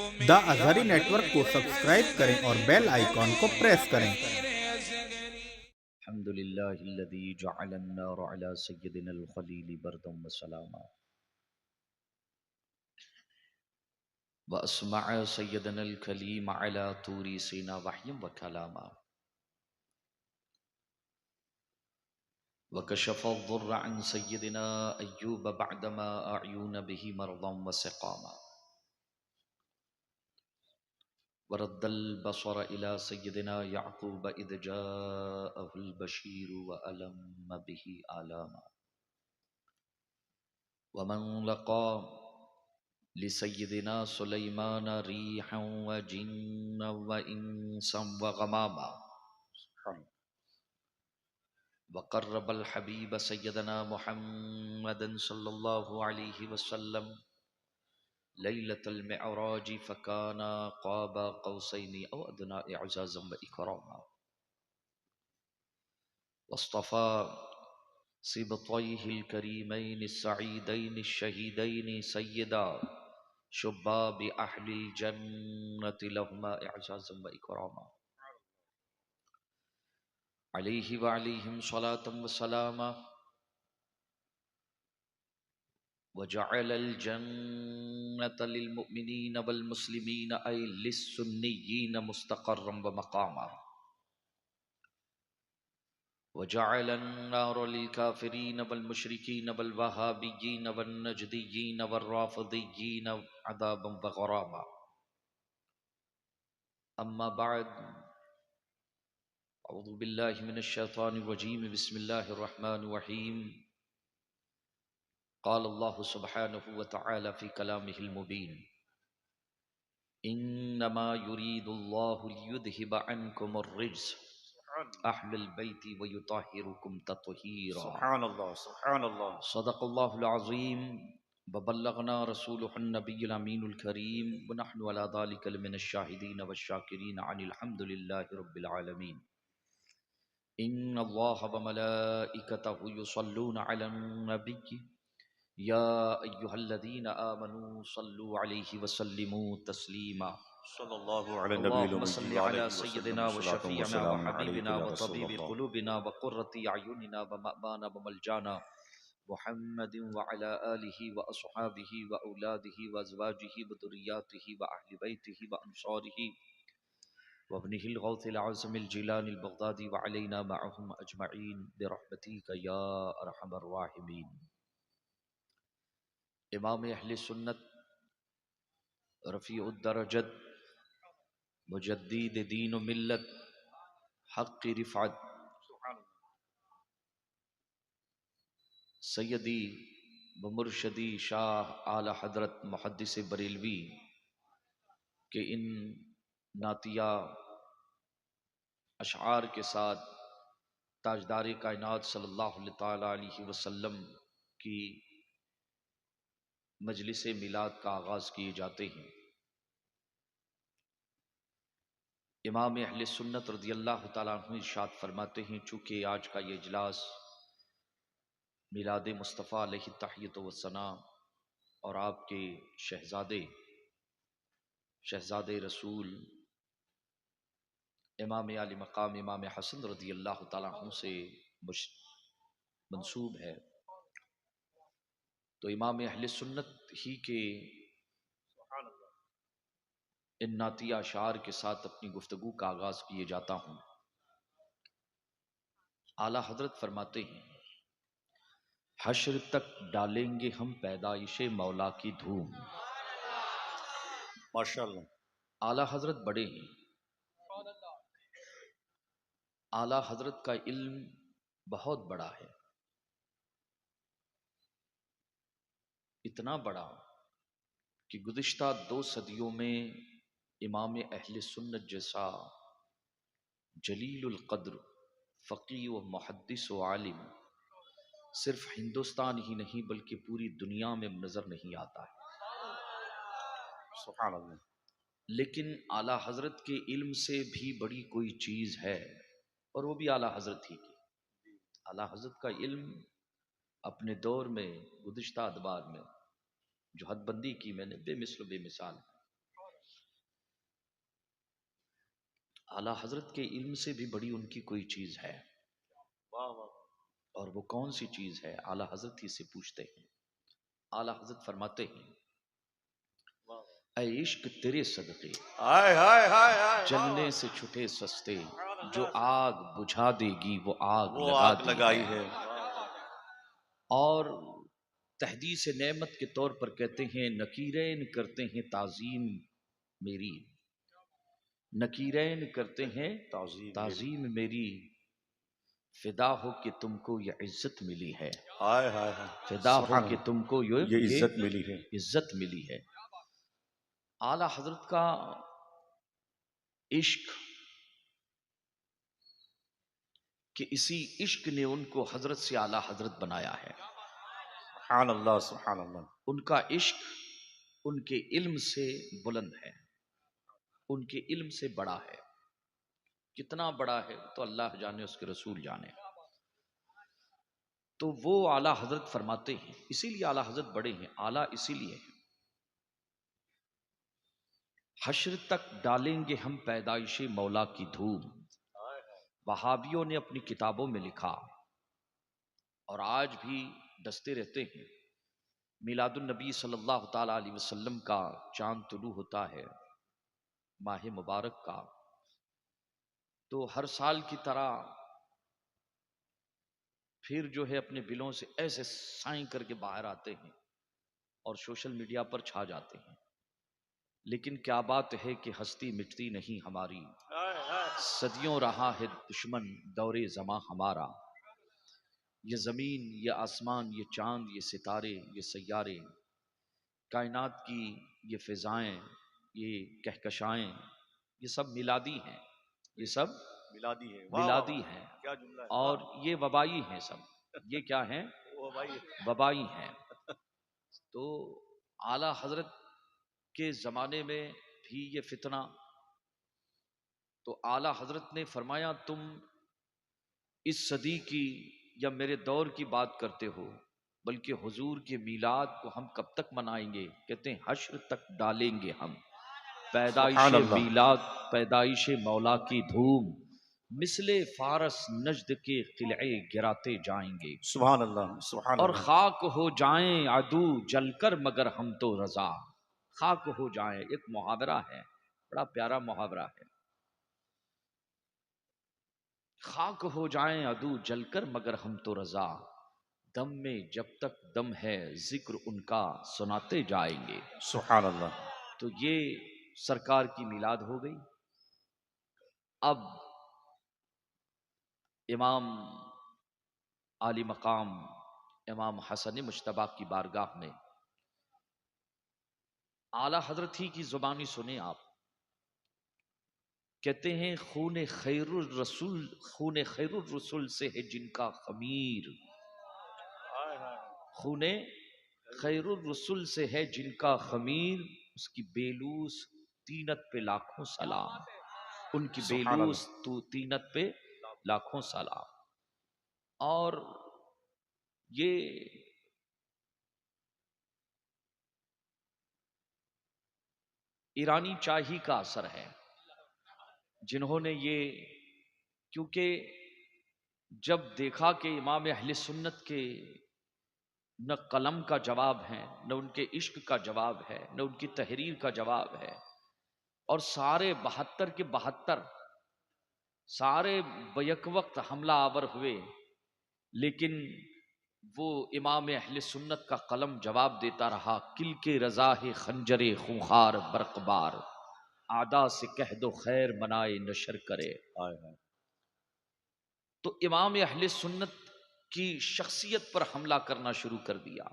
The Azhari network को subscribe करें और बेल आइकॉन को प्रेस करें। अल्हम्दुलिल्लाहिल्लज़ी जअलन-नार अला सय्यिदिनल खलील बरदम व सलामा व अस्मअ सय्यिदनल कलीम अला तूरी सीना वहयम व कलामा व कशफ़ अद-दुर्र अन सय्यिदिना अय्यूब बअदमा अ'यून बिही मरदम व सिक़ामा व रद्दल बसर इला सय्यिदिना यअक़ूब इज़ जाअहुल बशीर व अलम्म बिही आलामा व मन लक़ा लिसय्यिदिना सुलैमान रीहन व जिन्नन व इंसन व गमामा व क़र्रबल हबीब सय्यदना मुहम्मदन सल्लल्लाहु अलैहि वसल्लम लैलतल मिअराज फ़काना क़ाबा क़ौसैनि औ अदना इअज़ाज़न व इकरामा वस्तफ़ा सिबतैहिल करीमैनि सईदैनि शहीदैनि सय्यदा शुब्बाबि अहलिल जन्नति लहुमा इअज़ाज़न व इकरामा अलैहि व अलैहिम सलातम व सलामा व जअलल जन्नत लिल मुमिनीन वल मुस्लिमीन ऐ लिस्सुन्निय्यीन मुस्तक़र्रम व मक़ामा व जअलन नार लिल काफ़िरीन वल मुशरिकीन वल वहाबिय्यीन वन नजदिय्यीन वर राफ़िदिय्यीन अज़ाबन व ग़रामा अम्मा बअद अऊज़ु बिल्लाहि मिनश शैतानिर रजीम बिस्मिल्लाहिर रहमानिर रहीम क़ाल अल्लाहु सुब्हानहु व तआला फ़ी कलामिहिल मुबीन इन्नमा युरीदुल्लाहु लियुज़हिब अन्कुमुर रिज्स अहलल बैति व युतहिरुकुम तत्हीरा। सुब्हानल्लाह सुब्हानल्लाह। सदक़ल्लाहुल अज़ीम व बल्लगना रसूलुहुन नबियुल अमीनुल करीम व नहनु अला ज़ालिका लमिनश शाहिदीन वश शाकिरीन अनिल हम्दुलिल्लाहि रब्बिल आलमीन। इन्नल्लाह व मलाइकतहु युसल्लूना अलन नबिय्यि या अय्युहल्लज़ीना आमनू सल्लु अलैहि व सल्लिमू तस्लीमा। सल्लल्लाहु अला नबील अल्लाहुम्मा उम्मी सल्लि व अला अलैहि सय्यदिना वसल्लम व सलातु व शफ़ीअना व सलाम हबीबिना अलैका या व रसूल तबीबि अल्लाह। क़ुलूबिना व क़ुर्रति अयुनिना व मअवाना व मलजाना मुहम्मदिन व अला आलिहि व अस्हाबिहि व औलादिहि व अज़वाजिहि व ज़ुर्रिय्यातिहि व अहलि बैतिहि व अंसारिहि व इब्निहिल गौसिल आज़मिल जिलानिल बगदादी व अलैना मअहुम अजमईन बिरहमतिका या अरहमर राहिमीन। इमाम अहले सुन्नत रफ़ीउद दरजत मुजद्दिद दीन व मिल्लत हक़ रिफ़अत सैयदी व मुर्शदी शाह आला हज़रत मुहद्दिस बरेलवी के इन नातिया अशआर के साथ ताजदार कायनात सल्लल्लाहु तआला अलैहि वसल्लम की मजलिस मिलाद का आगाज़ किए जाते हैं। इमाम अहले सुन्नत रज़ियल्लाहु तआला अन्हु इरशाद फरमाते हैं, चूँकि आज का ये इजलास मिलाद मुस्तफ़ा अलैहि तहियत व सना और आपके शहज़ादे रसूल इमाम आली मकाम इमाम हसन रज़ियल्लाहु तआला अन्हु से मंसूब है, तो इमाम अहले सुन्नत ही के इन नातिया अशार के साथ अपनी गुफ्तगू का आगाज़ किए जाता हूँ। आला हज़रत फरमाते हैं, हश्र तक डालेंगे हम पैदाइशे मौला की धूम। माशाअल्लाह। आला हज़रत बड़े हैं, आला हज़रत का इल्म बहुत बड़ा है, इतना बड़ा कि गुज़िश्ता 2 सदियों में इमाम अहले सुन्नत जैसा जलीलुल क़द्र फ़क़ीह व मुहद्दिस व आलिम सिर्फ हिंदुस्तान ही नहीं बल्कि पूरी दुनिया में नज़र नहीं आता है। सुभान अल्लाह। लेकिन आला हज़रत के इल्म से भी बड़ी कोई चीज़ है, और वो भी आला हज़रत ही की। आला हज़रत का इल्म अपने दौर में गुज़िश्ता अदवार में जो हदबंदी की मैंने बेमिसाल है। आला हजरत के इल्म से भी बड़ी उनकी कोई चीज है, वाह वाह और वो कौन सी चीज है? आला हजरत ही से पूछते हैं। आला हजरत फरमाते हैं, वाह। ऐ इश्क तेरे सदके हाय हाय हाय हाय जलने से छुटे सस्ते, जो आग बुझा देगी वो आग वो लगा आग दी लगाई है। है। और तहदीस नेमत के तौर पर कहते हैं, नकीरैन करते हैं ताजीम मेरी, नकीरैन करते हैं ताज़ीम मेरी। ताजीम मेरी, फिदा हो कि तुमको ये इज्जत मिली है, हाय हाय हाय। फिदा हो सुभान कि अल्लाह। तुमको ये इज्जत मिली है। इज्जत मिली है। आला हजरत का इश्क, कि इसी इश्क ने उनको हजरत से आला हजरत बनाया है। सुभान अल्लाह सुभान अल्लाह। उनका इश्क उनके इल्म से बुलंद है, उनके इल्म से बड़ा है। कितना बड़ा है तो अल्लाह जाने, उसके रसूल जाने। तो वो आला हजरत फरमाते हैं, इसीलिए आला हजरत बड़े हैं। आला इसीलिए है, हश्र तक डालेंगे हम पैदाइश मौला की धूम। वहाबियों ने अपनी किताबों में लिखा, और आज भी दसते रहते हैं, मिलादुन नबी सल्लल्लाहु ताला अलैहि वसल्लम का चांद तुलू होता है माह मुबारक का, तो हर साल की तरह फिर जो है अपने बिलों से ऐसे साइन करके बाहर आते हैं और सोशल मीडिया पर छा जाते हैं। लेकिन क्या बात है कि हस्ती मिटती नहीं हमारी, सदियों रहा है दुश्मन दौरे ज़मां हमारा। ये ज़मीन, ये आसमान, ये चांद, ये सितारे, ये सैयारे, कायनात की ये फ़िज़ाएँ, ये कहकशाएँ, ये सब मिलादी हैं, ये सब मिलादी है। वाह वाह मिलादी वाह। हैं, क्या जुमला है। और ये वबाई हैं सब। ये क्या हैं? वो भाई। वबाई हैं। तो आला हजरत के ज़माने में भी ये फितना। तो आला हजरत ने फरमाया, तुम इस सदी की या मेरे दौर की बात करते हो, बल्कि हुजूर के मीलाद को हम कब तक मनाएंगे? कहते हैं हश्र तक डालेंगे हम पैदाइश सुभान अल्लाह। मीलाद, पैदाइश मौला की धूम, मिसले फारस नजद के किले गिराते जाएंगे। सुभान अल्लाह सुभान और अल्लाह। खाक हो जाएं अदू जलकर मगर हम तो रजा। खाक हो जाएं एक मुहावरा है, बड़ा प्यारा मुहावरा है। खाक हो जाएं अदू जलकर मगर हम तो रजा, दम में जब तक दम है जिक्र उनका सुनाते जाएंगे। सुभान अल्लाह। तो ये सरकार की मिलाद हो गई। अब इमाम आली मकाम इमाम हसन मुश्तबा की बारगाह में आला हजरत ही की जुबानी सुने आप। कहते हैं खून खैरुर रसूल से है जिनका खमीर, खून खैरुर रसूल से है जिनका खमीर, उसकी बेलूस तीनत पे लाखों सलाम, उनकी सुभान बेलूस अल्लाह। तो तीनत पे लाखों सलाम। और ये ईरानी चाही का असर है, जिन्होंने ये, क्योंकि जब देखा कि इमाम अहले सुन्नत के न कलम का जवाब है, न उनके इश्क का जवाब है, न उनकी तहरीर का जवाब है, और सारे 72 के 72 सारे बैक वक्त हमला आवर हुए, लेकिन वो इमाम अहले सुन्नत का कलम जवाब देता रहा, किल के रजा है खंजरे खूंखार बरकबार, आदा से कह दो खैर मनाए नशर करे। हाय हाय। तो इमाम अहले सुन्नत की शख्सियत पर हमला करना शुरू कर दिया।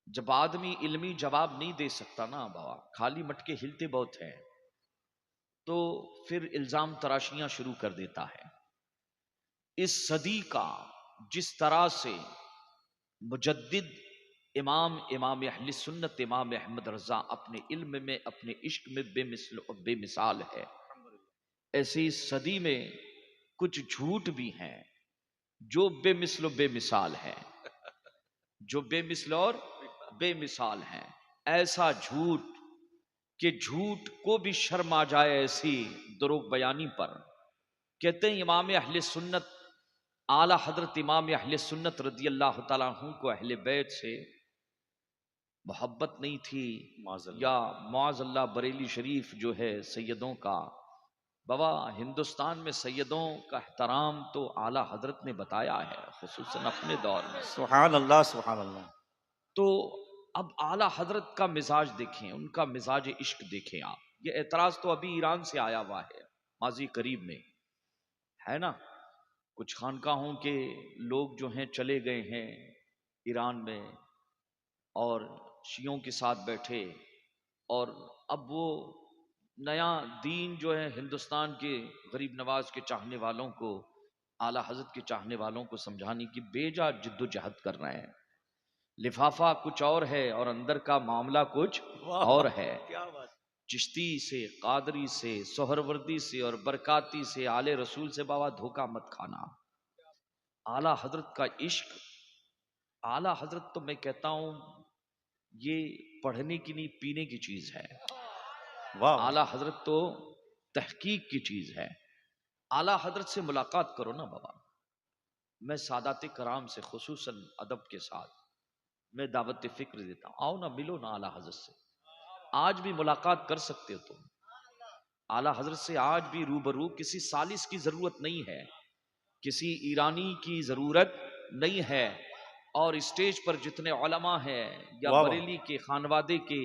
जब आदमी इल्मी जवाब नहीं दे सकता ना बाबा, खाली मटके हिलते बहुत हैं, तो फिर इल्जाम तराशियां शुरू कर देता है। इस सदी का जिस तरह से मुजद्दिद इमाम अहले सुन्नत इमाम अहमद रजा अपने इल्म में, अपने इश्क में बेमिसाल है, ऐसी इस सदी में कुछ झूठ भी हैं जो बेमिसल बेमिसाल है, जो बेमिसल और बेमिसाल हैं। ऐसा झूठ कि झूठ को भी शर्म आ जाए ऐसी दरोग बयानी पर। कहते हैं इमाम अहले सुन्नत आला हजरत इमाम अहले सुन्नत रदी अल्लाह तआला अन्हु को अहले बैत से मोहब्बत नहीं थी, माज़अल्लाह। या मुअज़्ज़ल्लाह बरेली शरीफ जो है सैयदों का, बाबा हिंदुस्तान में सैयदों का एहतराम तो आला हजरत ने बताया है, खुसूसन अपने दौर में। सुभान अल्लाह, सुभान अल्लाह। तो अब आला हजरत का मिजाज देखें, उनका मिजाज इश्क देखें आप। ये एतराज तो अभी ईरान से आया हुआ है, माजी करीब में, है ना। कुछ खानकाहों के लोग जो हैं चले गए हैं ईरान में और शियों के साथ बैठे, और अब वो नया दीन जो है हिंदुस्तान के गरीब नवाज के चाहने वालों को, आला हजरत के चाहने वालों को समझाने की बेजा जिद्दोजहद कर रहे हैं। लिफाफा कुछ और है और अंदर का मामला कुछ वाह और वाह, है। क्या बात। चिश्ती से, कादरी से, सोहरवर्दी से और बरकाती से, आले रसूल से बाबा धोखा मत खाना। आला हजरत का इश्क, आला हजरत तो मैं कहता हूं ये पढ़ने की नहीं पीने की चीज है। वाह वाह। आला हजरत तो तहकीक की चीज है। आला हजरत से मुलाकात करो ना बाबा। मैं सादात कराम से खुसूसन अदब के साथ मैं दावत फिक्र देता हूं, आओ ना मिलो ना आला हजरत से। आज भी मुलाकात कर सकते हो तुम आला हजरत से, आज भी रूबरू। किसी सालिस की जरूरत नहीं है, किसी ईरानी की जरूरत नहीं है। और स्टेज पर जितने उलमा हैं या वाह वाह। बरेली के खानवादे के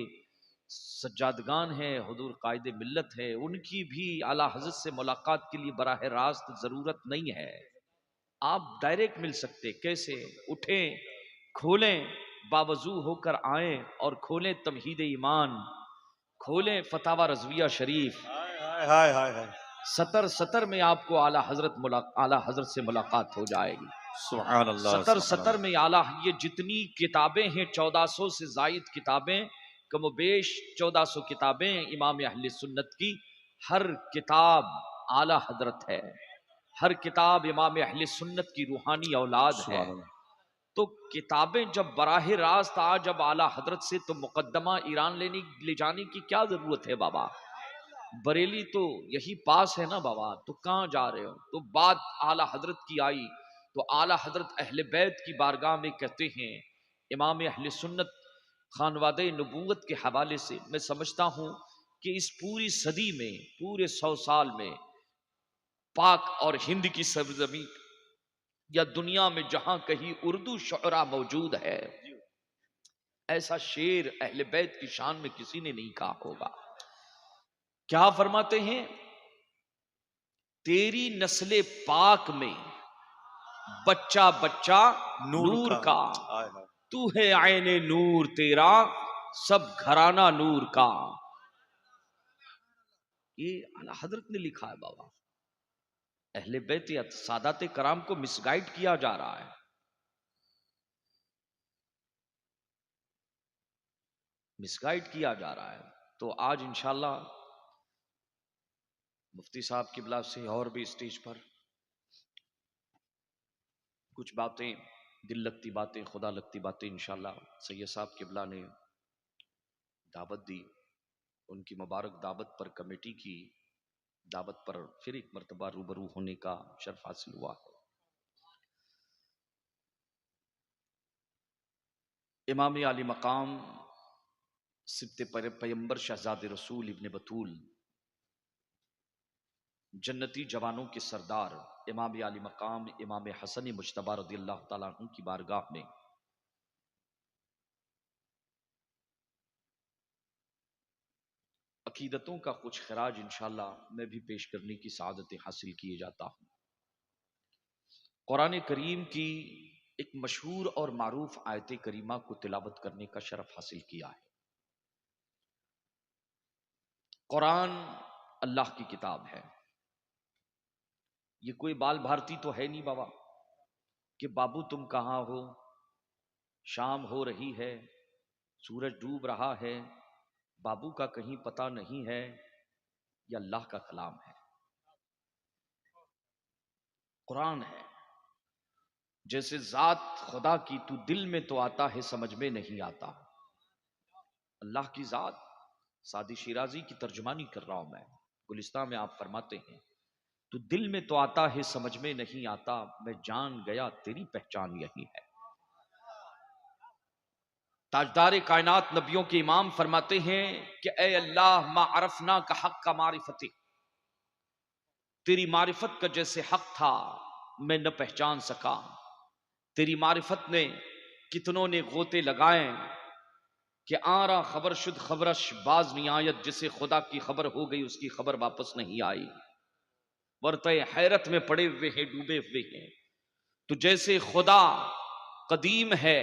सज्जादगान हैं, हुजूर कायदे मिल्लत है, उनकी भी आला हजरत से मुलाकात के लिए बराह रास्त जरूरत नहीं है। आप डायरेक्ट मिल सकते। कैसे? उठें, खोलें, बावजू होकर आए और खोलें तमहीद ईमान, खोलें फतावा रजविया शरीफ। हाय हाय हाय हाय हाय। सतर सतर में आपको आला हजरत से मुलाकात हो जाएगी। सुभान अल्लाह, सतर सुभान सतर अल्लाह। में आला, ये जितनी किताबें हैं 1400 से जायद किताबें, कमोबेश 1400 किताबें इमाम अहले सुन्नत की, हर किताब आला हजरत है। हर किताब इमाम अहले सुन्नत की रूहानी औलाद है। सुभान अल्लाह। तो किताबें जब बराह रास्त आ जब आला हजरत से, तो मुकद्दमा ईरान ले जाने की क्या जरूरत है बाबा। बरेली तो यही पास है ना बाबा, तो कहाँ जा रहे हो। तो बात आला हजरत की आई तो आला हजरत अहले बैत की बारगाह में कहते हैं, इमाम अहले सुन्नत खानवादे नबूवत के हवाले से मैं समझता हूँ कि इस पूरी सदी में, पूरे 100 साल में, पाक और हिंद की सरजमी या दुनिया में जहां कहीं उर्दू शुअरा मौजूद है, ऐसा शेर अहले बैत की शान में किसी ने नहीं कहा होगा। क्या फरमाते हैं? तेरी नस्ले पाक में बच्चा बच्चा नूर का, हाय हाय। तू है आयने नूर तेरा, सब घराना नूर का। ये आला हजरत ने लिखा है बाबा। अहले बैत या सादात कराम को मिसगाइड किया जा रहा है। मिसगाइड किया जा रहा है। तो आज इंशाल्लाह मुफ्ती साहब की बिला से और भी स्टेज पर कुछ बातें, दिल लगती बातें, खुदा लगती बातें इंशाल्लाह सैयद साहब की बिला ने दावत दी। उनकी मुबारक दावत पर, कमेटी की दावत पर फिर एक मरतबा रूबरू होने का शर्फ हासिल हुआ है। इमाम आली मकाम सिब्ते पैगंबर शहजादे रसूल इब्ने बतूल, जन्नती जवानों के सरदार इमाम आली मकाम इमाम हसन मुज्तबा रज़ियल्लाहु ताला अन्हु की बारगाह में अकीदतों का कुछ खराज इंशाअल्लाह मैं भी पेश करने की सआदत हासिल किए जाता हूँ। कुरान करीम की एक मशहूर और मारूफ आयत करीमा को तिलावत करने का शरफ हासिल किया है। कुरान अल्लाह की किताब है। ये कोई बाल भारती तो है नहीं बाबा कि बाबू तुम कहाँ हो, शाम हो रही है, सूरज डूब रहा है, बाबू का कहीं पता नहीं है। यह अल्लाह का कलाम है, कुरान है। जैसे जात खुदा की तू दिल में तो आता है, समझ में नहीं आता। अल्लाह की जात सादी शिराजी की तर्जुमानी कर रहा हूं मैं। गुलिस्तान में आप फरमाते हैं, तो दिल में तो आता है समझ में नहीं आता, मैं जान गया तेरी पहचान यही है। ताजदार कायनात नबियों के इमाम फरमाते हैं कि ए अल्लाह मा अरफना का हक का मारिफती, तेरी मारिफत का जैसे हक था मैं न पहचान सका। तेरी मारिफत ने कितनों ने गोते लगाए कि आरा खबर शुद्ध खबरश बाज नियायत, जिसे खुदा की खबर हो गई उसकी खबर वापस नहीं आई। वर्ते हैरत में पड़े हुए हैं, डूबे हुए हैं। तो जैसे खुदा कदीम है,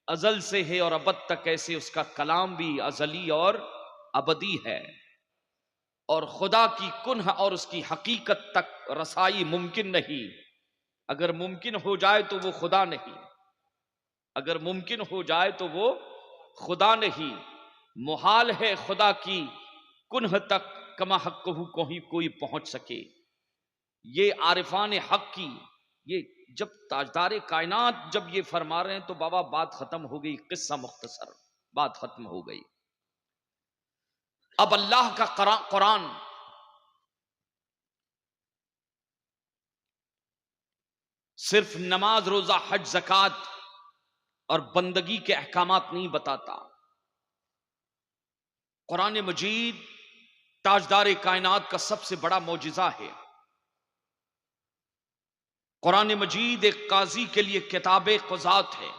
अजल से है और अबद तक, ऐसे उसका कलाम भी अजली और अबदी है। और खुदा की कुन्ह और उसकी हकीकत तक रसाई मुमकिन नहीं। अगर मुमकिन हो जाए तो वो खुदा नहीं, अगर मुमकिन हो जाए तो वो खुदा नहीं। मुहाल है खुदा की कुन्ह तक कमा हक कोई पहुंच सके। ये आरिफान हक की, ये जब ताजदार कायनात जब ये फरमा रहे हैं तो बाबा बात खत्म हो गई, किस्सा मुख्तसर, बात खत्म हो गई। अब अल्लाह का कुरान सिर्फ नमाज रोजा हज ज़कात और बंदगी के अहकामात नहीं बताता। कुरान मजीद ताजदार कायनात का सबसे बड़ा मौजिज़ा है। कुरान मजीद एक काजी के लिए किताब क़ुज़ात है।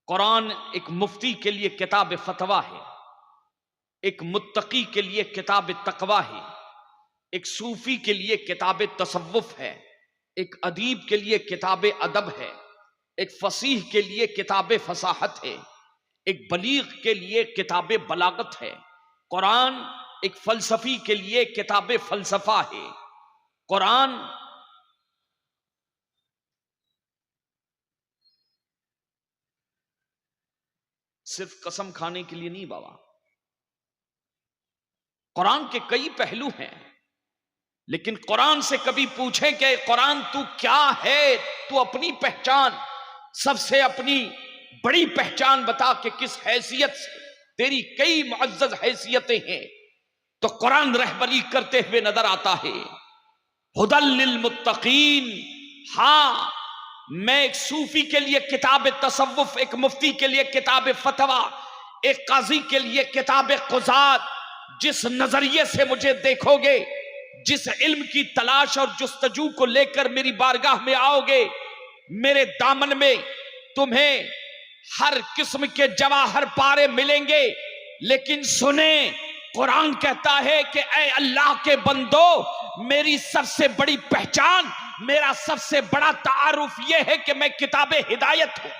कुरान एक मुफ्ती के लिए किताब फतवा है। एक मुत्तकी के लिए किताब तकवा है। एक सूफी के लिए किताब तसव्वुफ है। एक अदीब के लिए किताब अदब है। एक फसीह के लिए किताब फसाहत है। एक बलीग के लिए किताब बलागत है। कुरान एक फलसफी के लिए किताब फलसफा है। कुरान सिर्फ कसम खाने के लिए नहीं बाबा, कुरान के कई पहलू हैं। लेकिन कुरान से कभी पूछें कि कुरान तू क्या है, तू अपनी पहचान, सबसे अपनी बड़ी पहचान बता कि किस हैसियत से, तेरी कई मुअज़्ज़ज़ हैसियतें हैं, तो कुरान रहबरी करते हुए नजर आता है। हुदल लिल मुत्तकीन, हाँ मैं एक सूफी के लिए किताब तसव्वुफ, एक मुफ्ती के लिए किताब फतवा, एक काजी के लिए किताब क़ुज़ात, जिस नजरिए से मुझे देखोगे, जिस इल्म की तलाश और जुस्तजू को लेकर मेरी बारगाह में आओगे, मेरे दामन में तुम्हें हर किस्म के जवाहर पारे मिलेंगे। लेकिन सुने, कुरान कहता है कि ऐ अल्लाह के बंदो, मेरी सबसे बड़ी पहचान, मेरा सबसे बड़ा तारुफ यह है कि मैं किताबे हिदायत हूं।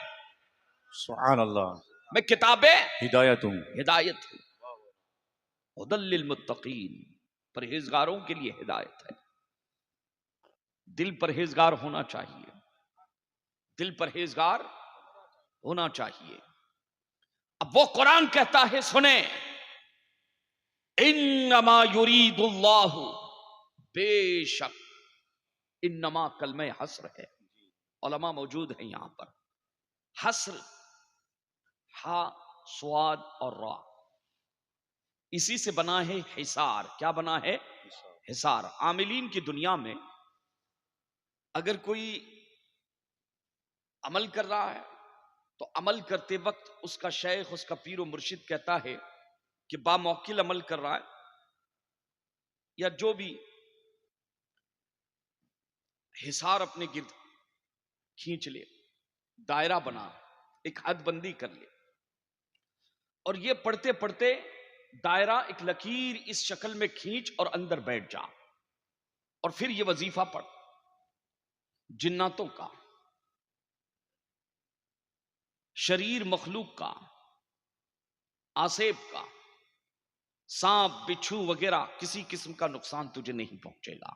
सुभान अल्लाह। मैं किताबे हिदायत हूँ। हिदायत हूं। हुदल लिल मुत्तकीन, परहेजगारों के लिए हिदायत है। दिल परहेजगार होना चाहिए, दिल परहेजगार होना चाहिए। अब वो कुरान कहता है, सुने, इन्नमा युरीदुल्लाहु, बेशक, इन्नमा कलमे हस्र है, उलमा मौजूद है यहां पर। हस्र, हा स्वाद और रा, इसी से बना है हिसार। क्या बना है? हिसार। आमिलीन की दुनिया में अगर कोई अमल कर रहा है तो अमल करते वक्त उसका शेख, उसका पीर व मुर्शिद कहता है कि बामौकिल अमल कर रहा है, या जो भी हिसार अपने गिर्द खींच ले, दायरा बना, एक हद बंदी कर ले, और ये पढ़ते पढ़ते दायरा एक लकीर इस शक्ल में खींच और अंदर बैठ जा, और फिर ये वजीफा पढ़ जिन्नातों का, शरीर मखलूक का, आसेब का, सांप बिच्छू वगैरह किसी किस्म का नुकसान तुझे नहीं पहुंचेगा।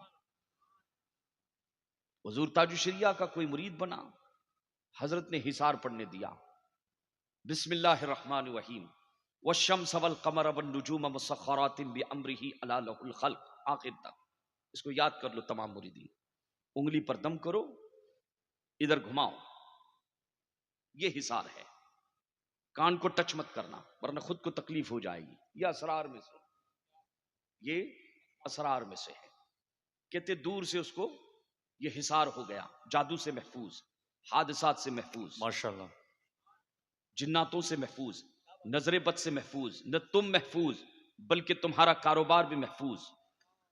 हुजूर ताजुशरिया का कोई मुरीद बना, हजरत ने हिसार पढ़ने दिया, बिस्मिल्लाहिर्रहमानिर्रहीम, वश्शम्स वल क़मर वन नुजूम मुसख्खरातिन बिअम्रिही अला लहुल खल्क़, आखिर तक। इसको याद कर लो तमाम मुरीदी। उंगली पर दम करो, इधर घुमाओ, ये हिसार है। कान को टच मत करना वरना खुद को तकलीफ हो जाएगी। ये असरार में से, ये असरार में से है। कहते दूर से उसको ये हिसार हो गया, जादू से महफूज, हादसात से महफूज, माशाल्लाह। जिन्नातों से महफूज, नजर बद से महफूज। न तुम महफूज बल्कि तुम्हारा कारोबार भी महफूज।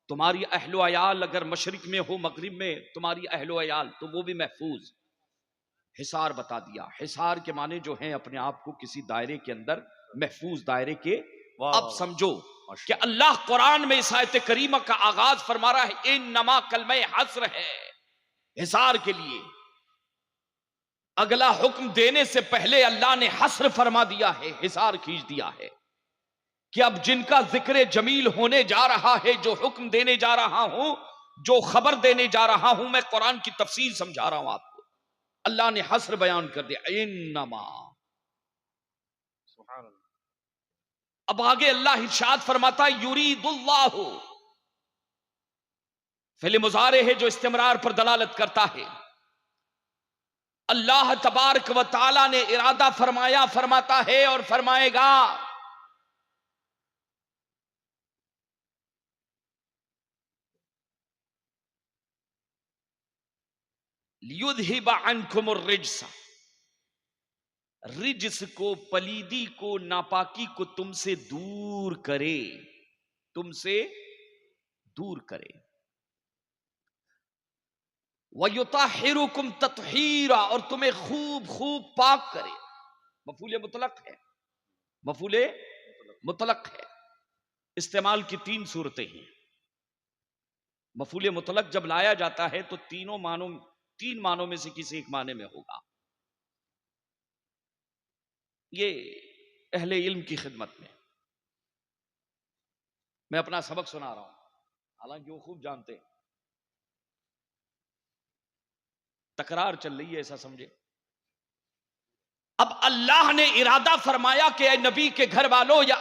तुम्हारी अहलो अयाल अगर मशरिक में हो, मगरिब में तुम्हारी अहलो अयाल, तो वो भी महफूज। हिसार बता दिया। हिसार के माने जो हैं अपने आप को किसी दायरे के अंदर, महफूज दायरे के। वाह अब वाह, समझो कि माशाल्लाह। अल्लाह कुरान में इस आयत करीमा का आगाज फरमा रहा है, इन नमा कलमे हस्र है, हिसार के लिए। अगला हुक्म देने से पहले अल्लाह ने हस्र फरमा दिया है, हिसार खींच दिया है कि अब जिनका जिक्र जमील होने जा रहा है, जो हुक्म देने जा रहा हूं, जो खबर देने जा रहा हूं, मैं कुरान की तफसीर समझा रहा हूं आपको। अल्लाह ने हस्र बयान कर दिया, इन्नमा। सुभान अल्लाह। अब आगे अल्लाह इरशाद फरमाता है, युरीदुल्लाहु, फिल मुजारे है जो इस्तिमरार पर दलालत करता है। अल्लाह तबारक व तआला ने इरादा फरमाया, फरमाता है और फरमाएगा। लियुद्हिबा अन्कुमुर रिज्स, रिज्स को, पलीदी को, नापाकी को तुमसे दूर करे, तुमसे दूर करे। वयुताहिरुकुम तत्हीरा, और तुम्हें खूब खूब पाक करे। मफूले मुतलक है, मफूले मुतलक है। इस्तेमाल की तीन सूरतें हैं। मफूले मुतलक जब लाया जाता है तो तीनों मानों, तीन मानों में से किसी एक माने में होगा। ये अहले इल्म की खिदमत में मैं अपना सबक सुना रहा हूं, हालांकि वो खूब जानते हैं। तकरार चल रही है ऐसा समझे। अब अल्लाह ने इरादा फरमाया कि ऐ नबी के घर वालों, या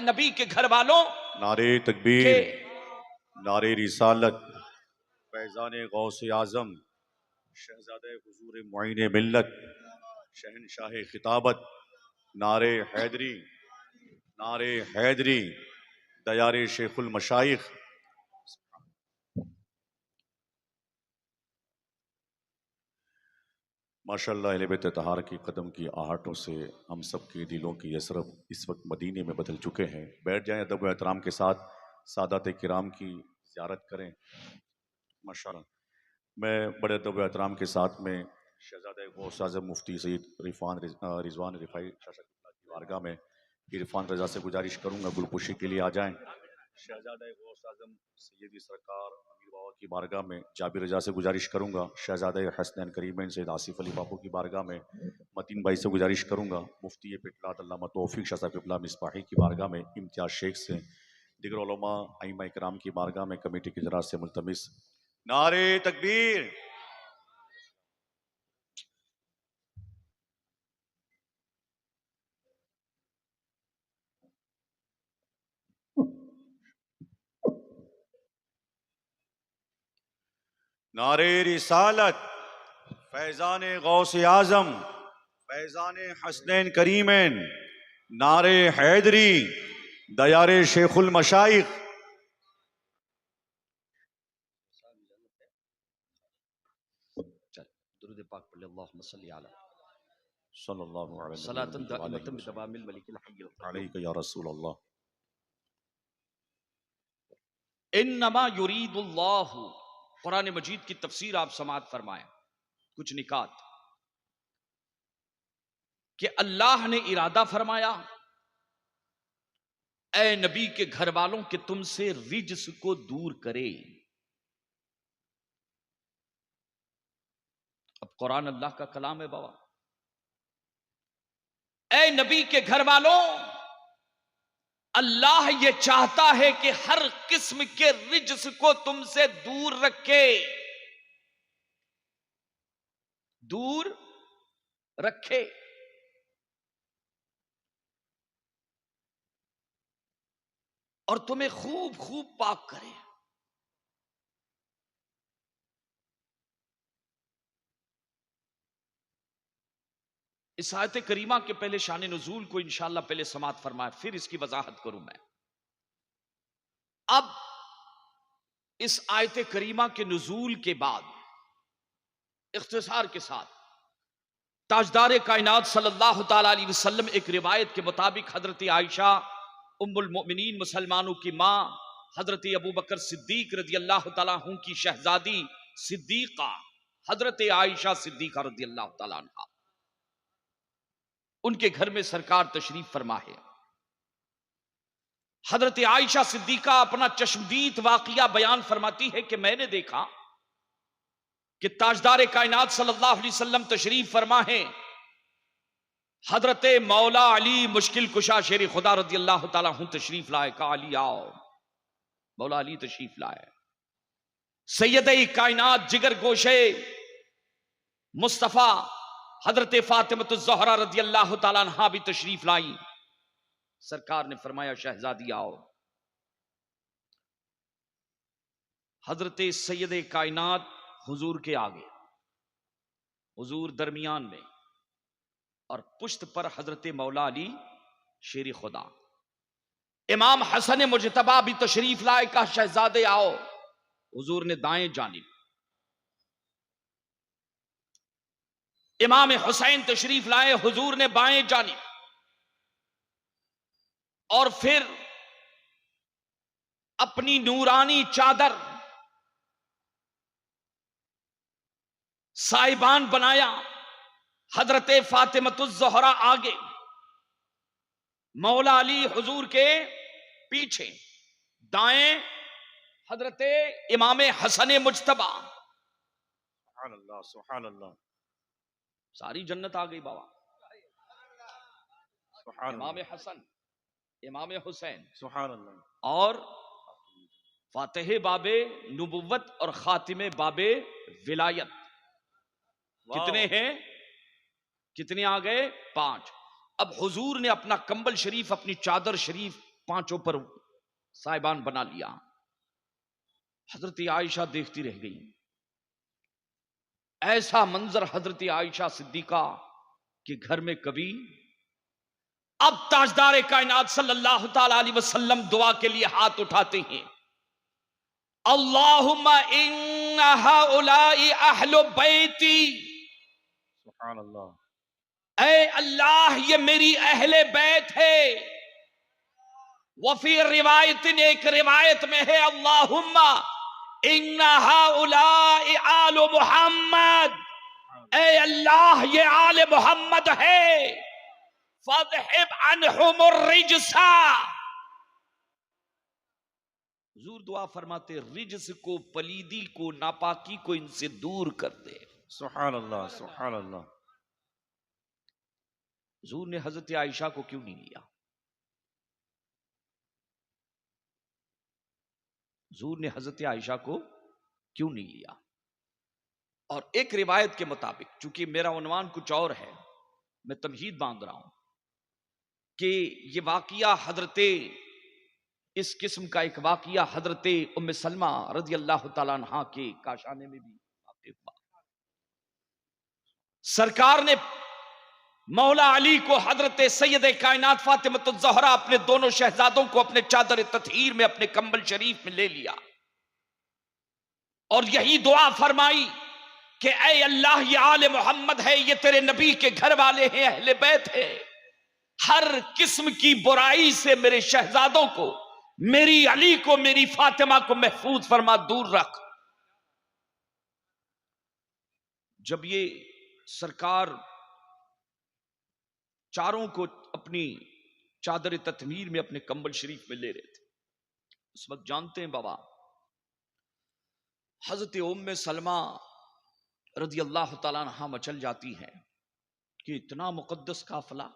नबी के घर वालों नारे के, तकबीर, नारे रिसालत, फैजान गौसे आजम, शहजादे हुजूर मुईन मिल्लत, शहनशाह खिताबत, नारे हैदरी, नारे हैदरी, दयारे शेखुल मशाइख। माशाअल्लाह, अहले बैत तहार की कदम की आहटों से हम सब के दिलों की यसरफ इस वक्त मदीने में बदल चुके हैं। बैठ जाएं, अदब व एहतराम के साथ सादात किराम की ज़ियारत करें। माशाअल्लाह, मैं बड़े अदब व एहतराम के साथ में शहजादा गौस आज़म मुफ्ती सैयद रिजवान रिफाई की बारगाह में इरफान रजा से गुजारिश करूँगा गुलपुशी के लिए आ जाएं। शहजादा गौस आज़म सैयदी सरकार अमीर बाबा की बारगाह में जाबिर रजा से गुजारिश करूँगा। शहजादा हसनैन करीमैन सैयद आसिफ अली बापू की बारगाह में मतीन भाई से गुजारिश करूँगा। मुफ्ती पिटलात अल्लामा तौफीक शाह साहब क़िबला मिसबाही की बारगाह में इम्तियाज़ शेख से, दिगर उलमा अइम्मा इकराम की बारगाह में कमेटी की ज़रात से मुल्तमिस। नारे तकबीर, नारे रिसालत, फैजान गौसे आजम, फैजान हसनैन करीमैन, नारे हैदरी, दयारे शेखुल मशाइख। दुरूद पाक पढ़ ले, अल्लाहुम्मा सल्ली अला सल्लल्लाहु अलैहि सलातन वसल्लम दाइमतन बिदवामिल मलिकिल हय्यिल क़य्यूम। अलैका या रसूल अल्लाह। इन्नमा युरीदुल्लाहु, कुरान मजीद की तफसीर आप समात फरमाएं। कुछ निकात कि अल्लाह ने इरादा फरमाया, ऐ नबी के घर वालों के तुमसे रिज्स को दूर करे। अब कुरान अल्लाह का कलाम है बाबा। ऐ नबी के घर वालों, अल्लाह ये चाहता है कि हर किस्म के रिज्स को तुमसे दूर रखे, दूर रखे। और तुम्हें खूब खूब पाक करे। इस आयत करीमा के पहले शान नुज़ूल को इंशाअल्लाह पहले समात फरमाए, फिर इसकी वजाहत करूं मैं। अब इस आयत करीमा के नुज़ूल के बाद इख्तिसार के साथ ताजदार कायनात सल्लल्लाहु ताला अलैहि वसल्लम एक रिवायत के मुताबिक हजरत आयशा उम्मुल मोमिनीन मुसलमानों की मां हजरत अबू बकर सिद्दीक रजी अल्लाह ताला अन्हु की शहजादी सिद्दीका हजरत आयशा सिद्दीका रजी अल्लाह ताला अन्हा, उनके घर में सरकार तशरीफ फरमा है। हजरत आयशा सिद्दीका अपना चश्मदीद वाकया बयान फरमाती है कि मैंने देखा कि ताजदार कायनात सल्लल्लाहु अलैहि वसल्लम तशरीफ फरमा है। हजरत मौला अली मुश्किल कुशा शेर खुदा रज़ी अल्लाह ताला अन्हु तशरीफ लाए। कहा अली आओ, मौला अली तशरीफ लाए। सैयद कायनात जिगर गोशे मुस्तफा हजरत फातिमतुज़ ज़हरा रज़ी अल्लाह ताला अन्हा भी तशरीफ लाई। सरकार ने फरमाया शहजादी आओ। हजरत सैयद कायनात हुजूर के आगे, हुजूर दरमियान में, और पुश्त पर हजरत मौला अली शेर खुदा। इमाम हसन मुजतबा भी तशरीफ लाए। कहा शहजादे आओ। हुजूर ने दाएं जानिब, इमाम हुसैन तशरीफ लाए। हुजूर ने बाएं जानिब, और फिर अपनी नूरानी चादर साहिबान बनाया। हजरत फातिमतुज़ ज़हरा आगे, मौला अली हुजूर के पीछे, दाएं हजरत इमाम हसन मुजतबा। सुभान अल्लाह, सुभान अल्लाह, सारी जन्नत आ गई बाबा। सुभान इमाम अल्लाह, हसन, इमाम हुसैन, सुभान अल्लाह, और फातिह बाबे नुबुव्वत और खातिमे बाबे विलायत। कितने हैं? कितने आ गए? 5। अब हुजूर ने अपना कंबल शरीफ, अपनी चादर शरीफ पांचों पर साहिबान बना लिया। हजरत आयशा देखती रह गई। ऐसा मंजर हजरत आयशा सिद्दीका के घर में कभी। अब ताजदार कायनात सल्लल्लाहु ताला अलैहि वसल्लम दुआ के लिए हाथ उठाते हैं। अल्लाहुम्मा इन्ना हाउलाई अहलु बैती, सुभान अल्लाह, ऐ अल्लाह ये मेरी अहले बैत है। वफी रिवायत, एक रिवायत में है अल्लाहुम्मा इन्ना हाउलाई आलु मुहम्मद, ऐ अल्लाह ये आले मोहम्मद है। फज़हिब अन्हुमुर रिजसा, हुजूर दुआ फरमाते रिजस को, पलीदी को, नापाकी को इनसे दूर कर दे। सुभान अल्लाह, सुभान अल्लाह। हुजूर ने हजरत आयशा को क्यों नहीं लिया? हुजूर ने हजरत आयशा को क्यों नहीं लिया? और एक रिवायत के मुताबिक, चूंकि मेरा उन्वान कुछ और है, मैं तमहीद बांध रहा हूं कि ये वाकिया हजरत, इस किस्म का एक वाकिया हजरत उम्मे सलमा रज़ी अल्लाह ताला अन्हा के काशाने में भी वाक़ई हुआ। सरकार ने मौला अली को हजरत सैयद कायनात फातिमतुज़ ज़हरा अपने दोनों शहजादों को अपने चादर ततहीर में, अपने कंबल शरीफ में ले लिया और यही दुआ फरमाई कि ऐ अल्लाह ये आले मोहम्मद है, ये तेरे नबी के घर वाले हैं, अहले बैत है। हर किस्म की बुराई से मेरे शहजादों को, मेरी अली को, मेरी फातिमा को महफूज फरमा, दूर रख। जब ये सरकार चारों को अपनी चादर ततमीर में, अपने कंबल शरीफ में ले रहे थे, उस वक्त जानते हैं बाबा, हजरत उम्मे सलमा रज़ी अल्लाह ताला अन्हा मचल जाती है कि इतना मुकद्दस काफिला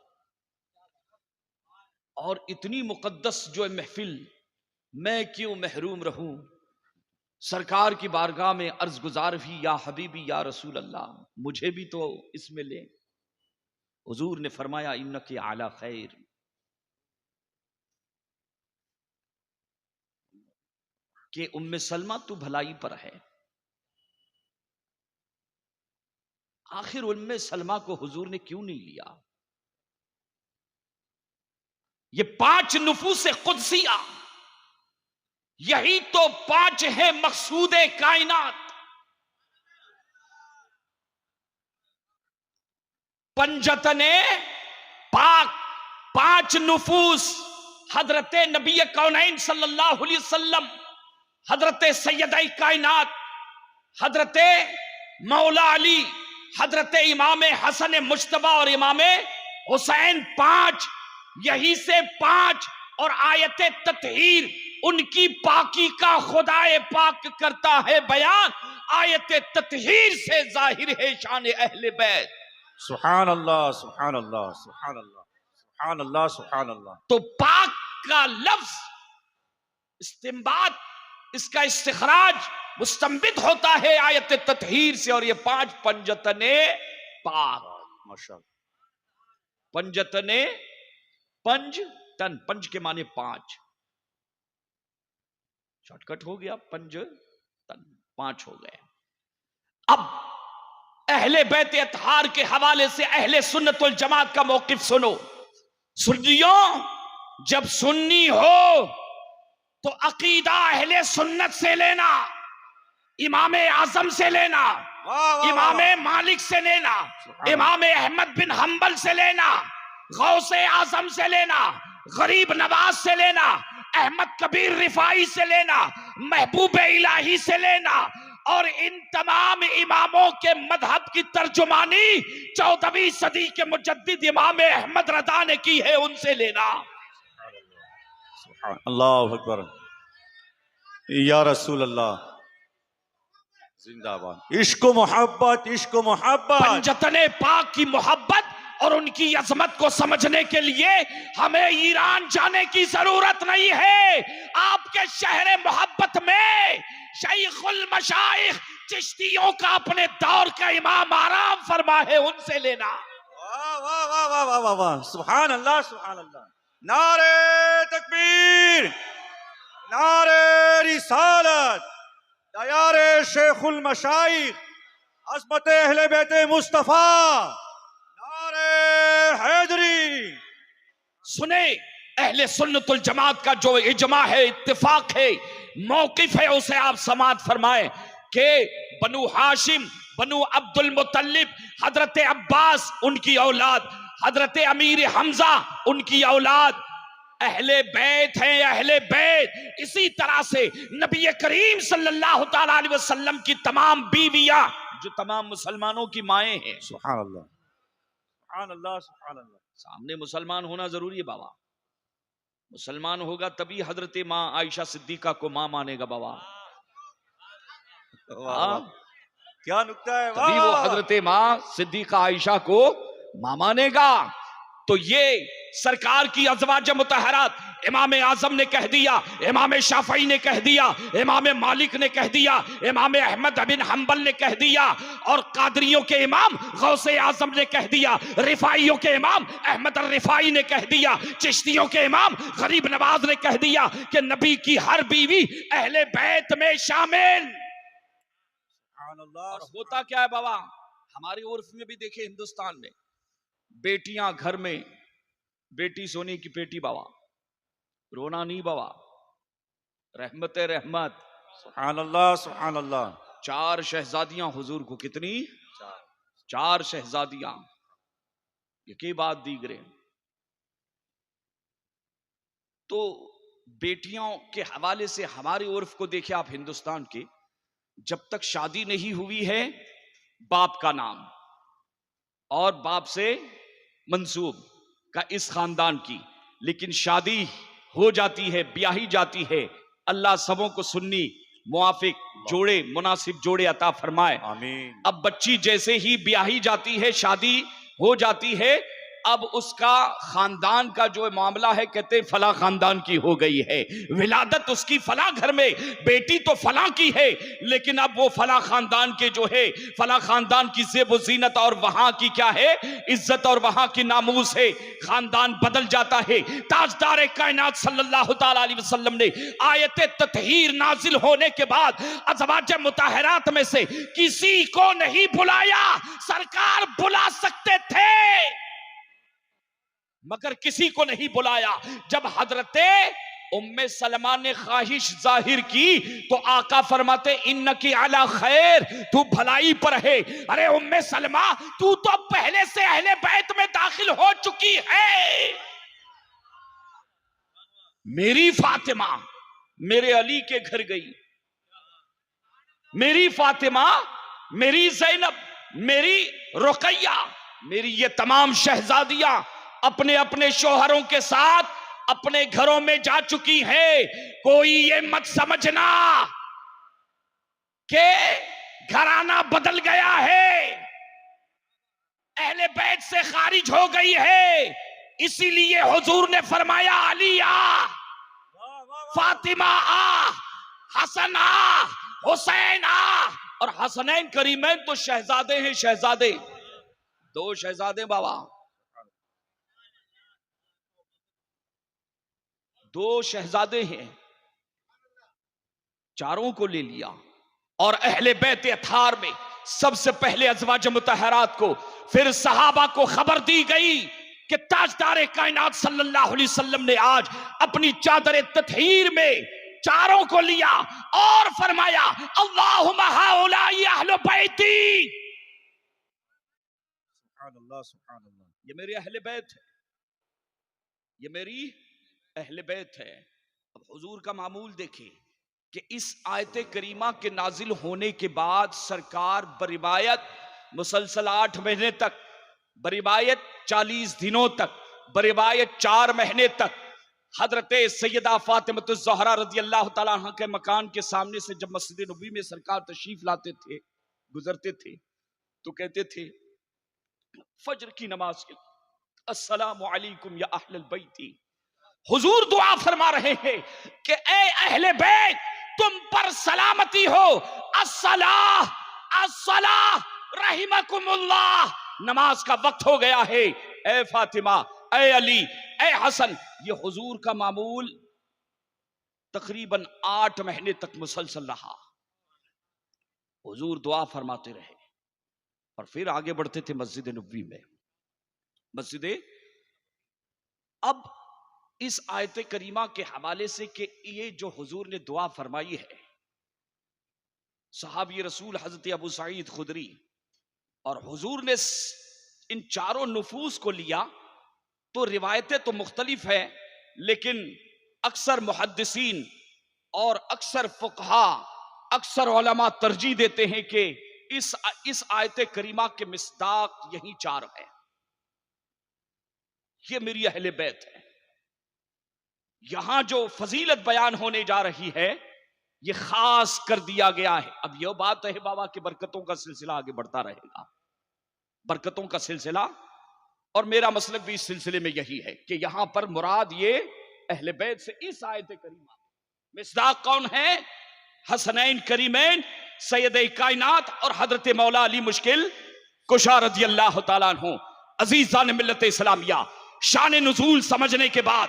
और इतनी मुकद्दस जो महफिल, मैं क्यों महरूम रहूं। सरकार की बारगाह में अर्ज गुजार भी, या हबीबी या रसूल अल्लाह, मुझे भी तो इसमें ले। हुजूर ने फरमाया इन्नके आला खैर, कि उम्मे सलमा तू भलाई पर है। आखिर उम्मे सलमा को हुजूर ने क्यों नहीं लिया? ये 5 नुफूस कुदसिया, यही तो 5 है मकसूदे कायनात। पंजतने पाक, 5 नुफूस हजरत नबी कौनैन सल्लल्लाहु अलैहि वसल्लम, हजरत सैयद कायनात, हजरत मौला अली, हजरत इमाम हसन मुज्तबा और इमाम हुसैन, 5, यही से 5। और आयत तत्हीर, उनकी पाकी का खुदाए पाक करता है बयान। आयत तत्हीर से जाहिर है शान अहले बैत। सुभान अल्लाह, सुभान अल्लाह, सुभान अल्लाह, सुभान अल्लाह, सुभान अल्लाह। तो पाक का लफ्ज इस्तिंबात, इसका इस्तिखराज मुस्तंबित होता है आयत तत्हीर से। और ये 5 पंजतने पाक, माशाअल्लाह। पंजतने, पंज तन, पंज के माने 5, शॉर्टकट हो गया, पंज तन 5 हो गए। अब अहले बैत अतहार के हवाले से अहले सुन्नत वल जमात का मौकिफ सुनो। सुन्नियों, जब सुन्नी हो तो अकीदा अहले सुन्नत से लेना, इमाम आजम से लेना, इमाम मालिक से लेना, इमाम अहमद बिन हंबल से लेना, गौसे आजम से लेना, गरीब नवाज से लेना, अहमद कबीर रिफाई से लेना, महबूब इलाही से लेना, और इन तमाम इमामों के मजहब की तर्जुमानी 14वीं सदी के मुजद्दिद इमाम अहमद रजा ने की है, उनसे लेना। अल्लाह अकबर, या रसूल अल्लाह, जिंदाबाद। इश्क मोहब्बत, इश्क मोहब्बत। पंजतने पाक की मोहब्बत और उनकी अजमत को समझने के लिए हमें ईरान जाने की जरूरत नहीं है। आपके शहर मोहब्बत में शैखुल मशाइख चिश्तियों का अपने दौर का इमाम आराम फरमा है, उनसे लेना। वाह वाह वाह वाह वाह वाह वाह, सुभान अल्लाह, सुभान अल्लाह। नारे तकबीर, नारे रिसालत, दयारे शेखुल मशाइख, अज़मत अहले बैत मुस्तफा, नारे हैदरी। सुने, अहले सुन्नतुल जमात का जो इजमा है, इत्तिफाक है, मौकिफ है, उसे आप समात फरमाएं कि बनु हाशिम, बनु अब्दुल मुत्तलिब, हजरत अब्बास उनकी औलाद, हजरत अमीर हमजा उनकी औलाद, अहले बैत हैं, अहले बैत। इसी तरह से नबी करीम सल्लल्लाहु ताला अलैहि वसल्लम की तमाम बीवियां जो तमाम मुसलमानों की माएँ हैं। सुभान अल्लाह, सुभान अल्लाह, सुभान अल्लाह। सामने मुसलमान होना जरूरी है बाबा, मुसलमान होगा तभी हजरत माँ आयशा सिद्दीका को माँ मानेगा बाबा। क्या नुक्ता है, तभी वो हजरत माँ सिद्दीका आयशा को माँ मानेगा। तो ये सरकार की अज़वाज मुतहरात, इमाम आजम ने कह दिया, इमाम शाफई ने कह दिया, इमाम मालिक ने कह दिया, इमाम अहमद बिन हंबल ने कह दिया, और कादरियों के इमाम गौसे आजम ने कह दिया, रिफाइयों के इमाम अहमद रिफाई ने कह दिया, चिश्तियों के इमाम गरीब नवाज ने कह दिया कि नबी की हर बीवी अहले बैत में शामिल। और होता क्या है बाबा, हमारे उर्फ में भी देखे, हिंदुस्तान में बेटियां घर में, बेटी सोने की पेटी बाबा, रोना नहीं बाबा, रहमत रहमत। सुभान अल्लाह, सुभान अल्लाह। 4 शहजादियां हुजूर को, कितनी? 4 शहजादियां, ये की बात दीगरे। तो बेटियों के हवाले से हमारे उर्फ को देखिए आप हिंदुस्तान के, जब तक शादी नहीं हुई है बाप का नाम और बाप से मंसूब का इस खानदान की, लेकिन शादी हो जाती है, ब्याही जाती है, अल्लाह सबों को सुन्नी मुआफिक जोड़े, मुनासिब जोड़े अता फरमाए, आमीन। अब बच्ची जैसे ही ब्याही जाती है, शादी हो जाती है, अब उसका खानदान का जो मामला है, कहते फला खानदान की हो गई है, विलादत उसकी फला घर में, बेटी तो फला की है, लेकिन अब वो फला खानदान के जो है, फला खानदान की ज़ेब ज़ीनत और वहां की क्या है, इज्जत और वहां की नामूस है, खानदान बदल जाता है। ताजदार कायनात सल्लल्लाहु ताला अलैहि वसल्लम ने आयत ततहीर नाजिल होने के बाद अज़वाज मुताहरात में से किसी को नहीं बुलाया। सरकार बुला सकते थे मगर किसी को नहीं बुलाया। जब हजरते उम्मे सलमा ने ख्वाहिश जाहिर की तो आका फरमाते इन्नकी अला खैर, तू भलाई पर है। अरे उम्मे सलमा, तू तो पहले से अहले बैत में दाखिल हो चुकी है। मेरी फातिमा मेरे अली के घर गई, मेरी फातिमा, मेरी जैनब, मेरी रुकैया, मेरी ये तमाम शहजादियां अपने अपने शोहरों के साथ अपने घरों में जा चुकी है। कोई ये मत समझना कि घराना बदल गया है, अहले बैत से खारिज हो गई है। इसीलिए हुजूर ने फरमाया अली आ, फातिमा आ, हसन आ, हुसैन आ। और हसनैन करीमैन तो शहजादे हैं, शहजादे, दो शहजादे बाबा, दो शहजादे हैं, चारों को ले लिया। और अहले बैत अथार में सबसे पहले अज़वाज मुतहरात को, फिर सहाबा को खबर दी गई कि ताजदार कायनात सल्लल्लाहु अलैहि वसल्लम ने आज अपनी चादर ततहीर में चारों को लिया और फरमाया अल्लाहुम्मा हाउलाई अहले बैती। सुभान अल्लाह, सुभान अल्लाह, ये मेरे अहले बैत है, ये मेरी अहले बैत है। अब हुजूर का मामूल देखें कि इस आयत करीमा के नाजिल होने के बाद सरकार बरिवायत मुसलसल 8 महीने तक, बरिवायत 40 दिनों तक, बरिवायत 4 महीने तक हजरते सैयदा फातिमतुज़ ज़हरा रज़ी अल्लाह तआला अन्हा के मकान के सामने से जब मस्जिद नबी में सरकार तशरीफ लाते थे, गुजरते थे, तो कहते थे फजर की नमाज के अस्सलामु अलैकुम या अहलल बैती। हुजूर दुआ फरमा रहे हैं कि ए अहले बैत, तुम पर सलामती हो, अस्सलाह अस्सलाह रहिमकुमुल्लाह, नमाज का वक्त हो गया है। ए फातिमा, ए अली, ए हसन, ये हुजूर का मामूल तकरीबन 8 महीने तक मुसलसल रहा। हुजूर दुआ फरमाते रहे और फिर आगे बढ़ते थे मस्जिद नबवी में। मस्जिद, अब इस आयत करीमा के हवाले से कि ये जो हुजूर ने दुआ फरमाई है, सहाबी रसूल हजरत अबू सईद खुदरी और हुजूर ने इन चारों नुफूस को लिया, तो रिवायतें तो मुख्तलिफ है, लेकिन अक्सर मुहद्दिसीन और अक्सर फुकहा, अक्सर उलमा तरजीह देते हैं कि इस आयत करीमा के मिस्दाक यही 4 है। ये मेरी अहले बैत है। यहां जो फजीलत बयान होने जा रही है ये खास कर दिया गया है। अब यह बात है बाबा कि बरकतों का सिलसिला आगे बढ़ता रहेगा, बरकतों का सिलसिला, और मेरा मसलब भी इस सिलसिले में यही है कि यहां पर मुराद ये अहले बैत से इस आयत करीमा मिस्दाक कौन है? हसनैन करीमैन सैयद कायनात और हजरत मौला अली मुश्किल कुशा रज़ी अल्लाह तआला अन्हु। अजीज़ान मिल्लत इस्लामिया, शान नुज़ूल समझने के बाद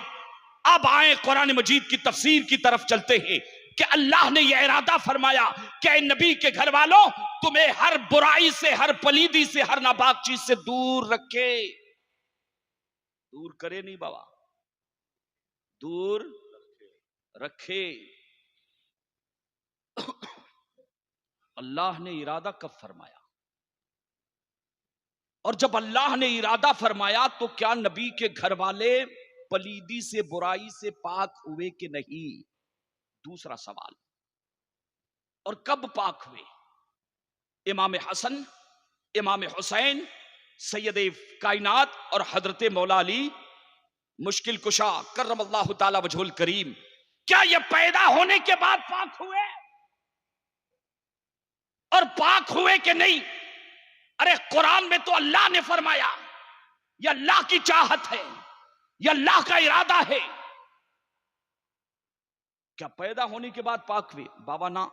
अब आए कुरान मजीद की तफसीर की तरफ चलते हैं कि अल्लाह ने यह इरादा फरमाया कि नबी के घर वालों, तुम्हें हर बुराई से, हर पलीदी से, हर नापाक चीज से दूर रखे। दूर करे नहीं बाबा, दूर रखे। अल्लाह ने इरादा कब फरमाया? और जब अल्लाह ने इरादा फरमाया तो क्या नबी के घर वाले पलीदी से, बुराई से पाक हुए कि नहीं? दूसरा सवाल, और कब पाक हुए? इमाम हसन, इमाम हुसैन, सैयद कायनात और हजरत मौला अली मुश्किल कुशा करमल्लाहु ताला वजहुल करीम, क्या ये पैदा होने के बाद पाक हुए? और पाक हुए कि नहीं? अरे कुरान में तो अल्लाह ने फरमाया यह अल्लाह की चाहत है, यह अल्लाह का इरादा है। क्या पैदा होने के बाद पाक हुए? बाबा ना,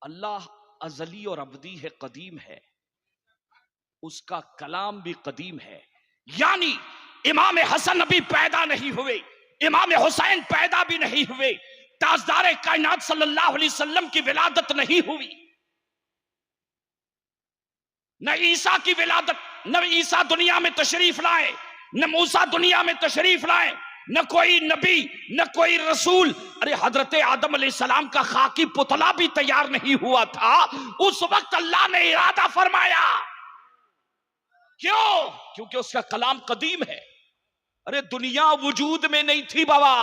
अल्लाह अजली और अबदी है, कदीम है, उसका कलाम भी कदीम है। यानी इमाम हसन अभी पैदा नहीं हुए, इमाम हुसैन पैदा भी नहीं हुए, ताजदार कायनात सल्लल्लाहु अलैहि वसल्लम की विलादत नहीं हुई, न ईसा की विलादत, न ईसा दुनिया में तशरीफ लाए, न मूसा दुनिया में तशरीफ लाए, न कोई नबी, न कोई रसूल। अरे हजरत आदम अलैहिस्सलाम का खाकी पुतला भी तैयार नहीं हुआ था, उस वक्त अल्लाह ने इरादा फरमाया। क्यों? क्योंकि उसका कलाम कदीम है। अरे दुनिया वजूद में नहीं थी बाबा,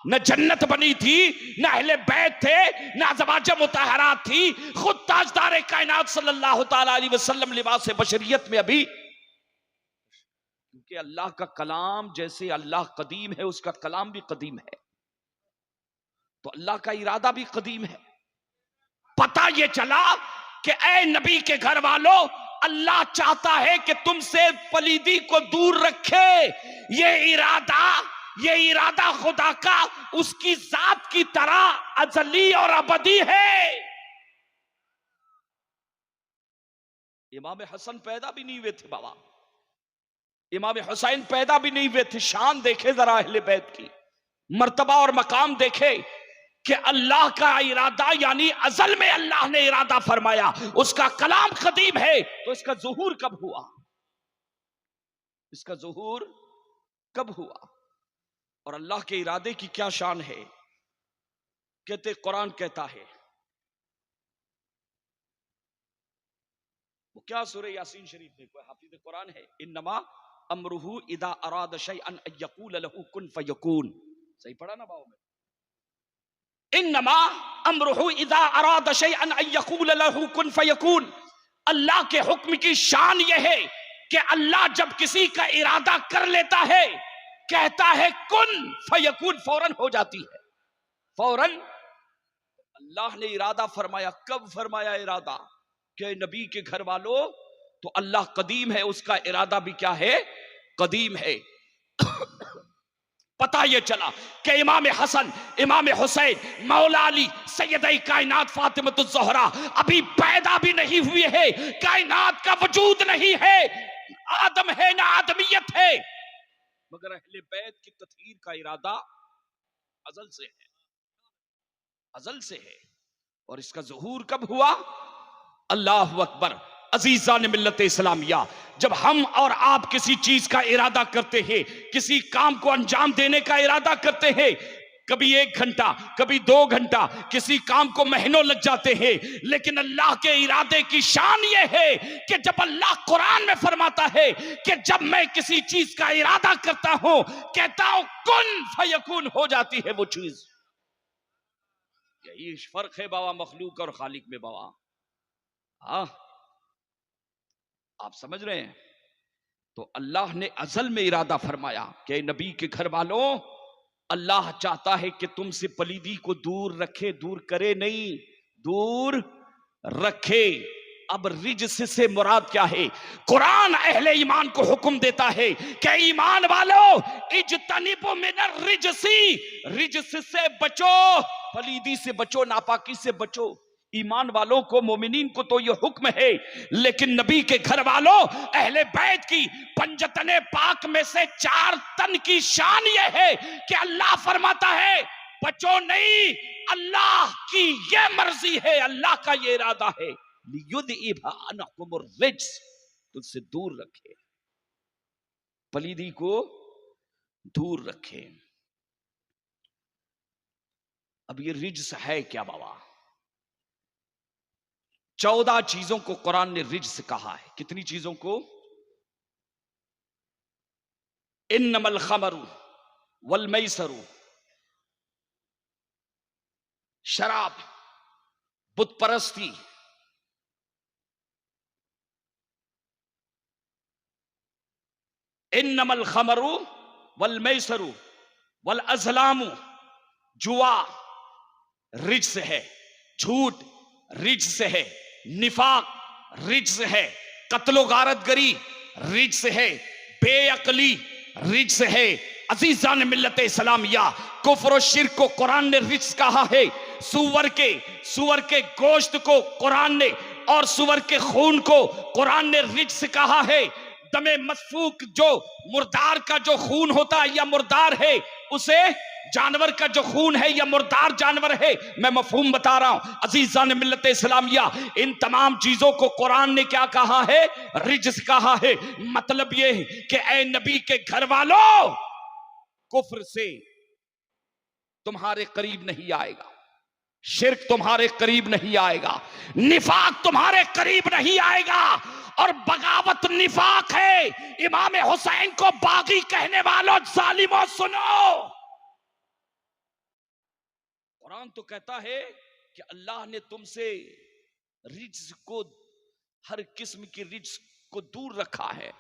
न जन्नत बनी थी, न अहले बैत थे, न अज़वाज मुतहहरात थी, खुद ताजदार कायनात सल्लल्लाहु ताला अलैहि वसल्लम लिबास बशरियत में अभी। क्योंकि अल्लाह का कलाम जैसे अल्लाह कदीम है, उसका कलाम भी कदीम है, तो अल्लाह का इरादा भी कदीम है। पता ये चला कि ऐ नबी के घर वालों, अल्लाह चाहता है कि तुमसे पलीदी को दूर रखे। ये इरादा खुदा का उसकी जात की तरह अजली और अबदी है। इमाम हसन पैदा भी नहीं हुए थे बाबा, इमाम हुसैन पैदा भी नहीं हुए थे। शान देखे जरा अहले बैत की, मर्तबा और मकाम देखे कि अल्लाह का इरादा, यानी अजल में अल्लाह ने इरादा फरमाया, उसका कलाम कदीम है, तो इसका ज़ुहूर कब हुआ? इसका ज़ुहूर कब हुआ? और अल्लाह के इरादे की क्या शान है? कहते कुरान कहता है, वो क्या सूरह यासीन शरीफ में, कोई हाफिज कुरान है, इन्नमा अमरुहु इदा अराद शैअन अन यकूल लहू कुन फयकून। सही पढ़ा ना बाबू में? इन्नमा अमरुहु इदा अराद शैअन अन यकूल लहू कुन फयकून। अल्लाह के हुक्म की शान यह है कि अल्लाह जब किसी का इरादा कर लेता है, कहता है कुन फयकून, फौरन हो जाती है, फौरन। अल्लाह ने इरादा फरमाया, कब फरमाया इरादा? कि नबी के घर वालों, तो अल्लाह कदीम है, उसका इरादा भी क्या है? कदीम है। पता यह चला कि इमाम हसन, इमाम हुसैन, मौला अली, सैयद कायनात फातिमतुज़ ज़हरा अभी पैदा भी नहीं हुए है, कायनात का वजूद नहीं है, आदम है ना आदमियत है, मगर अहले बैत की तत्हीर का इरादा अजल से है, अजल से है। और इसका ज़ुहूर कब हुआ? अल्लाहु अकबर। अजीज़ान मिल्लत इस्लामिया, जब हम और आप किसी चीज का इरादा करते हैं, किसी काम को अंजाम देने का इरादा करते हैं, कभी 1 घंटा, कभी 2 घंटा, किसी काम को महीनों लग जाते हैं, लेकिन अल्लाह के इरादे की शान यह है कि जब अल्लाह कुरान में फरमाता है कि जब मैं किसी चीज का इरादा करता हूं, कहता हूं कुन फयकून, हो जाती है वो चीज। यही फर्क है बाबा मखलूक और खालिक में बाबा। हाँ, आप समझ रहे हैं? तो अल्लाह ने अजल में इरादा फरमाया कि नबी के घर वालों, अल्लाह चाहता है कि तुमसे पलीदी को दूर रखे, दूर करे नहीं, दूर रखे। अब रिज्स से मुराद क्या है? कुरान अहले ईमान को हुक्म देता है कि ईमान वालों, इज्तनिबु मिनर रिज्सी, रिज्स से बचो, पलीदी से बचो, नापाकी से बचो। ईमान वालों को, मोमिनीन को तो यह हुक्म है, लेकिन नबी के घर वालों, अहले बैत की पंजतने पाक में से 4 तन की शान यह है कि अल्लाह फरमाता है बचो नहीं, अल्लाह की यह मर्जी है, अल्लाह का यह इरादा है, लियुदइबा अनकुमुर रिज्स, तुझसे दूर रखे, पलीदी को दूर रखे। अब ये रिज्स है क्या बाबा? 14 चीजों को कुरान ने रिज्स कहा है। कितनी चीजों को? इन्नमल खमरु वल मैसरु, शराब, बुत परस्ती, इन्नमल खमरु वल मैसरु वल अज़लामु, जुआ रिज्स है, झूठ रिज्स है, निफाक रिज्स है, कत्लो गारतगरी रिज्स है, बेअकली रिज्स है। अजीजान मिल्लत इस्लामिया, कुफ्र और शिर्क को कुरान ने रिज्स कहा है। सुअर के गोश्त को कुरान ने और सुअर के खून को कुरान ने रिज्स कहा है। दमे मसफूक, जो मुर्दार का जो खून होता है या मुर्दार है, उसे जानवर का जो खून है या मुर्दार जानवर है, मैं मफहूम बता रहा हूं। अजीजान मिल्लत इस्लामिया, इन तमाम चीजों को कुरान ने क्या कहा है? रिज्स कहा है। मतलब ये है कि ऐ नबी के घर वालों, कुफ्र से तुम्हारे करीब नहीं आएगा, शिर्क तुम्हारे करीब नहीं आएगा, निफाक तुम्हारे करीब नहीं आएगा। और बगावत निफाक है। इमाम हुसैन को बागी कहने वालों जालिमों सुनो, कुरान तो कहता है कि अल्लाह ने तुमसे रिज्क को, हर किस्म की रिज्क को दूर रखा है।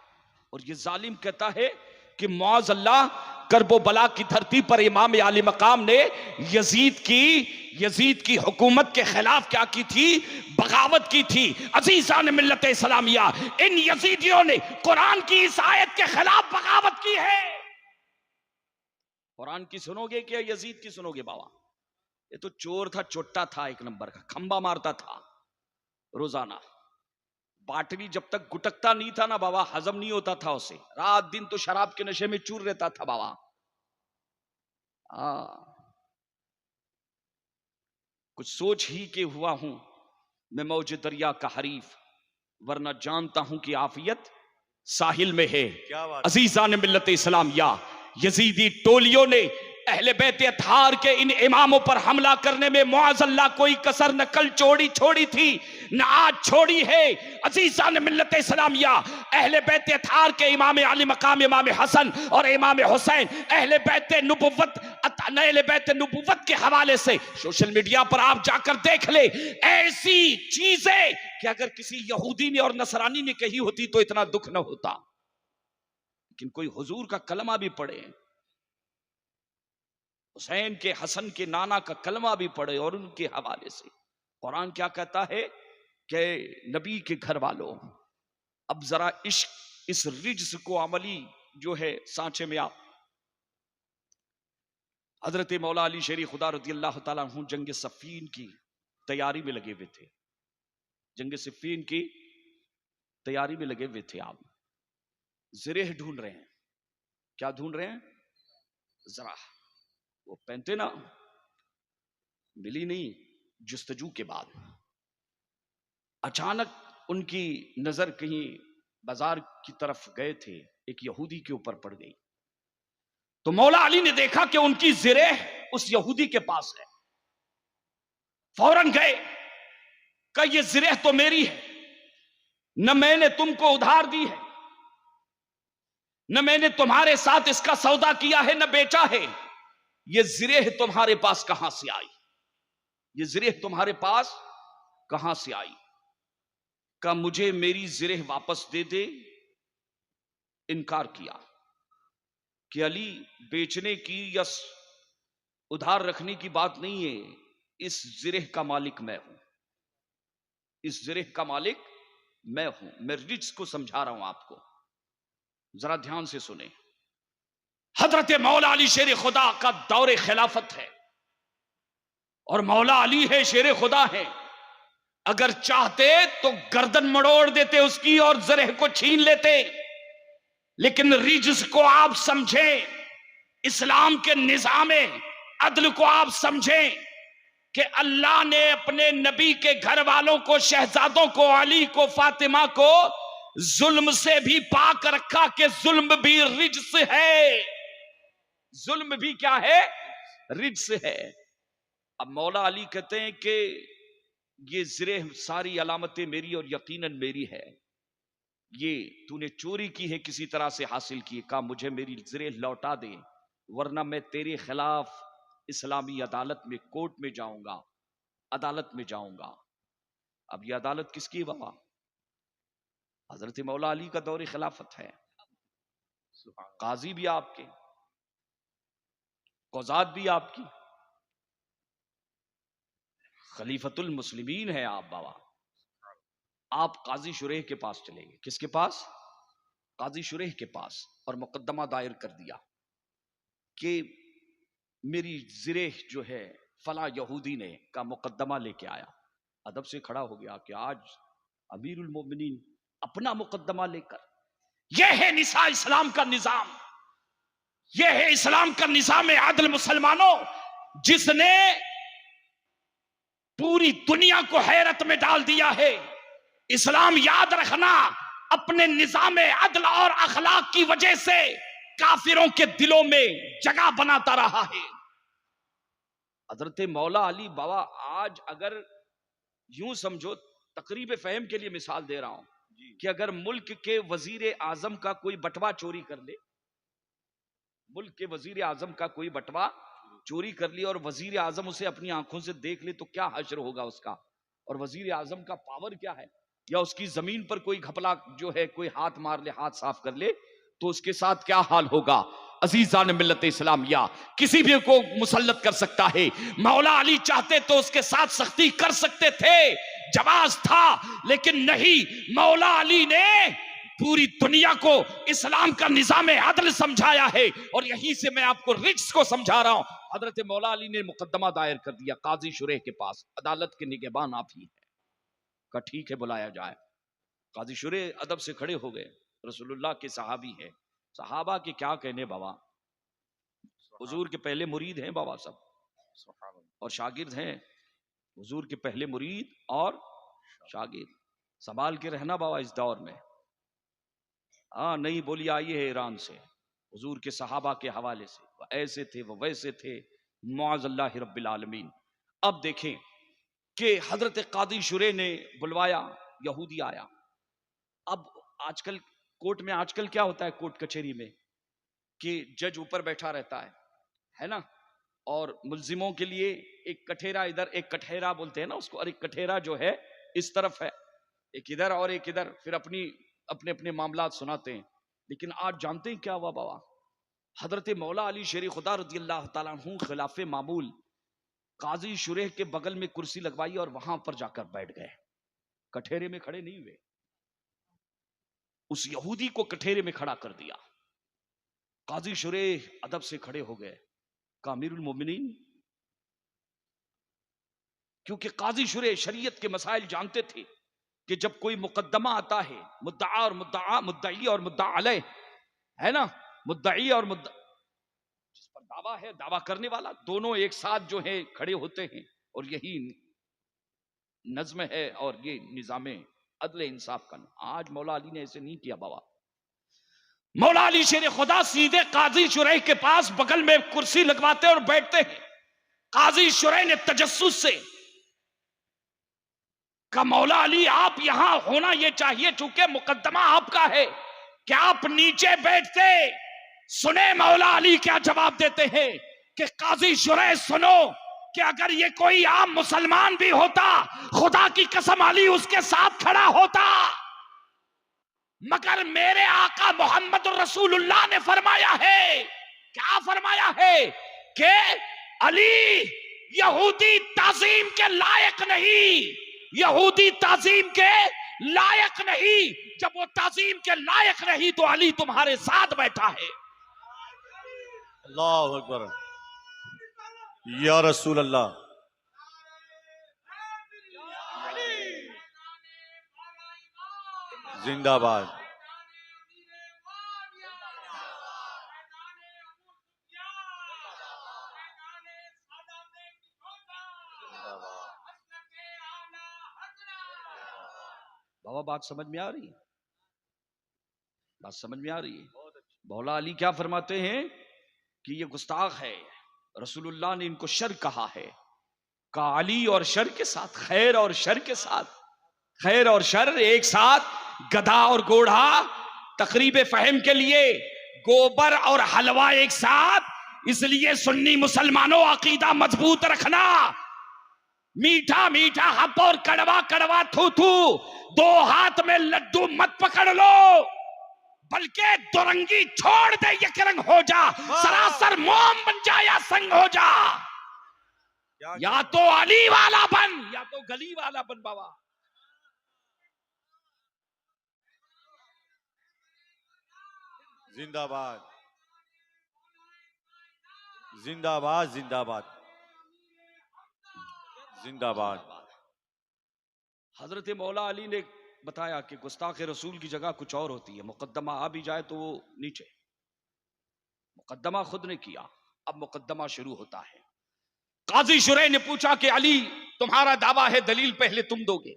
और ये जालिम कहता है कि मौज अल्लाह, करबो बला की धरती पर इमाम आली मकाम ने यजीद की हुकूमत के खिलाफ क्या की थी? बगावत की थी। अजीजान मिल्लत इस्लामिया, इन यजीदियों ने कुरान की इस आयत के खिलाफ बगावत की है। कुरान की सुनोगे क्या यजीद की सुनोगे? बाबा, ये तो चोर था, चोट्टा था, एक नंबर का खंबा मारता था रोजाना। बाटली जब तक गुटकता नहीं था ना बाबा, हजम नहीं होता था उसे। रात दिन तो शराब के नशे में चूर रहता था बाबा। कुछ सोच ही के हुआ हूं मैं मौज दरिया का हरीफ, वरना जानता हूं कि आफियत साहिल में है। अजीजान मिल्लत इस्लामिया, यजीदी टोलियों ने अहले बैत अतहार के इन इमामों पर हमला करने में मुआज़ल्ला कोई कसर न कल छोड़ी थी न आज छोड़ी है। अजीज़ान मिल्लत इस्लामिया, अहले बैत अतहार के इमाम आली मकाम इमाम हसन और इमाम हुसैन अहले बैत नुबुव्वत के हवाले से सोशल मीडिया पर आप जाकर देख ले, ऐसी चीजें कि अगर किसी यहूदी ने और नसरानी ने कही होती तो इतना दुख न होता। लेकिन कोई हुजूर का कलमा भी पढ़े, हुसैन के हसन के नाना का कलमा भी पढ़े और उनके हवाले से कुरान क्या कहता है कि नबी के घर वालों, अब जरा इश्क इस रिज्स को अमली जो है सांचे में आप। हजरत मौला अली शेरी खुदा रज़ी अल्लाह ताला अन्हु जंग सफ़ीन की तैयारी में लगे हुए थे। जंग सफ़ीन की तैयारी में लगे हुए थे। आप ज़रेह ढूंढ रहे हैं। क्या ढूंढ रहे हैं? जरा वो पहनते ना, मिली नहीं। जुस्तजू के बाद अचानक उनकी नजर कहीं बाजार की तरफ गए थे, एक यहूदी के ऊपर पड़ गई। तो मौला अली ने देखा कि उनकी ज़रेह उस यहूदी के पास है। फौरन गए, कहा ये ज़रेह तो मेरी है, न मैंने तुमको उधार दी है, न मैंने तुम्हारे साथ इसका सौदा किया है, न बेचा है। ये ज़रेह तुम्हारे पास कहां से आई? ये ज़रेह तुम्हारे पास कहां से आई? का मुझे मेरी ज़रेह वापस दे दे। इनकार किया कि अली, बेचने की या उधार रखने की बात नहीं है, इस ज़रेह का मालिक मैं हूं, इस ज़रेह का मालिक मैं हूं। मैं रिज्स को समझा रहा हूं आपको, जरा ध्यान से सुने। हजरत मौला अली शेर खुदा का दौरे खिलाफत है और मौला अली है, शेर खुदा है। अगर चाहते तो गर्दन मड़ोड़ देते उसकी और ज़रेह को छीन लेते, लेकिन रिज्स को आप समझें, इस्लाम के निज़ाम अदल को आप समझें कि अल्लाह ने अपने नबी के घर वालों को, शहजादों को, अली को, फातिमा को जुल्म से भी पाक रखा कि जुल्म भी रिज्स है। जुल्म भी क्या है? रिज्स है। अब मौला अली कहते हैं कि ये ज़रेह सारी अलामतें मेरी और यकीनन मेरी है। ये तूने चोरी की है, किसी तरह से हासिल की है। कहा मुझे मेरी ज़रेह लौटा दे, वरना मैं तेरे खिलाफ इस्लामी अदालत में, कोर्ट में जाऊंगा, अदालत में जाऊंगा। अब ये अदालत किसकी है बाबा? हजरत मौला अली का दौर खिलाफत है। काजी भी आपके, कौजात भी आपकी, खलीफतुल मुस्लिमीन है आप बाबा। आप काजी शुरेह के पास चले गए। किसके पास? काजी शुरेह के पास, और मुकद्दमा दायर कर दिया कि मेरी जिरेह जो है फला यहूदी ने का मुकद्दमा लेके आया। अदब से खड़ा हो गया कि आज अमीरुल मोमिनीन अपना मुकद्दमा लेकर, यह है निसा इस्लाम का निजाम, यह है इस्लाम का निजाम आदल मुसलमानों, जिसने पूरी दुनिया को हैरत में डाल दिया है। इस्लाम, याद रखना, अपने निजाम अदल और अखलाक की वजह से काफिरों के दिलों में जगह बनाता रहा है। हजरत मौला अली बाबा, आज अगर यूं समझो, तकरीब फहम के लिए मिसाल दे रहा हूं कि अगर मुल्क के वजीर आजम का कोई बटवा चोरी कर ले, मुल्क के वजीर आजम का कोई बटवा चोरी कर लिया और वजीर आजम उसे अपनी आंखों से देख ले, तो क्या हश्र होगा उसका? और वजीर आजम का पावर क्या है? या उसकी जमीन पर कोई घपला जो है कोई हाथ मार ले, हाथ साफ कर ले, तो उसके साथ क्या हाल होगा? अजीजान मिल्लत इस्लामिया, किसी भी को मुसल्लत कर सकता है। मौला अली चाहते तो उसके साथ सख्ती कर सकते थे, जवाज था, लेकिन नहीं, मौला अली ने पूरी दुनिया को इस्लाम का निजाम अदल समझाया है। और यहीं से मैं आपको रिक्स को समझा रहा हूं। हजरत मौला अली ने मुकद्दमा दायर कर दिया काजी शुरेह के पास, अदालत के निगहबान आप ही है, का ठीक है बुलाया जाए। काजी शुरेह अदब से खड़े हो गए, रसूलुल्लाह के सहाबी है, सहाबा के क्या कहने बाबा, हुजूर के पहले मुरीद हैं बाबा सब, और शागिर्द हैं, हुजूर के पहले मुरीद और शागिर्द, संभाल के रहना बाबा इस दौर में। हाँ, नहीं बोली आई है ईरान से, हुजूर के सहाबा के हवाले से, वो ऐसे थे, वो वैसे थे, मुअज़्ज़ल्लाहि रब्बिल आलमीन। अब देखें कि हजरत कादी शुरे ने बुलवाया, यहूदी आया। अब आजकल कोर्ट में आजकल क्या होता है, कोर्ट कचहरी में, कि जज ऊपर बैठा रहता है ना, और मुल्जिमों के लिए एक कठेरा इधर, एक कठेरा बोलते हैं ना उसको, और एक कठेरा जो है इस तरफ है, एक इधर और एक इधर, फिर अपने अपने मामलात सुनाते हैं। लेकिन आज जानते हैं क्या हुआ बाबा? हजरत मौला अली शेर खुदा रज़ी अल्लाह ताला अन्हु खिलाफे मामूल काजी शुरेह के बगल में कुर्सी लगवाई और वहां पर जाकर बैठ गए, कठेरे में खड़े नहीं हुए, उस यहूदी को कठेरे में खड़ा कर दिया। काजी शुरेह अदब से खड़े हो गए, का अमीरुल मोमिनीन, क्योंकि काजी शुरेह शरीयत के मसाइल जानते थे कि जब कोई मुकद्दमा आता है, मुद्दआ और मुद्दई और मुद्दा अलैह है ना, मुद्दई और जिस पर दावा है, दावा करने वाला, दोनों एक साथ जो है खड़े होते हैं, और यही नज्म है और ये निजाम अदल इंसाफ का। आज मौला अली ने ऐसे नहीं किया बाबा। मौला अली शेर खुदा सीधे काजी शुरेह के पास बगल में कुर्सी लगवाते और बैठते हैं। काजी शुरेह ने तजस्सुस से का मौला अली आप यहां होना यह चाहिए, चूंकि मुकद्दमा आपका है, क्या आप नीचे बैठते? सुने मौला अली क्या जवाब देते हैं कि काजी शुरेह सुनो, कि अगर ये कोई आम मुसलमान भी होता, खुदा की कसम अली उसके साथ खड़ा होता, मगर मेरे आका मोहम्मद रसूलुल्लाह ने फरमाया है, क्या फरमाया है, कि अली यहूदी ताजीम के लायक नहीं, यहूदी ताजीम के लायक नहीं, जब वो ताजीम के लायक नहीं तो अली तुम्हारे साथ बैठा है। अल्लाह अकबर, या रसूल अल्लाह। जिंदाबाद। बाबा बात समझ में आ रही है? बात समझ में आ रही है? मौला अली क्या फरमाते हैं कि ये गुस्ताख है, रसूलुल्लाह ने इनको शर कहा है, का अली और शर के साथ, खैर और शर के साथ, खैर और शर एक साथ, गधा और घोड़ा, तकरीब फहम के लिए गोबर और हलवा एक साथ। इसलिए सुन्नी मुसलमानों अकीदा मजबूत रखना, मीठा मीठा हप और कड़वा कड़वा थू थू, दो हाथ में लड्डू मत पकड़ लो, बल्कि दुरंगी छोड़ दे, यकरंग हो जा, सरासर मोम बन जा या संग हो जा, या तो अली वाला बन या तो गली वाला बन बाबा। जिंदाबाद जिंदाबाद जिंदाबाद जिंदाबाद। हजरत मौला अली ने बताया कि गुस्ताख रसूल की जगह कुछ और होती है, मुकद्दमा आ भी जाए तो वो नीचे। मुकद्दमा खुद ने किया, अब मुकद्दमा शुरू होता है। काजी शुरैह ने पूछा कि अली तुम्हारा दावा है, दलील पहले तुम दोगे।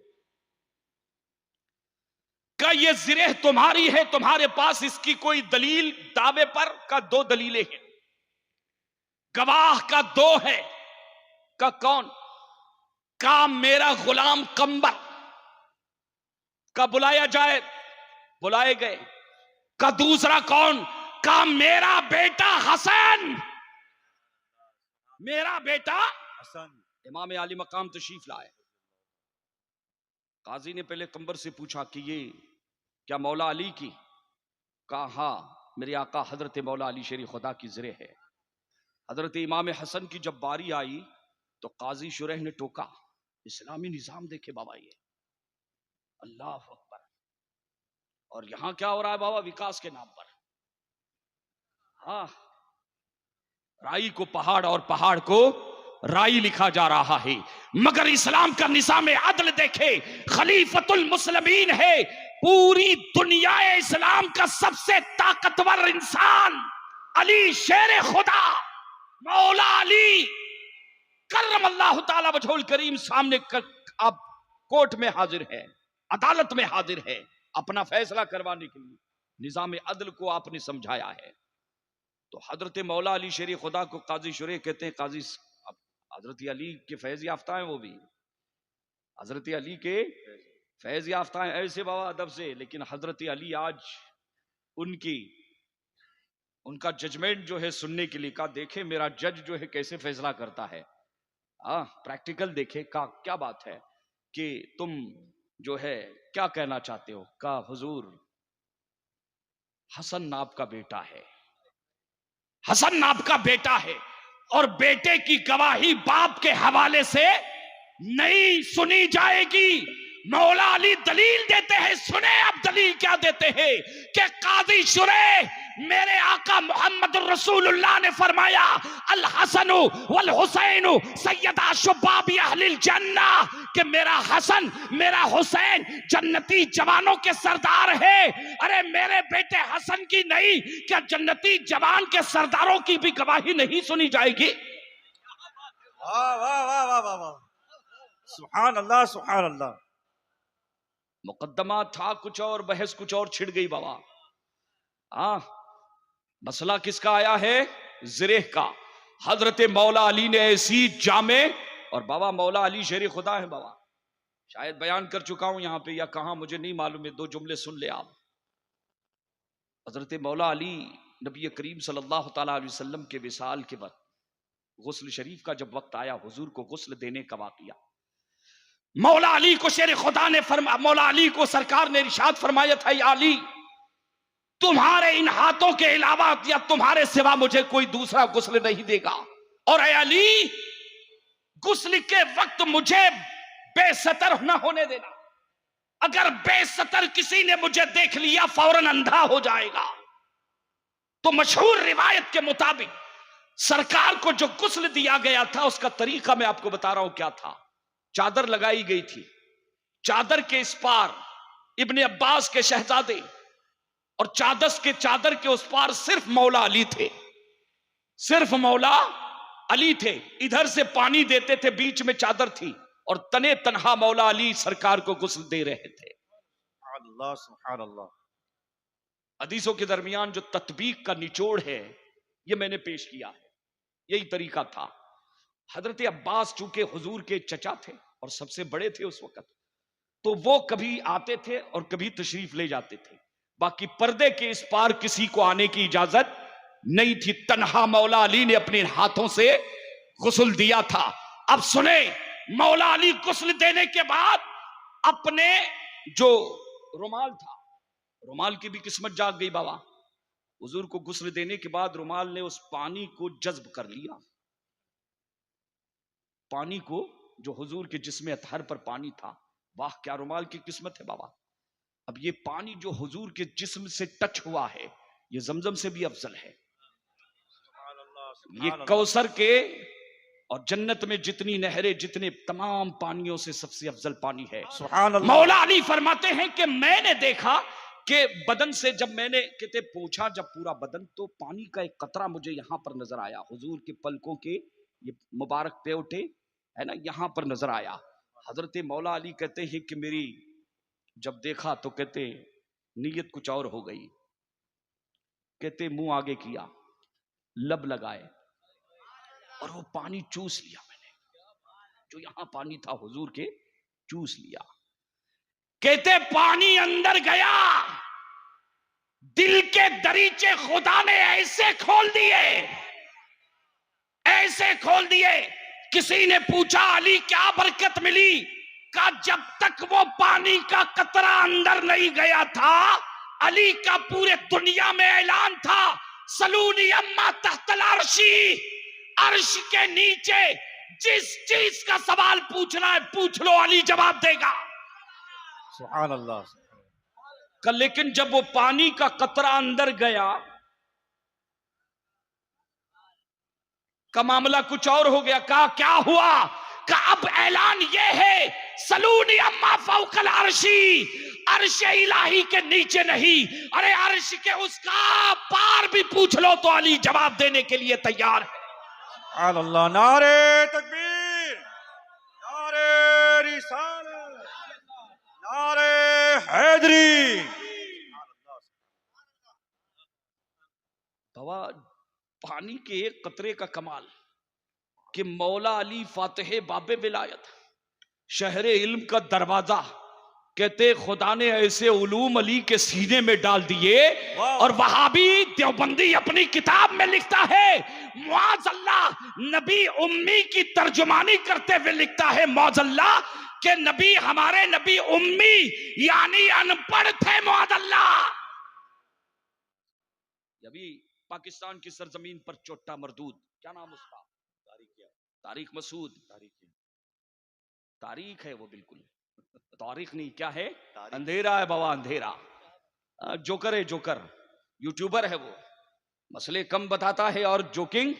क्या ये जिरेह तुम्हारी है, तुम्हारे पास इसकी कोई दलील दावे पर? का दो दलीलें हैं, गवाह का दो है। का कौन? का मेरा गुलाम कंबर का बुलाया जाए, बुलाए गए। का दूसरा कौन? का मेरा बेटा हसन, मेरा बेटा हसन। इमाम आली मकाम तशरीफ लाए। काजी ने पहले कंबर से पूछा कि ये क्या मौला अली की? कहा हाँ, मेरे आका हजरत मौला अली शेर खुदा की जिरे है। हजरत इमाम हसन की जब बारी आई तो काजी शुरैह ने टोका, इस्लामी निजाम देखे बाबा ये, अल्लाह अकबर। और यहां क्या हो रहा है बाबा? विकास के नाम पर हाँ, राई को पहाड़ और पहाड़ को राई लिखा जा रहा है। मगर इस्लाम का निजाम अदल देखे, खलीफतुल मुस्लिमीन है। पूरी दुनिया इस्लाम का सबसे ताकतवर इंसान अली शेर खुदा मौला अली करम अल्लाह ताला वजहुल करीम सामने अब कोर्ट में हाजिर है, अदालत में हाजिर है, अपना फैसला करवाने के लिए। निजाम अदल को आपने समझाया है। तो हजरत मौला अली शेर खुदा को काजी शुरैह कहते हैं। काजी हजरत अली के फैज याफ्ता हैं, वो भी हजरत अली के फैज याफ्ता हैं ऐसे बाबा अदब से। लेकिन हजरत अली आज उनका जजमेंट जो है सुनने के लिए कहा, देखे मेरा जज जो है कैसे फैसला करता है। प्रैक्टिकल देखे। का क्या बात है कि तुम जो है क्या कहना चाहते हो? का हुजूर हसन नाब का बेटा है, हसन नाब का बेटा है, और बेटे की गवाही बाप के हवाले से नहीं सुनी जाएगी। मौला अली दलील देते हैं, सुने अब दलील क्या देते हैं कि काजी शुरैह मेरे आका मोहम्मद रसूलुल्लाह ने फरमाया, अल हसनु वल हुसैन सैयदा शुबाबी अहलिल जन्ना, कि मेरा हसन मेरा हुसैन जन्नती जवानों के सरदार है। अरे मेरे बेटे हसन की नहीं, क्या जन्नती जवान के सरदारों की भी गवाही नहीं सुनी जाएगी? वाह वाह वाह वाह वाह वाह, सुभान अल्लाह सुभान अल्लाह। मुकद्दमा था कुछ और, बहस कुछ और छिड़ गई बाबा। मसला किसका आया है? जिरेह का। हजरत मौला अली ने ऐसी जामे, और बाबा मौला अली शेर खुदा है बाबा, शायद बयान कर चुका हूं यहां पे या कहां मुझे नहीं मालूम है, दो जुमले सुन ले आप। हजरत मौला अली नबी करीम सल्लल्लाहु तआला अलैहि वसल्लम के विसाल के वक्त गुस्ल शरीफ का जब वक्त आया, हुजूर को गुस्ल देने का वाकया, मौला अली को शेर खुदा ने मौला अली को सरकार ने इरशाद फरमाया था, या अली तुम्हारे इन हाथों के अलावा या तुम्हारे सिवा मुझे कोई दूसरा गुस्ल नहीं देगा। और ऐ अली, गुस्ल के वक्त मुझे बेसतर न होने देना। अगर बेसतर किसी ने मुझे देख लिया फौरन अंधा हो जाएगा। तो मशहूर रिवायत के मुताबिक सरकार को जो गुस्ल दिया गया था उसका तरीका मैं आपको बता रहा हूं क्या था। चादर लगाई गई थी, चादर के इस पार इब्ने अब्बास के शहजादे और चादर के उस पार सिर्फ मौला अली थे, सिर्फ मौला अली थे। इधर से पानी देते थे, बीच में चादर थी, और तने तनहा मौला अली सरकार को गुस्ल दे रहे थे। अल्लाह सुभान अल्लाह। हदीसों के दरमियान जो तत्बीक का निचोड़ है ये मैंने पेश किया है, यही तरीका था। हजरत अब्बास चूंकि हुजूर के चचा थे और सबसे बड़े थे उस वक्त, तो वो कभी आते थे और कभी तशरीफ ले जाते थे। बाकी पर्दे के इस पार किसी को आने की इजाजत नहीं थी। तन्हा मौला अली ने अपने हाथों से गुस्ल दिया था। अब सुने, मौला अली गुस्ल देने के बाद अपने जो रुमाल था, रुमाल की भी किस्मत जाग गई बाबा। हुजूर को गुस्ल देने के बाद रुमाल ने उस पानी को जज्ब कर लिया। पानी को, जो हुजूर के जिस्म अतहर पर पानी था, वाह क्या रुमाल की किस्मत है बाबा। अब ये पानी जो हुजूर के जिस्म से टच हुआ है, ये जमजम से भी अफजल है। ये कौसर के और जन्नत में जितनी नहरें, जितने तमाम पानियों से सबसे अफजल पानी है। मौला अली फरमाते हैं कि मैंने देखा कि बदन से जब मैंने कहते पूछा जब पूरा बदन, तो पानी का एक कतरा मुझे यहां पर नजर आया। हुजूर के पलकों के ये मुबारक पे उठे है ना, यहां पर नजर आया। हजरत मौला अली कहते हैं कि मेरी जब देखा तो कहते नीयत कुछ और हो गई। कहते मुंह आगे किया, लब लगाए और वो पानी चूस लिया मैंने, जो यहां पानी था हुजूर के, चूस लिया। कहते पानी अंदर गया, दिल के दरीचे खुदा ने ऐसे खोल दिए, ऐसे खोल दिए। किसी ने पूछा अली क्या बरकत मिली? का जब तक वो पानी का कतरा अंदर नहीं गया था, अली का पूरे दुनिया में ऐलान था, सलूनी अम्मा तहतल अर्शी, अर्श के नीचे जिस चीज का सवाल पूछना है पूछ लो, अली जवाब देगा। सुभान अल्लाह। लेकिन जब वो पानी का कतरा अंदर गया का मामला कुछ और हो गया। कहा क्या हुआ? का अब ऐलान ये है, सलूनी अम्मा फौकल अर्शी, अर्श इलाही के नीचे नहीं, अरे अर्श के उसका पार भी पूछ लो तो अली जवाब देने के लिए तैयार है। सुभान अल्लाह। नारे तकबीर, नारे रिसालत, नारे हैदरी। बाबा पानी के एक कतरे का कमाल कि मौला अली फातिह बाबे विलायत, शहरे इल्म का दरवाजा, कहते खुदा ने ऐसे उलूम अली के सीने में डाल दिए। और वहाबी देवबंदी अपनी किताब में लिखता है, मुआज़ल्लाह नबी उम्मी की तर्जुमानी करते हुए लिखता है, मुआज़ल्लाह के नबी हमारे नबी उम्मी यानी अनपढ़ थे। मुआज़ल्लाह अभी पाकिस्तान की सरजमीन पर चोटा मरदूद, क्या नाम उसका? तारिक मसूद। तारीख है वो, बिल्कुल तारीख नहीं, क्या है? अंधेरा है बाबा, अंधेरा। जोकर है, जोकर यूट्यूबर है वो, मसले कम बताता है और जोकिंग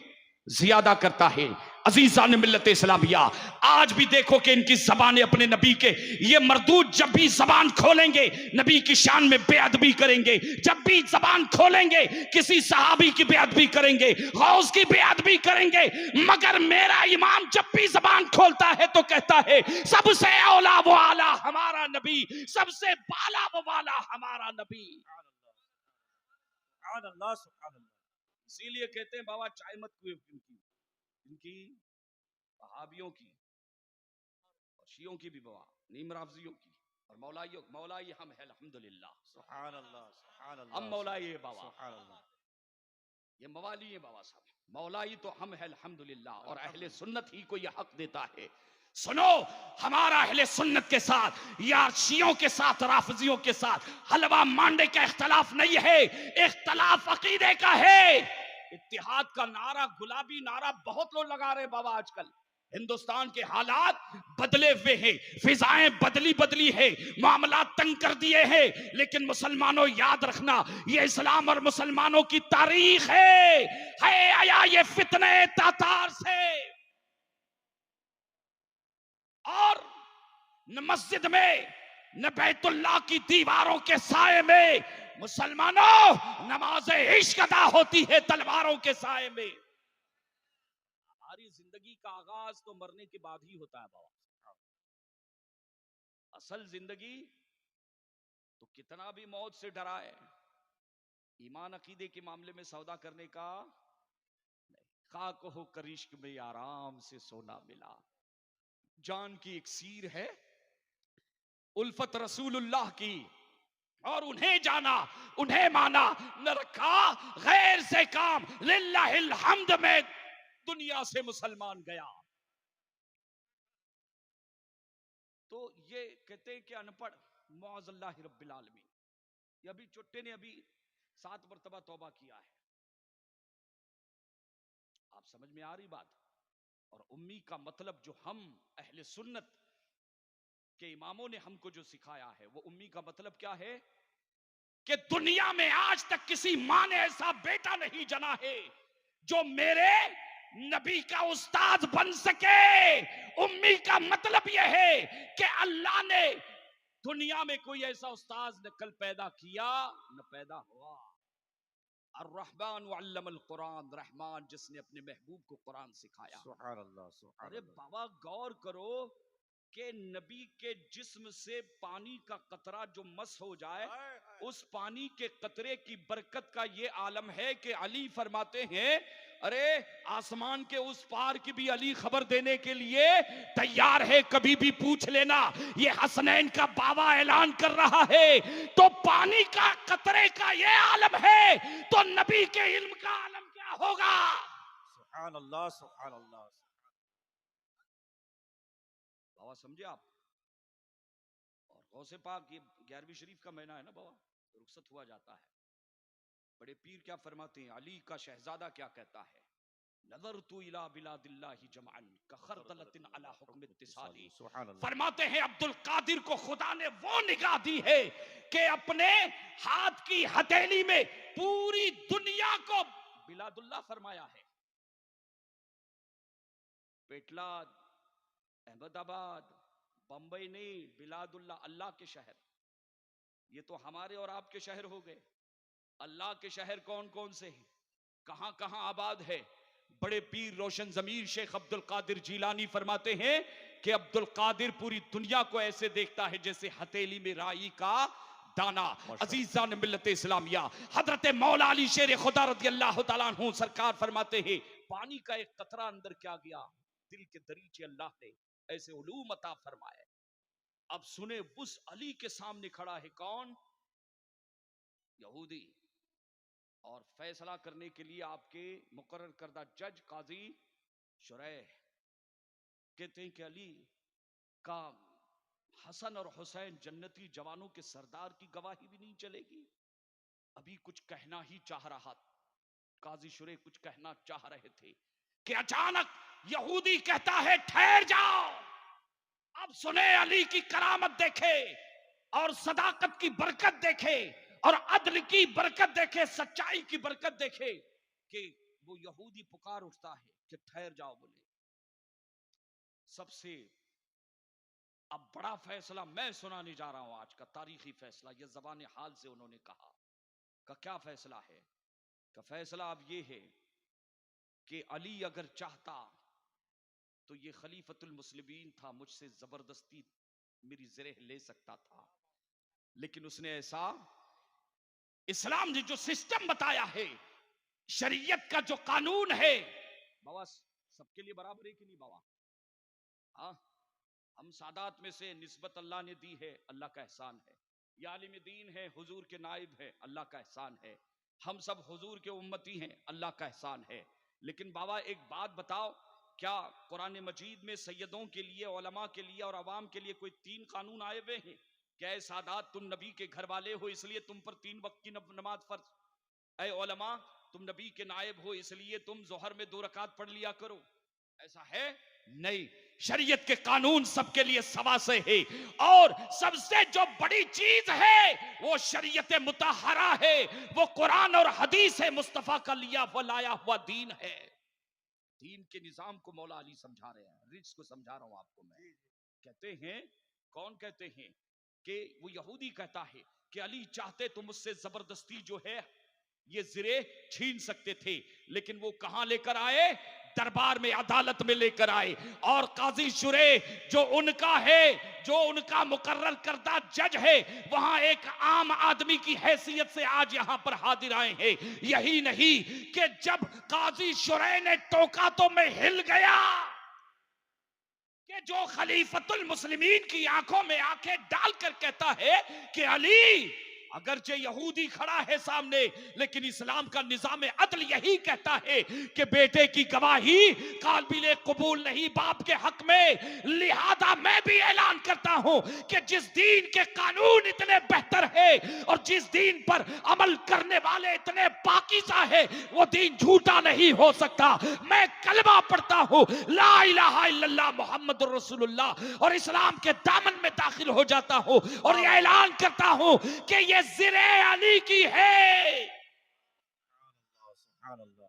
ज्यादा करता है। अजीजा ने मिल्लत इस्लामिया, आज भी देखो कि इनकी जबान अपने नबी के, ये मरदूद जब भी जबान खोलेंगे नबी की शान में बेअदबी करेंगे, जब भी जबान खोलेंगे किसी सहाबी की बेअदबी करेंगे, गौस की बेअदबी करेंगे। मगर मेरा इमाम जब भी जबान खोलता है तो कहता है, सबसे औला वो आला हमारा नबी, सबसे बाला वो वाला हमारा नबी। इसीलिए कहते हैं बाबा चाय मत पियो इनकी वहाबियों की और शियों की भी बाबा, नीम राफजियों की और मौलाइयों। मौलाई हम है अल्हम्दुलिल्लाह, सुभान अल्लाह, सुभान अल्लाह। हम मौलाई है बाबा, सुभान अल्लाह। ये मवाली है बाबा साहब, मौलाई तो हम है अल्हम्दुलिल्लाह, और अहले सुन्नत ही को यह हक देता है। सुनो, हमारा अहले सुन्नत के साथ या शियों के साथ, राफजियों के साथ हलवा मांडे का इख्तलाफ नहीं है, इख्तलाफ अकीदे का है। इत्तिहाद का नारा, गुलाबी नारा बहुत लोग लगा रहे बाबा आजकल। हिंदुस्तान के हालात बदले हुए हैं, फिजाएं बदली है, मामला तंग कर दिए हैं, लेकिन मुसलमानों याद रखना, ये इस्लाम और मुसलमानों की तारीख है आया ये फितने तातार से। और न मस्जिद में न बैतुल्लाह की दीवारों के साए में मुसलमानों नमाज इश्क अदा होती है तलवारों के साए में। हमारी जिंदगी का आगाज तो मरने के बाद ही होता है बाबा। असल जिंदगी तो कितना भी मौत से डराए, ईमान अकीदे के मामले में सौदा करने का खाक हो करिश्क में आराम से सोना मिला। जान की एक सीर है उल्फत रसूलुल्लाह की, और उन्हें जाना उन्हें माना, न रखा गैर से काम, लिल्लाहिल हम्द में दुनिया से मुसलमान गया। तो ये कहते हैं कि अनपढ़ मुअज़्ज़ल्लाहि रब्बिल आलमीन। ये अभी चुट्टे ने अभी 7 मरतबा तौबा किया है। आप समझ में आ रही बात? और उम्मी का मतलब जो हम अहले सुन्नत के इमामों ने हमको जो सिखाया है, वो उम्मी का मतलब क्या है? कि दुनिया में आज तक किसी माँ ने ऐसा बेटा नहीं जना है जो मेरे नबी का उस्ताद बन सके। उम्मी का मतलब यह है कि अल्लाह ने दुनिया में कोई ऐसा उस्ताद न कल पैदा किया न पैदा हुआ। अर्रहमान वअल्लमल कुरान, रहमान जिसने अपने महबूब को कुरान सिखाया। सुभान अल्लाह, सुभान अरे अल्लाह। बाबा गौर करो कि नबी के जिस्म से पानी का कतरा जो मस हो जाए, उस पानी के कतरे की बरकत का ये आलम है कि अली फरमाते हैं, अरे आसमान के उस पार की भी अली खबर देने के लिए तैयार है, कभी भी पूछ लेना। ये हसनैन का बाबा ऐलान कर रहा है, तो पानी का कतरे का ये आलम है, तो नबी के इल्म का आलम क्या होगा? सुभान अल्लाह, सुभान अल्लाह। बाबा समझे आप? और गौसे पाक, ये 11वीं शरीफ का महीना है ना बाबा, रुखसत हुआ जाता है। बड़े पीर क्या फरमाते हैं, अली का शहजादा क्या कहता है, नजर तू इला बिलादिल्लाहि जमअन का खरदलतिन अला हुक्म इत्तिसाली। सुभान अल्लाह। फरमाते हैं अब्दुल कादिर को खुदा ने वो निगाह दी है कि अपने हाथ की हथेली में पूरी दुनिया को बिलादुल्लाह फरमाया है। पेटला, अहमदाबाद, बंबई नहीं, बिलादुल्लाह, अल्लाह के शहर। ये तो हमारे और आपके शहर हो गए। अल्लाह के शहर कौन कौन से हैं, कहां कहां आबाद है? बड़े पीर रोशन जमीर शेख अब्दुल कादिर जीलानी फरमाते हैं कि अब्दुल कादिर पूरी दुनिया को ऐसे देखता है जैसे हथेली में राई का दाना। अजीजान मिल्लत इस्लामिया, हजरत मौला अली शेर खुदा रज़ी अल्लाह तआला अन्हु सरकार फरमाते हैं, पानी का एक कतरा अंदर क्या गया, दिल के दरीचे अल्लाह ने ऐसे उलूम अता फरमाए। अब सुने, उस अली के सामने खड़ा है कौन? यहूदी। और फैसला करने के लिए आपके मुकर्रर करदा जज काजी शुरैह कहते हैं कि अली का हसन और हुसैन जन्नती जवानों के सरदार की गवाही भी नहीं चलेगी। अभी कुछ कहना ही चाह रहा, काजी शुरैह कुछ कहना चाह रहे थे कि अचानक यहूदी कहता है ठहर जाओ। अब सुने, अली की करामत देखे और सदाकत की बरकत देखे और अदल की बरकत देखे, सच्चाई की बरकत देखे कि वो यहूदी पुकार उठता है कि ठहर जाओ। बोले सबसे अब बड़ा फैसला मैं सुनाने जा रहा हूं आज का, तारीखी फैसला। ये ज़बान हाल से उन्होंने कहा का क्या फैसला है? का फैसला अब ये है कि अली अगर चाहता तो ये खलीफतुल मुस्लिमीन था, मुझसे जबरदस्ती मेरी ज़रेह ले सकता था, लेकिन उसने ऐसा, इस्लाम ने जो सिस्टम बताया है, शरीयत का जो कानून है, बाबा सबके लिए बराबर है कि नहीं बाबा? हाँ, हम सादात में से निस्बत अल्लाह ने दी है, अल्लाह का एहसान है। ये आलिम दीन है, हुजूर के नाइब है, अल्लाह का एहसान है। हम सब हुजूर के उम्मती हैं, अल्लाह का एहसान है। लेकिन बाबा एक बात बताओ, क्या कुरान मजीद में सैयदों के लिए, उलमा के लिए और अवाम के लिए कोई 3 कानून आए हुए हैं? क्या ए सादात, तुम नबी के घर वाले हो इसलिए तुम पर 3 वक्त की नमाज फर्ज? ऐ उलमा, तुम नबी के नायब हो इसलिए तुम जोहर में 2 रकात पढ़ लिया करो? ऐसा है नहीं। शरीयत के कानून सबके लिए सवा से है, और सबसे जो बड़ी चीज है वो शरीयत मुतहरा है, वो कुरान और हदीस है, मुस्तफा का लिया हुआ लाया हुआ दीन है। दीन के निजाम को मौला अली समझा रहे हैं, रिज को समझा रहा हूं आपको मैं। कहते हैं, कौन कहते हैं कि वो यहूदी कहता है कि अली चाहते तो मुझसे जबरदस्ती जो है ये ज़िरे छीन सकते थे, लेकिन वो कहां लेकर आए? दरबार में, अदालत में लेकर आए। और काजी शुरैह जो उनका है, जो उनका मुकर्रर करदा जज है, वहां एक आम आदमी की हैसियत से आज यहां पर हाजिर आए हैं। यही नहीं कि जब काजी शुरैह ने टोका तो मैं हिल गया कि जो खलीफतुल मुस्लिमीन की आंखों में आंखें डालकर कहता है कि अली, अगरचे यहूदी खड़ा है सामने, लेकिन इस्लाम का निजाम अदल यही कहता है कि बेटे की गवाही काबिल कबूल नहीं बाप के हक में। लिहाजा मैं भी ऐलान करता हूं कि जिस दीन के कानून इतने बेहतर है और जिस दीन पर अमल करने वाले इतने पाकीज़ा है, वो दीन झूठा नहीं हो सकता। मैं कलमा पढ़ता जाता हूं ला इलाहा इल्लल्लाह मुहम्मदुर रसूलुल्लाह और इस्लाम के दामन में दाखिल हो जाता हूं और ये ऐलान करता हूं कि ये ज़िरे अली की है। सुभान अल्लाह।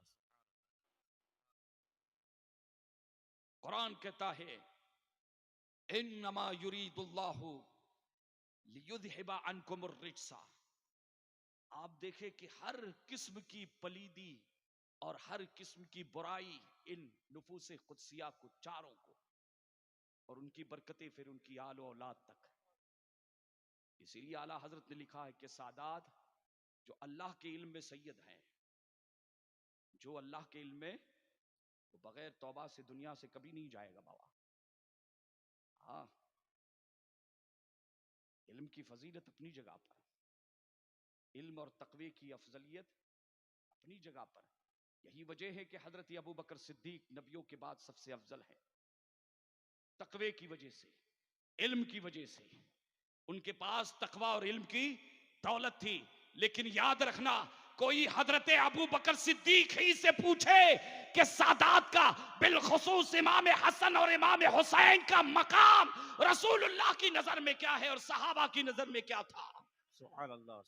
कुरान कहता है इन्नमा युरीदुल्लाहु लियुज़हिबा अन्कुमुर रिज्सा। आप देखें कि हर किस्म की पलीदी और हर किस्म की बुराई इन नुफूसे कुदसिया को चारों को और उनकी बरकतें फिर उनकी आलो औलाद तक। इसीलिए आला हजरत ने लिखा है कि सादात जो अल्लाह के इल्म में सैयद हैं, जो अल्लाह के इल्म में, वो बगैर तौबा से दुनिया से कभी नहीं जाएगा बाबा। हाँ, इल्म की फजीलत अपनी जगह पर, इल्म और तकवे की अफजलियत अपनी जगह पर। यही वजह है कि हजरत अबू बकर सिद्दीक नबियों के बाद सबसे अफजल है, तकवे की वजह से, इल्म की वजह से। उनके पास तकवा और इल्म की दौलत थी। लेकिन याद रखना, कोई हजरत अबू बकर सिद्दीक ही से पूछे कि सादात का बिलखुसूस इमाम हसन और इमाम हुसैन का मकाम रसूलुल्लाह की नजर में क्या है और सहाबा की नजर में क्या था। सुभान अल्लाह।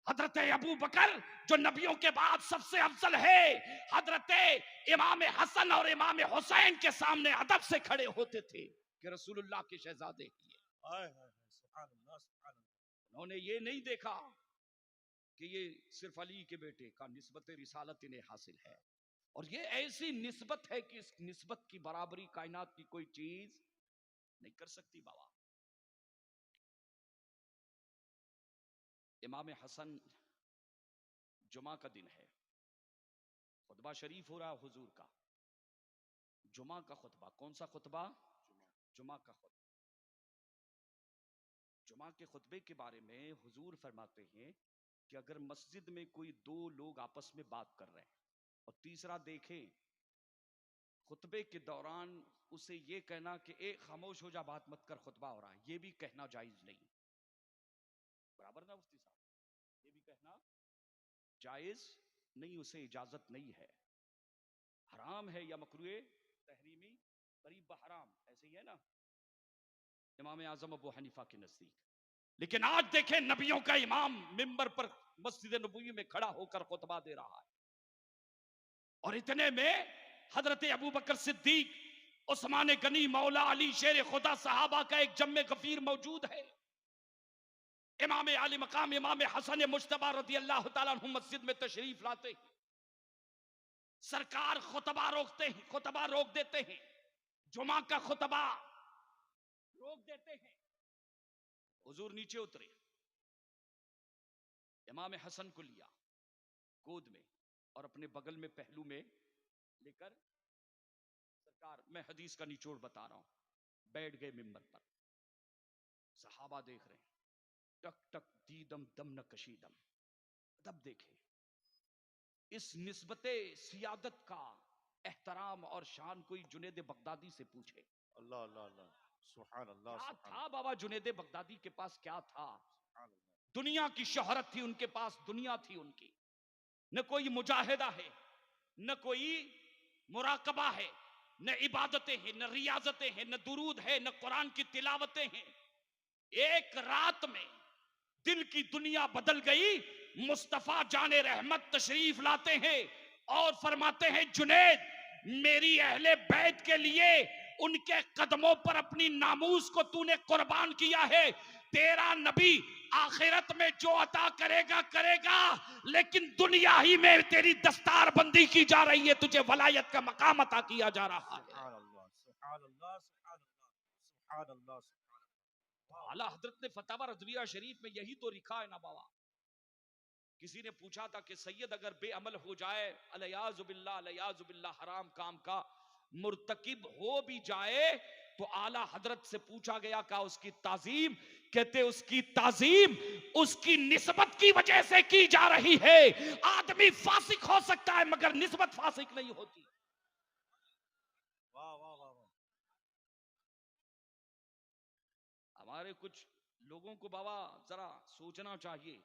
हजरत अबू बकर जो नबियों के बाद सबसे अफजल है, हजरत इमाम हसन और इमाम हुसैन के सामने अदब से खड़े होते थे कि रसूलुल्लाह के शहजादे ही है। हाय हाय हाय, सुभान अल्लाह सुभान अल्लाह। उन्होंने ये नहीं देखा कि ये सिर्फ अली के बेटे का निस्बत रिसालत इन्हें हासिल है, और ये ऐसी निस्बत है कि इस निस्बत की बराबरी कायनात की कोई चीज नहीं कर सकती बाबा। इमाम हसन, जुमा का दिन है, खुतबा शरीफ हो रहा हुजूर का, जुमा का खुतबा। कौन सा खुतबा? जुमा का खुतबा। जुमा के खुतबे के बारे में हुजूर फरमाते हैं कि अगर मस्जिद में कोई दो लोग आपस में बात कर रहे हैं और तीसरा देखे खुतबे के दौरान उसे ये कहना कि ए खामोश हो जा, बात मत कर, खुतबा हो रहा है, ये भी कहना जायज नहीं। बराबर ना मुफ्ती साहब? ये भी कहना जायज नहीं, उसे इजाजत नहीं है, हराम है या मकरूए तहरीमी करीब हराम, ऐसे ही है ना इमाम आजम अबू हनीफा के नजदीक। लेकिन आज देखें नबियों का इमाम मिंबर पर मस्जिद नबवी में खड़ा होकर खुतबा दे रहा है, और इतने में हजरत अबू बकर सिद्दीक, उस्मान गनी, मौला अली शेर खुदा सहाबा का एक जम्मे गफीर मौजूद है। इमाम आली मकाम इमाम हसन मुश्तबा रदी अल्लाह तआला अन्हु मस्जिद में तशरीफ लाते हैं। सरकार खुतबा रोकते हैं, खुतबा रोक देते हैं, जुमा का खुतबा रोक देते हैं। हुजूर नीचे उतरे, इमाम हसन को लिया गोद में और अपने बगल में पहलू में लेकर, सरकार, मैं हदीस का निचोड़ बता रहा हूं, बैठ गए मिंबर पर। सहाबा देख रहे हैं, टक टक दीदम दम न कशीदम। तब देखे इस निस्बते सियादत का एहतराम और शान कोई जुनेद बगदादी से पूछे। अल्लाह अल्लाह अल्लाह, सुभान अल्लाह क्या सुभान था बाबा जुनेद बगदादी के पास? क्या था? अल्लाह। दुनिया की शोहरत थी उनके पास, दुनिया थी उनकी। न कोई मुजाहिदा है, न कोई मुराकबा है, न इबादतें हैं, न रियाजतें हैं, न दुरूद है, न कुरान की तिलावतें हैं। एक रात में दिल की दुनिया बदल गई। मुस्तफा जाने रहमत तशरीफ लाते हैं और फरमाते हैं, जुनेद, मेरी अहले बैत के लिए उनके कदमों पर अपनी नामूस को तूने कुर्बान किया है। तेरा नबी आखिरत में जो अता करेगा करेगा, लेकिन दुनिया ही में तेरी दस्तार बंदी की जा रही है, तुझे वलायत का मकाम अता किया जा रहा है। सुभान अल्लाह सुभान अल्लाह सुभान अल्लाह सुभान अल्लाह सुभान अल्लाह। आला हजरत ने फतावा रज़विया शरीफ में यही तो लिखा है ना बाबा। किसी ने पूछा था कि सैयद अगर बेअमल हो जाए, अलयाज़ु बिल्लाह, हराम काम का मुर्तकिब हो भी जाए, तो आला हजरत से पूछा गया का उसकी ताजीम, कहते उसकी ताजीम उसकी निस्बत की वजह से की जा रही है। आदमी फासिक हो सकता है मगर निस्बत फासिक नहीं होती। वाह वाह वाह वाह। हमारे कुछ लोगों को बाबा जरा सोचना चाहिए,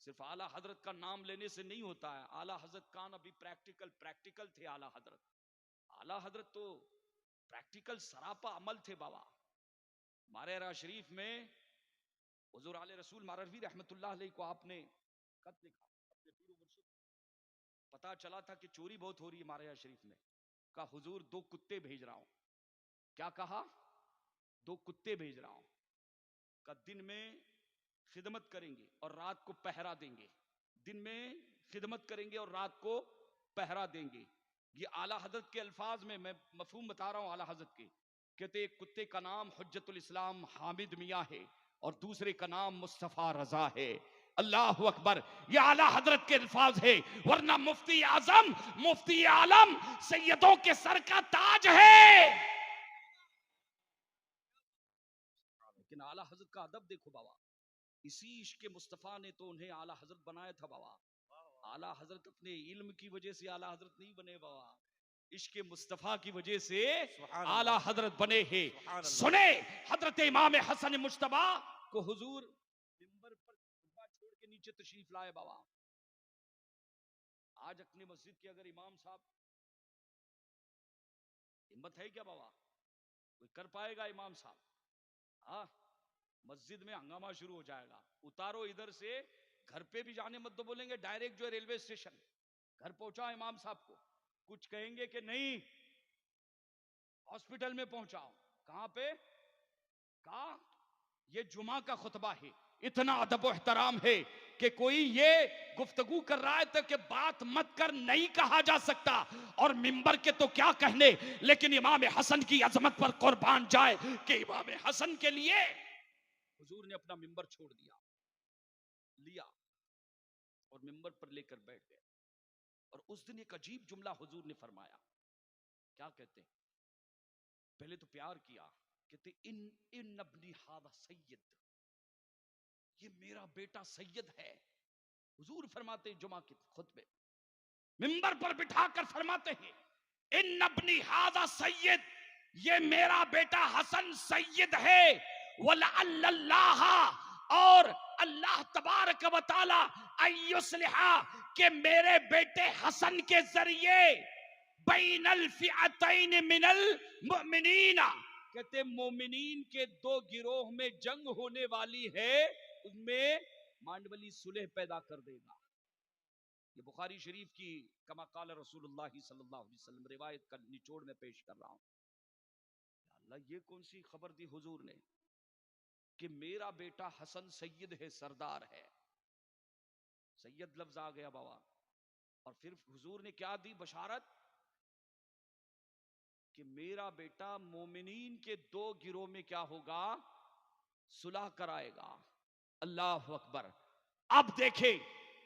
सिर्फ आला हजरत का नाम लेने से नहीं होता है। आला हजरत कान अभी प्रैक्टिकल थे। आला हजरत आला हजरत तो प्रैक्टिकल सरापा अमल थे बाबा। मारेरा शरीफ में हुजूर आले रसूल मारवी रहमतुल्लाह अलैह को आपने खत लिखा अपने पीर मुर्शिद। पता चला था कि चोरी बहुत हो रही है मारेरा शरीफ में। कहा हुजूर 2 कुत्ते भेज रहा हूं। क्या कहा? 2 कुत्ते भेज रहा हूं। का दिन में खिदमत करेंगे और रात को पहरा देंगे। दिन में खिदमत करेंगे और रात को पहरा देंगे। ये आला हजरत के अल्फाज में मैं मफहूम बता रहा हूं आला हजरत के। कहते एक कुत्ते का नाम हुज्जतुल इस्लाम हामिद मियां है और दूसरे का नाम मुस्तफा रजा है। अल्लाह अकबर। ये आला हजरत के अल्फाज है, वरना मुफ्ती आजम मुफ्ती आलम सैयदों के सर का ताज है। लेकिन आला हजरत का अदब देखो बाबा। इसी इश्क मुस्तफा ने तो उन्हें आला हजरत बनाया था बाबा। आला हजरत अपने इल्म की वजह से आला हजरत नहीं बने बाबा, इश्क मुस्तफा की वजह से आला हजरत बने हैं। सुने हजरत इमाम हसन मुश्तबा को हुजूर मिंबर पर खुतबा छोड़ के नीचे तशरीफ लाए बाबा। आज अपनी मस्जिद के अगर इमाम साहब, हिम्मत है क्या बाबा? कोई कर पाएगा इमाम साहब? हाँ, मस्जिद में हंगामा शुरू हो जाएगा। उतारो इधर से, घर पे भी जाने मत दो, बोलेंगे डायरेक्ट जो है रेलवे स्टेशन, घर पहुंचाओ इमाम साहब को। कुछ कहेंगे कि नहीं हॉस्पिटल में पहुंचाओ। कहां पे? कहा ये जुमा का खुतबा है, इतना अदब व एहतराम है कि कोई ये गुफ्तगू कर रहा है तो कि बात मत कर नहीं कहा जा सकता। और मिंबर के तो क्या कहने, लेकिन इमाम हसन की अजमत पर कुर्बान जाए कि इमाम हसन के लिए हुजूर ने अपना मिंबर छोड़ दिया, लिया और मिंबर पर लेकर बैठ गए। और उस दिन एक अजीब जुमला हुजूर ने फरमाया। क्या कहते? पहले तो प्यार किया, कहते इन अब्नी हादा सैयद, ये मेरा बेटा सैयद है। हुजूर फरमाते जुमा के खुतबे मिंबर पर बिठाकर फरमाते हैं इन अब्नी हादा सैयद, ये मेरा बेटा हसन सैयद है। वल्लाह, और अल्लाह तबारक व तआला अय्युस्लिहा, के मेरे बेटे हसन के जरिए बैनल फिअतैन मिनल मुमिनीना, कहते मोमिनीन के 2 गिरोह में जंग होने वाली है, उसमें मांडवली सुलह पैदा कर देगा। ये बुखारी शरीफ की कमा काल रसूलुल्लाह सल्लल्लाहु अलैहि वसल्लम रिवायत का निचोड़ में पेश कर रहा हूं। अल्लाह, ये कौन सी खबर दी हुजूर ने कि मेरा बेटा हसन सैयद है, सरदार है। सैयद लफ्ज आ गया बाबा। और फिर हुजूर ने क्या दी बशारत कि मेरा बेटा मोमिनीन के 2 गिरोह में क्या होगा? सुलह कराएगा। अल्लाह अकबर। अब देखें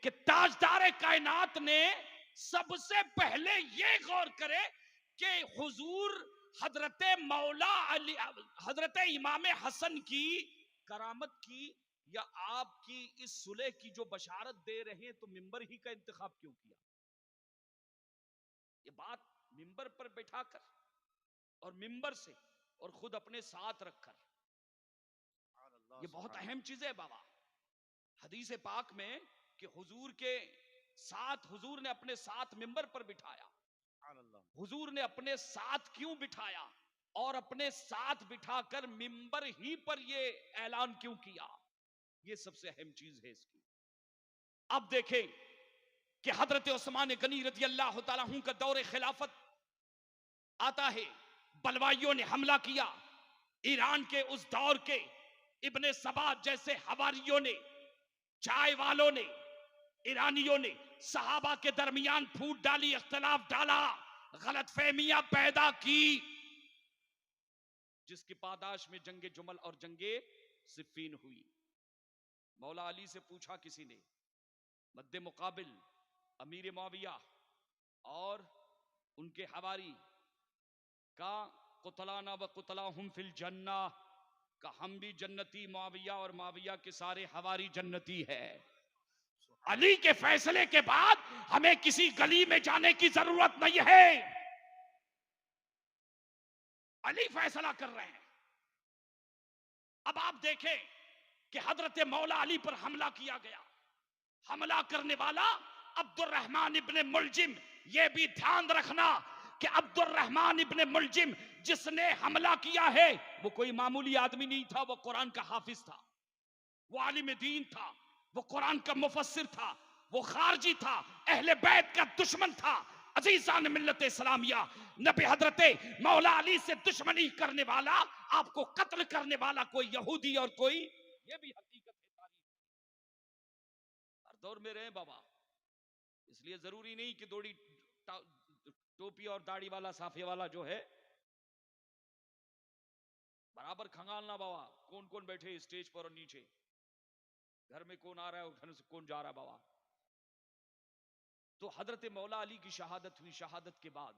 कि ताजदार कायनात ने सबसे पहले ये गौर करे कि हुजूर हजरत मौला अली, हजरत इमाम हसन की करामत की या आपकी इस सुलह की जो बशारत दे रहे हैं, तो मिंबर ही का इंतखाब क्यों किया? ये बात मिंबर पर बैठाकर और मिंबर से और खुद अपने साथ रखकर, ये बहुत अहम चीज है बाबा। हदीस पाक में कि हुजूर के साथ, हुजूर ने अपने साथ मिंबर पर बिठाया। हुजूर ने अपने साथ क्यों बिठाया और अपने साथ बिठाकर मिंबर ही पर ये ऐलान क्यों किया? ये सबसे अहम चीज है इसकी। अब देखें कि हजरत उस्मान गनी रज़ी अल्लाह तआला अन्हु का दौरे खिलाफत आता है। बलवाइयों ने हमला किया। ईरान के उस दौर के इब्ने सबा जैसे हवारियों ने, चाय वालों ने, ईरानियों ने सहाबा के दरमियान फूट डाली, इख्तिलाफ डाला, गलतफहमियां पैदा की, जिसकी पादाश में जंगे जुमल और जंगे सिफ्फीन हुई। मौला अली से पूछा किसी ने, मद्दे मुकाबिल अमीर मुआविया और उनके हवारी का, कुतलाना व कुतलाहुम फिल जन्ना, का हम भी जन्नती, मुआविया और मुआविया के सारे हवारी जन्नती है। अली के फैसले के बाद हमें किसी गली में जाने की जरूरत नहीं है, अली फैसला कर रहे हैं। अब आप देखें कि हजरत मौला अली पर हमला किया गया। हमला करने वाला अब्दुर्रहमान इब्ने मुलजिम। ये भी ध्यान रखना कि अब्दुर्रहमान इब्ने मुलजिम जिसने हमला किया है वो कोई मामूली आदमी नहीं था, वो कुरान का हाफिज था, वो आलिम दीन था, वो कुरान का मुफस्सिर था, वो खारजी था, अहले बैत का दुश्मन था। अजीजान मिल्लत इस्लामिया, नबी हजरत मौला अली से दुश्मनी करने वाला, आपको कत्ल करने वाला कोई यहूदी और कोई, ये भी हकीकत है। तारीख हर दौर में रहे बाबा, इसलिए जरूरी नहीं कि टोपी और दाढ़ी वाला साफे वाला जो है बराबर खंगालना बाबा, कौन कौन बैठे स्टेज पर और नीचे, घर में कौन आ रहा है और घर से कौन जा रहा है बाबा। तो हजरत मौला अली की शहादत हुई। शहादत के बाद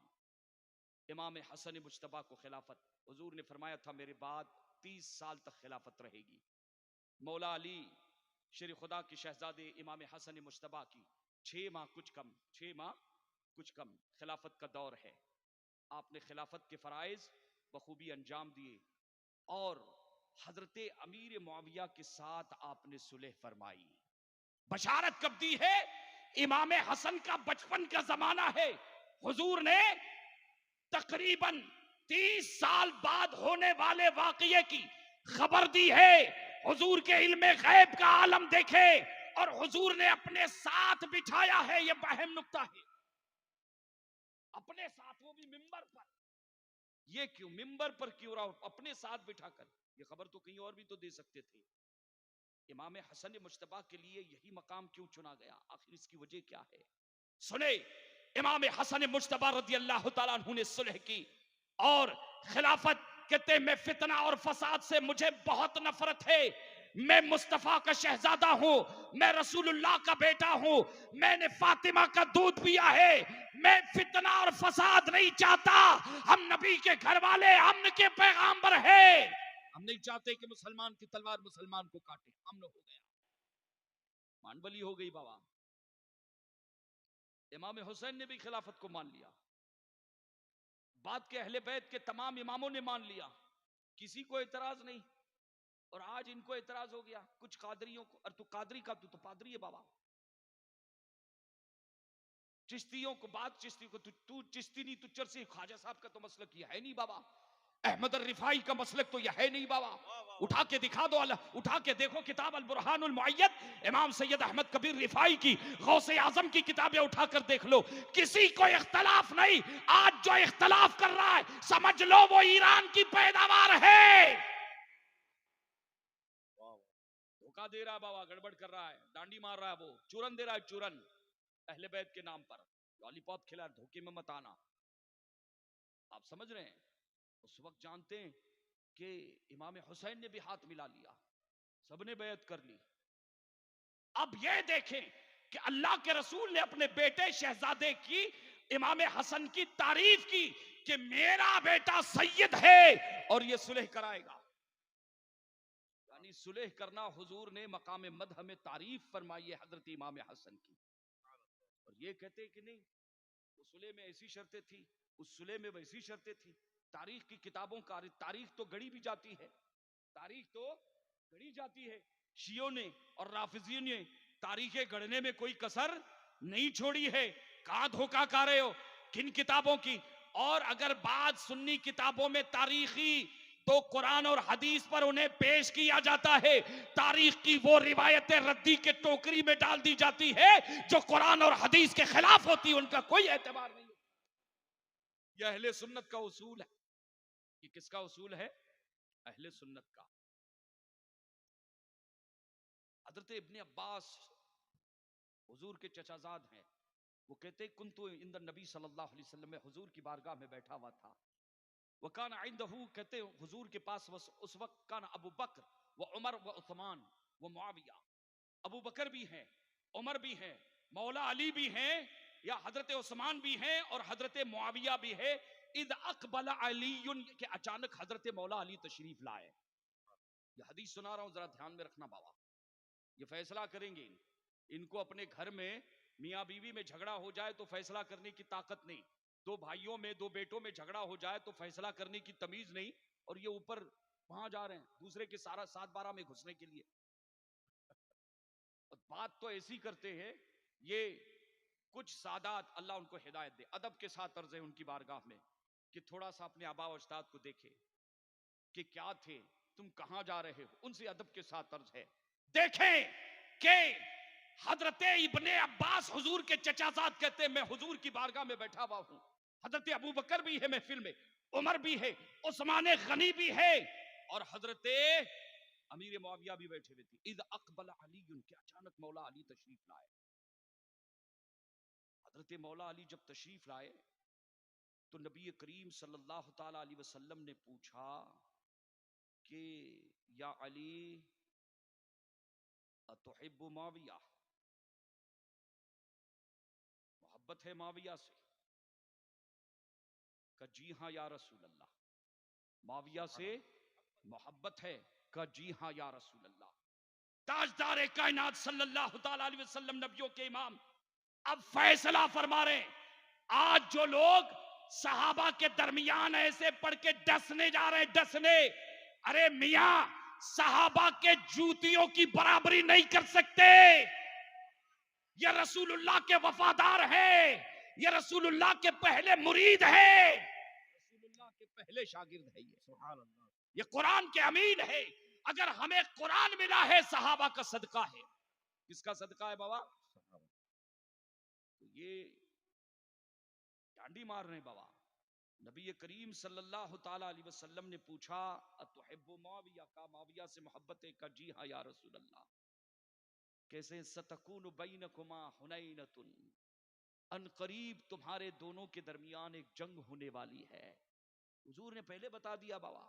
इमाम हसन मुज्तबा को खिलाफत, हुजूर ने फरमाया था मेरे बाद 30 साल तक खिलाफत रहेगी। मौला अली शेर खुदा के शहजादे इमाम हसन मुज्तबा की 6 माह कुछ कम, 6 माह कुछ कम खिलाफत का दौर है। आपने खिलाफत के फराइज बखूबी अंजाम दिए और हजरत अमीर मुआविया के साथ आपने सुलह फरमाई। बशारत कब दी है? इमाम हसन का बचपन का जमाना है। हुजूर ने तकरीबन 30 साल बाद होने वाले वाकये की खबर दी है। हुजूर के इल्मे गैब का आलम देखे और हुजूर ने अपने साथ बिठाया है। यह अहम नुक्ता है, अपने साथ, वो भी मिंबर पर। ये क्यों मिंबर पर क्यों रहा, अपने साथ बिठाकर? ये खबर तो कहीं और भी तो दे सकते थे। इमाम हसन मुज्तबा के लिए यही मकाम क्यों चुना गया? आखिर इसकी वजह क्या है? सुने, इमाम हसन मुज्तबा रज़ी अल्लाह तआला अन्हु ने सुलह की और खिलाफत कहते मैं फितना और फसाद से मुझे बहुत नफरत है। मैं मुस्तफा का शहजादा हूं, मैं रसूलुल्लाह का बेटा हूं, मैंने फातिमा का दूध पिया है, मैं फितना और फसाद नहीं चाहता। हम नबी के घर वाले, अमन के पैगाम्बर हैं। हम नहीं चाहते कि मुसलमान की तलवार मुसलमान को काटे। अमन हो गया, मानबली हो गई बाबा। इमाम हुसैन ने भी खिलाफत को मान लिया, बाद के अहले बैत के तमाम इमामों ने मान लिया, किसी को एतराज नहीं। और आज इनको एतराज हो गया कुछ कादरियों को। और तू कादरी का, तू तो पादरी है बाबा। चिश्तियों को, बात चिश्ती को, तू चिश्ती नहीं, तू चरसी। ख्वाजा साहब का तो मसलक ये है नहीं बाबा, अहमद रिफाई का मसलक तो यह है नहीं बाबा। उठा के दिखा दो, उठा के देखो किताब अल बुरहानुल मुअय्यद, इमाम सैयद अहमद कबीर रिफाई की, गौसे आजम की किताबें उठाकर देख लो, किसी को इख्तलाफ नहीं। आज जो इख्तलाफ कर रहा है समझ लो वो ईरान की पैदावार है। धोखा दे रहा है बाबा, गड़बड़ कर रहा है, डांडी मार रहा है, वो चूरन दे रहा है, चूरन अहले बैत के नाम पर लॉलीपॉप खिला। धोखे में मत आना, आप समझ रहे हैं। उस वक्त जानते हैं कि इमाम हुसैन ने भी हाथ मिला लिया, सबने बैत कर ली। अब ये देखें कि अल्लाह के रसूल ने अपने बेटे शहजादे की, इमाम हसन की तारीफ की कि मेरा बेटा सैयद है और ये सुलह कराएगा। यानी सुलह करना, हुजूर ने मकाम मदह में तारीफ फरमाई है हजरत इमाम हसन की। और ये कहते कि नहीं, उस सुलह में ऐसी शर्तें थी, उस सुलह में वैसी शर्तें थी। तारीख की किताबों का, तारीख तो गढ़ी भी जाती है, तारीख तो गढ़ी जाती है। शियों ने और राफिजियों ने तारीखें गढ़ने में कोई कसर नहीं छोड़ी है। कहां धोखा खा रहे हो, किन किताबों की? और अगर बात सुन्नी किताबों में तारीखी, तो कुरान और हदीस पर उन्हें पेश किया जाता है। तारीख की वो रिवायतें रद्दी के टोकरी में डाल दी जाती है जो कुरान और हदीस के खिलाफ होती है, उनका कोई एतबार नहीं। यह अहले सुन्नत का उसूल है। ये किसका उसूल है? अहले सुन्नत का। हजरत इब्ने अब्बास हुजूर के चचाजाद हैं, वो कहते कुन्तु इंद नबी सल्लल्लाहु अलैहि वसल्लम में, हुजूर की बारगाह में बैठा हुआ था। वकान इंदहू, कहते हुजूर के पास उस वक्त कान अबू बकर व उमर व उस्मान व मुआविया। अबू बकर भी हैं, उमर भी हैं, मौला अली भी हैं, या हजरत उस्मान भी हैं और हजरत मुआविया भी है। इद अकबल अलीयुन, के अचानक हजरत मौला अली तशरीफ लाए। ये हदीस सुना रहा हूं, जरा ध्यान में रखना बाबा। ये फैसला करेंगे, इनको अपने घर में मियाँ बीवी में झगड़ा हो जाए तो फैसला करने की ताकत नहीं, दो भाइयों में, दो बेटों में झगड़ा हो जाए तो फैसला करने की तमीज नहीं, और ये ऊपर वहां जा रहे हैं दूसरे के सारा 7-12 में घुसने के लिए। बात तो ऐसी करते हैं, ये कुछ सादात, अल्लाह उनको हिदायत दे, अदब के साथ अर्ज़ है उनकी बारगाह में कि थोड़ा सा अपने आबा व अजदाद को देखे कि क्या थे, तुम कहां जा रहे हो, उनसे अदब के साथ अर्ज है। देखें कि हजरत इब्ने अब्बास हुजूर के चचाजाद कहते हैं मैं हुजूर की बारगाह में बैठा हुआ हूं, हजरत अबू बकर भी है महफिल में, उमर भी है, उस्मान गनी भी है, और हजरत अमीर मुआविया भी बैठे हुए थे। इद अकबल अली, के अचानक मौला अली तशरीफ लाए। हजरत मौला अली जब तशरीफ लाए तो नबी करीम सल्लल्लाहु ताला अलैहि वसल्लम ने पूछा कि या अली अतुहिब्बु माविया, मोहब्बत है माविया से? कहा जी हाँ या रसूल अल्लाह। माविया से मोहब्बत है? कहा जी हाँ या रसूल अल्लाह। ताजदार कायनात सल्लल्लाहु ताला अलैहि वसल्लम, नबियों के इमाम, अब फैसला फरमा रहे। आज जो लोग सहाबा के दरमियान ऐसे पढ़ के डसने जा रहे हैं, डसने, अरे मियां सहाबा के जूतियों की बराबरी नहीं कर सकते। ये रसूलुल्लाह के वफादार है, ये रसूलुल्लाह के पहले मुरीद है, रसूलुल्लाह के पहले शागिर्द है, ये कुरान के अमीन है। अगर हमें कुरान मिला है, सहाबा का सदका है। किसका सदका है बाबा? तो ये डांडी मार रहे बाबा। नबी करीम सल्लल्लाहु ताला अलैहि वसल्लम ने पूछा अतुहिब्बु माविया, का माविया से मोहब्बत है? का जी हाँ या रसूल अल्लाह। कैसे? सतकूनु बैनकुमा हुनैनतुन, अन करीब तुम्हारे दोनों के दरमियान एक जंग होने वाली है। हुजूर ने पहले बता दिया बाबा।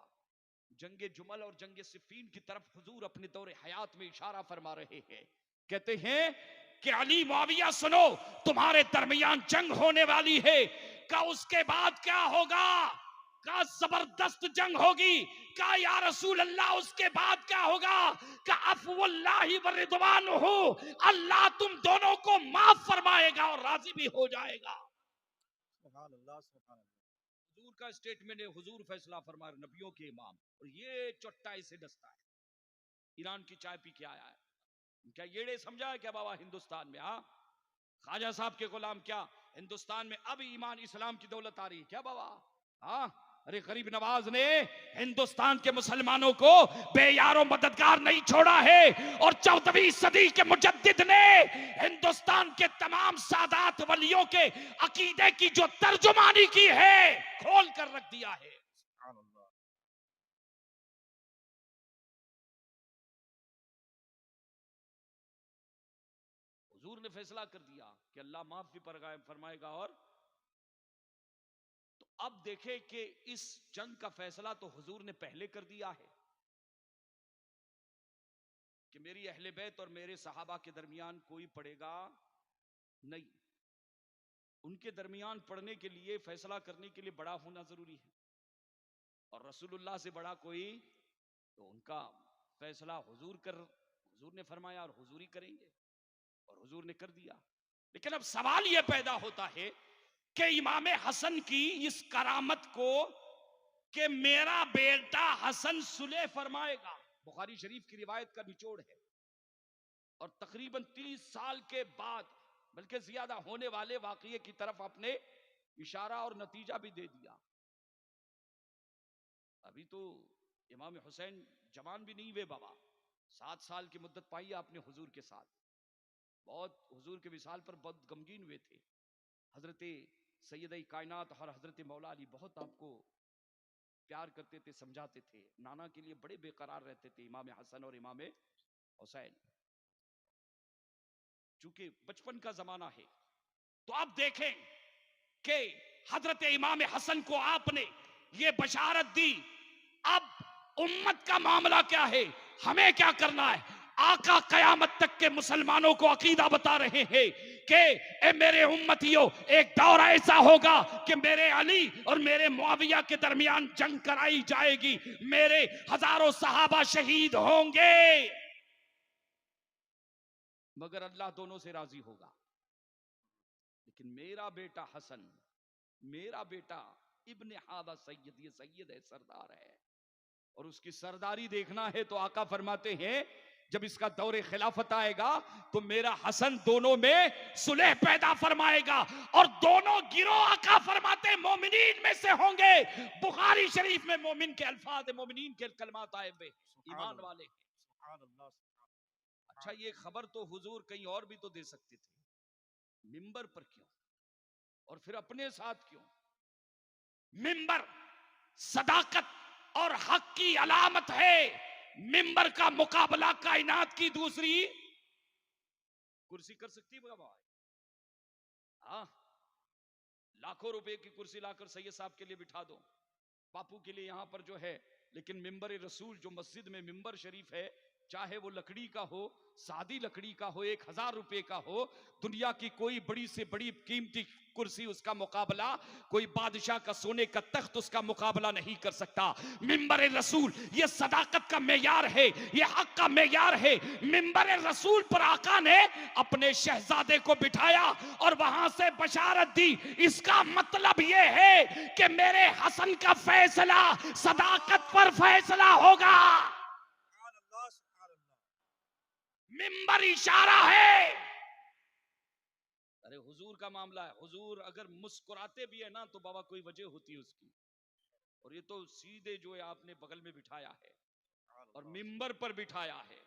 जंगे जुमल और जंगे सिफीन की तरफ हुजूर अपने दौरे हयात में इशारा फरमा रहे हैं। कहते हैं कि अली मुआविया सुनो, तुम्हारे दरमियान जंग होने वाली है। का उसके बाद क्या होगा? का जबरदस्त जंग होगी। का या रसूल अल्लाह उसके बाद क्या होगा? का अफ़वुल्लाहि व रिदवानुहु, अल्लाह तुम दोनों को माफ फरमाएगा और राजी भी हो जाएगा। सुभान अल्लाह, सुभान अल्लाह। हुजूर का स्टेटमेंट है, हुजूर फैसला फरमा रहे, नबियों के इमाम, और ये चोट्टा इसे डसता है। ईरान की चाय पी के आया है, क्या येड़े समझा है क्या बाबा हिंदुस्तान में? हाँ, ख्वाजा साहब के गुलाम क्या हिंदुस्तान में अब ईमान इस्लाम की दौलत आ रही है क्या बाबा? हाँ, अरे गरीब नवाज ने हिंदुस्तान के मुसलमानों को बेयारो मददगार नहीं छोड़ा है, और 14वीं सदी के मुजद्दिद ने हिंदुस्तान के तमाम सादात वलियों के अकीदे की जो तर्जुमानी की है, खोल कर रख दिया है। सुभान अल्लाह। हुजूर ने फैसला कर दिया कि अल्लाह माफ भी फरमाएगा। और तो अब देखे कि इस जंग का फैसला तो हुजूर ने पहले कर दिया है कि मेरी अहले बैत और मेरे सहाबा के दरमियान कोई पड़ेगा नहीं। उनके दरमियान पड़ने के लिए, फैसला करने के लिए बड़ा होना जरूरी है, और रसूलुल्लाह से बड़ा कोई, तो उनका फैसला हुजूर ने फरमाया और हुजूर ही करेंगे, और हुजूर ने कर दिया। लेकिन अब सवाल यह पैदा होता है कि इमाम हसन की इस करामत को कि मेरा बेटा हसन सुलह फरमाएगा, बुखारी शरीफ की रिवायत का निचोड़ है, और तकरीबन 30 साल के बाद, बल्कि ज्यादा होने वाले वाकये की तरफ अपने इशारा और नतीजा भी दे दिया। अभी तो इमाम हुसैन जवान भी नहीं हुए बाबा, 7 साल की मुद्दत पाई आपने हुजूर के साथ, बहुत हुजूर के विसाल पर बहुत गमगीन हुए थे। हजरत सैयद कायनात और हजरत मौला अली बहुत आपको प्यार करते थे, समझाते थे, नाना के लिए बड़े बेकरार रहते थे इमाम हसन और इमाम हुसैन। चूंकि बचपन का जमाना है, तो आप देखें कि हजरत इमाम हसन को आपने ये बशारत दी। अब उम्मत का मामला क्या है, हमें क्या करना है? आका कयामत तक के मुसलमानों को अकीदा बता रहे हैं कि ए मेरे उम्मतियों, एक दौर ऐसा होगा कि मेरे अली और मेरे मुआविया के दरमियान जंग कराई जाएगी, मेरे हजारों सहाबा शहीद होंगे, मगर अल्लाह दोनों से राजी होगा। लेकिन मेरा बेटा हसन, मेरा बेटा इब्ने हादा सैयद, ये सैयद है, सरदार है, और उसकी सरदारी देखना है तो आका फरमाते हैं जब इसका दौरे खिलाफत आएगा तो मेरा हसन दोनों में सुलह पैदा फरमाएगा और दोनों गिरोह आका फरमाते मोमिनीन में से होंगे। बुखारी शरीफ में मोमिन के अल्फाज मोमिनीन के कलमात आए हुए, ईमान वाले। अच्छा, ये खबर तो हुजूर कहीं और भी तो दे सकते थे, मिंबर पर क्यों और फिर अपने साथ क्यों? मिंबर सदाकत और हक की अलामत है। मिंबर का मुकाबला कायनात की दूसरी कुर्सी कर सकती है बाबा। हाँ, लाखों रुपए की कुर्सी लाकर सैयद साहब के लिए बिठा दो, बापू के लिए यहां पर जो है, लेकिन मिंबर रसूल जो मस्जिद में मिंबर शरीफ है, चाहे वो लकड़ी का हो, सादी लकड़ी का हो, 1000 रुपए का हो, दुनिया की कोई बड़ी से बड़ी कीमती कुर्सी उसका मुकाबला, कोई बादशाह का सोने का तख्त उसका मुकाबला नहीं कर सकता। मिंबर रसूल ये सदाकत का मेयार है, ये हक का मेयार है। मिंबर रसूल पर आका ने अपने शहजादे को बिठाया और वहां से बशारत दी। इसका मतलब ये है कि मेरे हसन का फैसला सदाकत पर फैसला होगा। मिंबर इशारा है। अरे हुजूर का मामला है, हुजूर अगर मुस्कुराते भी है ना तो बाबा कोई वजह होती है उसकी, और ये तो सीधे जो है आपने बगल में बिठाया है और मिंबर पर बिठाया है,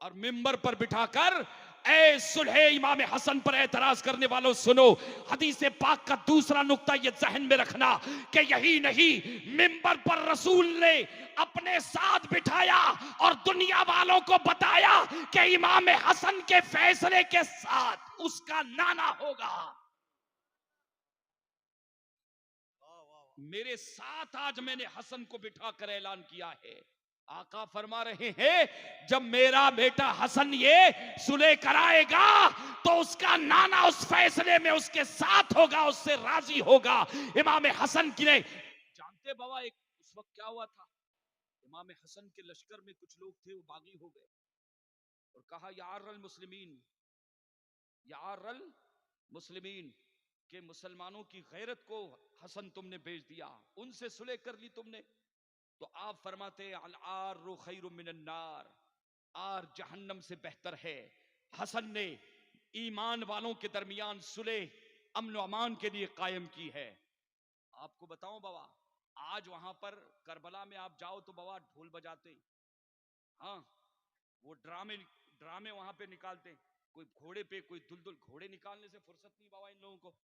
और मिंबर पर बिठाकर ए सुलह इमाम हसन पर एतराज करने वालों सुनो, हदीस पाक का दूसरा नुक्ता ये जहन में रखना कि यही नहीं, मिंबर पर रसूल ने अपने साथ बिठाया और दुनिया वालों को बताया कि इमाम हसन के फैसले के साथ उसका नाना होगा। मेरे साथ आज मैंने हसन को बिठाकर ऐलान किया है। आका फरमा रहे हैं जब मेरा बेटा हसन ये सुलह कराएगा तो उसका नाना उस फैसले में उसके साथ होगा, उससे राजी होगा। इमाम हसन की ने जानते बाबा एक उस वक्त क्या हुआ था, इमाम हसन के लश्कर में कुछ लोग थे वो बागी हो गए और कहा यार मुस्लिमीन, यार मुस्लिमीन के मुसलमानों की गैरत को हसन तुमने बेच दिया, उनसे सुलह कर ली तुमने। तो आप फरमाते अल आर खैरुम मिनन नार, आर जहन्नम से बेहतर है। हसन ने ईमान वालों के दरमियान सुलह अमन व अमान के लिए कायम की है। आपको बताऊं बाबा, आज वहां पर करबला में आप जाओ तो बाबा ढोल बजाते, हाँ वो ड्रामे वहां पे निकालते, कोई घोड़े पे कोई दुलदुल, घोड़े निकालने से फुर्सत नहीं बाबा इन लोगों को,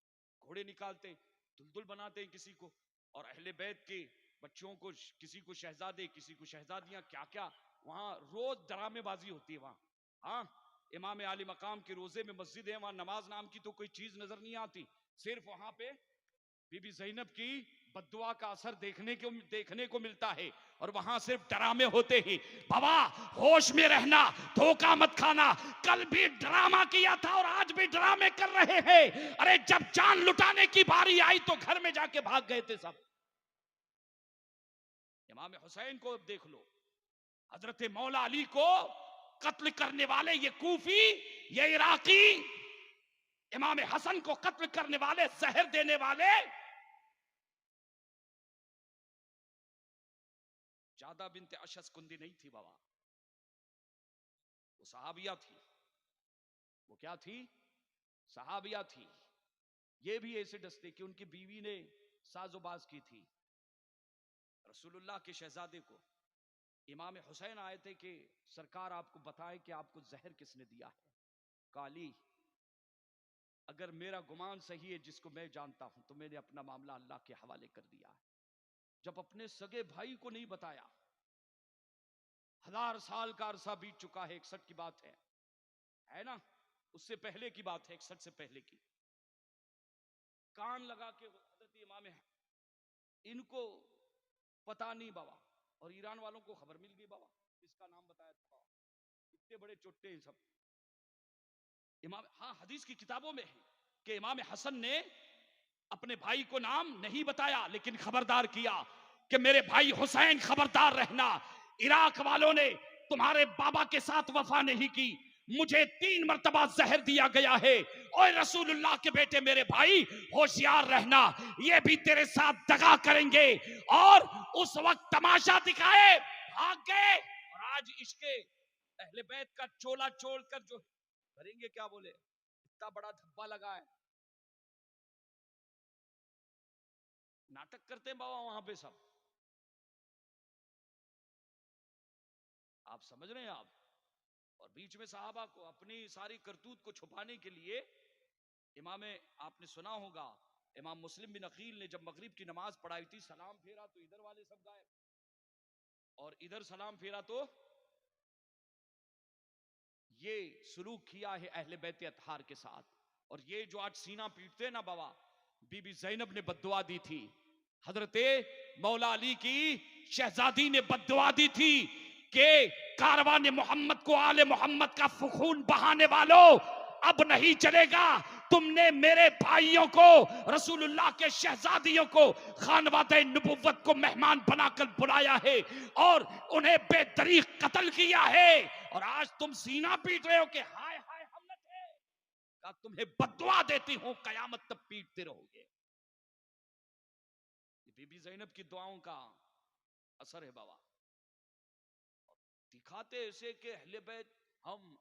घोड़े निकालते दुलदुल बनाते हैं किसी को, और अहले बैत के बच्चों को, किसी को शहजादे, किसी को शहजादियां, क्या क्या वहां रोज ड्रामेबाजी होती है वहां। हाँ, इमाम आली मकाम के रोजे में मस्जिद है, वहां नमाज नाम की तो कोई चीज नजर नहीं आती, सिर्फ वहां पे बीबी ज़ैनब की बद्दुआ का असर देखने को मिलता है, और वहां सिर्फ ड्रामे होते हैं। बाबा होश में रहना, धोखा मत खाना। कल भी ड्रामा किया था और आज भी ड्रामे कर रहे हैं। अरे जब जान लुटाने की बारी आई तो घर में जाके भाग गए थे सब। इमाम हुसैन को अब देख लो, हजरत मौला अली को कत्ल करने वाले ये कूफी, ये इराकी, इमाम हसन को कत्ल करने वाले, जहर देने वाले, जादा बिनते अशस कुंदी नहीं थी बाबा, वो सहाबिया थी। वो क्या थी? सहाबिया थी। ये भी ऐसे डसते कि उनकी बीवी ने साजोबाज की थी। रसूलुल्लाह के शहजादे को इमाम हुसैन आए थे कि सरकार आपको बताए कि आपको जहर किसने दिया है। काली, अगर मेरा गुमान सही है जिसको मैं जानता हूं तो मैंने अपना मामला अल्लाह के हवाले कर दिया है। जब अपने सगे भाई को नहीं बताया, 1000 साल का अरसा बीत चुका है, 61 की बात है ना, उससे पहले की बात है, 61 से पहले की। कान लगा के हजरत इमाम, इनको पता नहीं बाबा, और ईरान वालों को खबर मिल गई बाबा, इसका नाम बताया था बाबा, इतने बड़े चोटे हैं सब। इमाम, हाँ हदीस की किताबों में है कि इमाम हसन ने अपने भाई को नाम नहीं बताया, लेकिन खबरदार किया कि मेरे भाई हुसैन खबरदार रहना, इराक वालों ने तुम्हारे बाबा के साथ वफा नहीं की, मुझे 3 मरतबा जहर दिया गया है, और रसूलुल्लाह के बेटे मेरे भाई होशियार रहना, ये भी तेरे साथ दगा करेंगे। और उस वक्त तमाशा दिखाए, भाग गए, और आज इश्के अहले बैत का चोला छोड़कर जो करेंगे क्या, बोले इतना बड़ा धब्बा लगा है, नाटक करते हैं बाबा वहां पे सब। आप समझ रहे हैं आप? और बीच में साहबा को अपनी सारी करतूत को छुपाने के लिए इमाम, आपने सुना होगा इमाम मुस्लिम बिन अकील ने जब मगरिब की नमाज पढ़ाई थी, सलाम फेरा तो इधर वाले सब गायब, और इधर सलाम फेरा तो ये सुलूक किया है अहले बैत अतहार के साथ। और ये जो आज सीना पीटते ना बाबा, बीबी जैनब ने बद्दुआ दी थी, हजरते मौला अली की शहजादी ने बद्दुआ दी थी कि कारवान मोहम्मद को, आले मोहम्मद का खून बहाने वालों अब नहीं चलेगा। तुमने मेरे भाइयों को, रसूलुल्लाह के शहजादियों को खानवादे नबुव्वत को मेहमान बनाकर बुलाया है और उन्हें बेतरीक कत्ल किया है, और आज तुम सीना पीट रहे हो कि हाय हाय हम न थे। का तुम्हें बद्दुआ देती हूं, कयामत तक पीटते रहोगे। बीबी जैनब की दुआओं का असर है बाबा। दिखाते ऐसे कि अहले बैत हम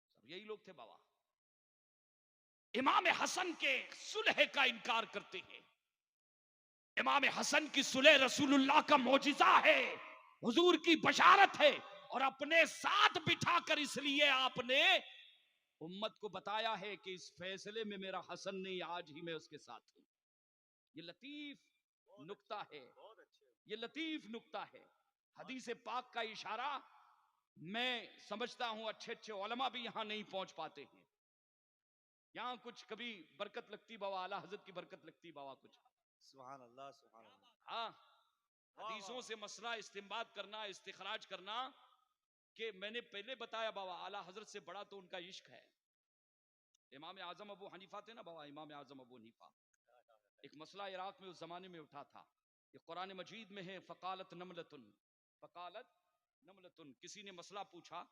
सब यही लोग थे बाबा। इमाम हसन के सुलह का इनकार करते हैं। इमाम हसन की सुलह रसूलुल्लाह का मौजिजा है, हुजूर की बशारत है, और अपने साथ बिठाकर इसलिए आपने उम्मत को बताया है कि इस फैसले में मेरा हसन नहीं, आज ही मैं उसके साथ हूं। ये लतीफ नुक्ता है, ये लतीफ नुक्ता है। हदीस पाक का इशारा मैं समझता हूं अच्छे अच्छे उलमा भी यहां नहीं पहुंच पाते हैं। यहां कुछ कभी बरकत लगती बाबा, आला हजरत की बरकत लगती बाबा कुछ। सुभान अल्लाह, सुभान अल्लाह। हाँ, वाह, हदीसों वाह। से मसला इस्तिंबात करना, इस्तिखराज करना, कि मैंने पहले बताया बाबा आला हजरत से बड़ा तो उनका इश्क है। इमाम आजम अबू हनीफा थे ना बाबा, इमाम आजम अबू हनीफा, एक मसला इराक में उस जमाने में उठा था। ये कुरान मजीद में है, फकालत नमलतुन, फकालत नमलतुन। किसी ने मसला पूछा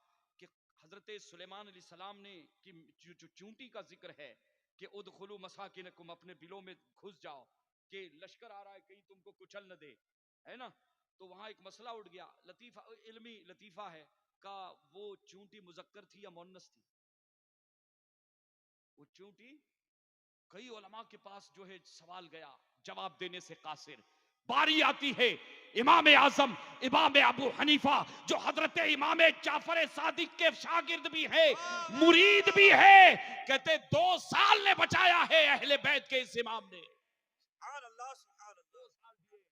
कि हजरत सुलेमान अलैहिस्सलाम ने कि जो चूंटी का जिक्र है कि उदखुलू मसाकिनकुम, अपने बिलों में घुस जाओ, कि लश्कर आ रहा है कहीं तुमको कुचल न दे, है ना। तो वहां एक मसला उठ गया, लतीफा इल्मी लतीफा है का, वो चूंटी मुजक्कर थी या मुन्नस थी? वो चूंटी, कई उलमा के पास जो है सवाल गया, जवाब देने से कासिर। बारी आती है इमाम आजम इमाम अबू हनीफा, जो हजरत इमाम जाफर सादिक के शागिर्द भी है, मुरीद भी है, कहते 2 साल ने बचाया है अहले बैत के इस इमाम ने। सुभान अल्लाह, सुभान अल्लाह। 2 साल दिए।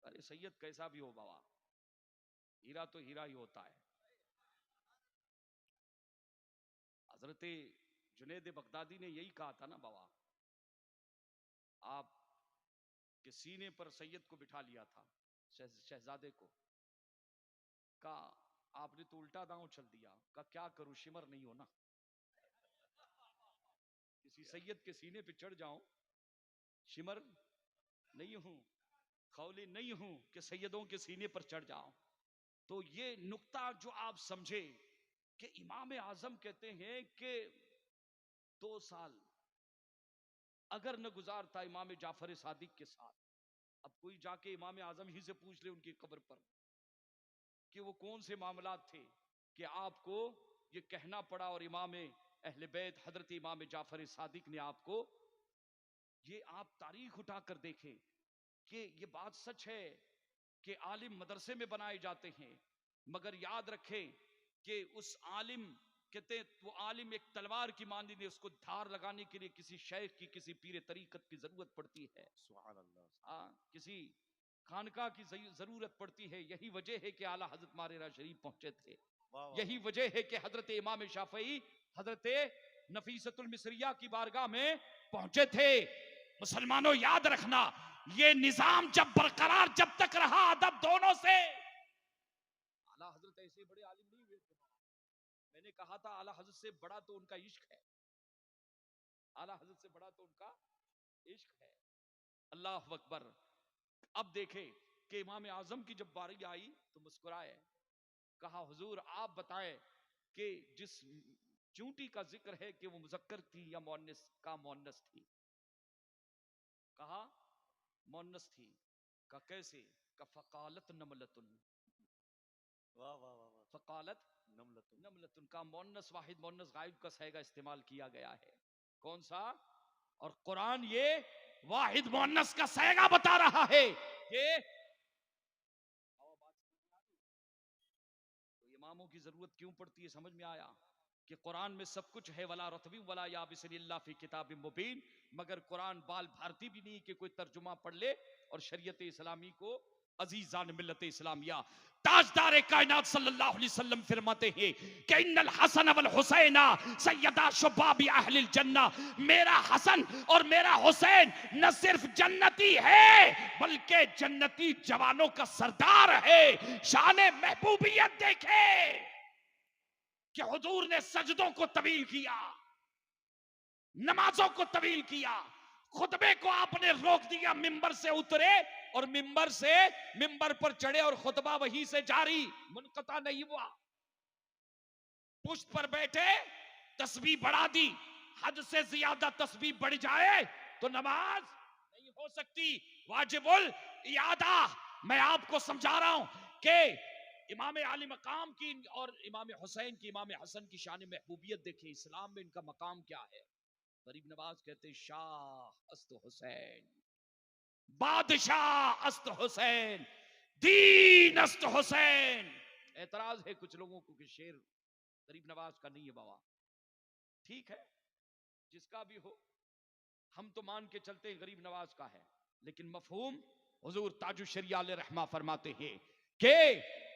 अरे सैयद कैसा भी हो बाबा, हीरा तो हीरा ही होता है। हजरत जुनैद बगदादी ने यही कहा था ना बाबा, आप के सीने पर सैयद को बिठा लिया था, शहजादे को, कहा आपने तो उल्टा दांव चल दिया। कहा क्या करूं, शिमर नहीं हो ना, किसी सैयद के सीने पे चढ़ जाऊं, शिमर नहीं हूं, खौली नहीं हूं कि सैयदों के सीने पर चढ़ जाऊं। तो ये नुक्ता जो आप समझे कि इमाम आजम कहते हैं कि 2 साल अगर न गुजारता इमाम जाफर सादिक के साथ। अब कोई जाके इमाम आजम ही से पूछ ले उनकी कब्र पर कि वो कौन से मामलात थे कि आपको ये कहना पड़ा, और इमाम अहले बैत हजरत इमाम जाफर सादिक ने आपको, ये आप तारीख उठाकर देखें कि ये बात सच है कि आलिम मदरसे में बनाए जाते हैं, मगर याद रखें कि उस आलिम, कहते हैं वो आलिम एक तलवार की मानी ने, उसको धार लगाने के लिए किसी शेख की, किसी पीर तरीकत की जरूरत पड़ती है। सुभान अल्लाह। किसी खानका की जरूरत पड़ती है। यही वजह है कि आला हजरत मारेरा शरीफ पहुंचे थे। वाह, वाह, यही वजह है कि हजरत इमाम शाफई हजरत नफीसतुल मिसरिया की बारगाह में पहुंचे थे। मुसलमानों याद रखना, ये निजाम जब बरकरार जब तक रहा अदब दोनों से, आला हजरत ऐसे बड़े आलिम नहीं हुए थे। मैंने कहा था आला हजरत से बड़ा तो उनका इश्क है, आला हजरत से बड़ा तो उनका इश्क है। अल्लाह अकबर। अब देखे कि इमाम आजम की जब बारी आई तो मुस्कुराए, कहा हुजूर आप बताएं कि जिस चूंटी का जिक्र है कि वो मुजक्कर थी या मुअन्नस, का मुअन्नस थी? कहा मुअन्नस थी। का कैसे का फ़क़ालत नमलतुन, वाह वाह वाह वाह। फ़क़ालत नमलतुन का मुअन्नस वाहिद मुअन्नस गायब का सैगा इस्तेमाल किया गया है। कौन सा? और कुरान ये वाहिद मुअन्नस का सैगा बता रहा है कि तो इमामों की जरूरत क्यों पड़ती है? समझ में आया कि कुरान में सब कुछ है, वला रतबी वला याबिसिन इल्ला फी किताबिम मुबीन, मगर कुरान बाल भारती भी नहीं कि कोई तर्जुमा पढ़ ले और शरीयत इस्लामी को अजीजान मिल्लत इस्लामिया ताजदार कायनात सल्लल्लाहु अलैहि वसल्लम फरमाते हैं कि इन्नल हसन वल हुसैना सय्यदा शुबाबी अहलिल जन्ना, मेरा हसन और मेरा हुसैन न सिर्फ जन्नती है बल्कि जन्नती जवानों का सरदार है। शान महबूबियत देखे कि हुजूर ने सजदों को तवील किया, नमाजों को तवील किया, खुतबे को आपने रोक दिया, मिंबर से उतरे और मिंबर पर चढ़े और खुतबा वहीं से जारी मुनक़ता नहीं हुआ। पुष्ट पर बैठे, तस्बीह बढ़ा दी, हद से ज्यादा तस्बीह बढ़ जाए तो नमाज नहीं हो सकती। वाजिबुल इयादा, मैं आपको समझा रहा हूं कि इमाम आली मकाम की और इमाम हुसैन की, इमाम हसन की शान महबूबियत देखिए। इस्लाम में इनका मकाम क्या है? गरीब नवाज कहते हैं शाह अस्त हुसैन, बादशाह अस्त हुसैन, दीन अस्त हुसैन। एतराज है कुछ लोगों को कि शेर गरीब नवाज का नहीं है बाबा। ठीक है, जिसका भी हो, हम तो मान के चलते हैं गरीब नवाज का है, लेकिन मफहूम हुजूर ताजुश शरिया अलैहि रहमा फरमाते हैं कि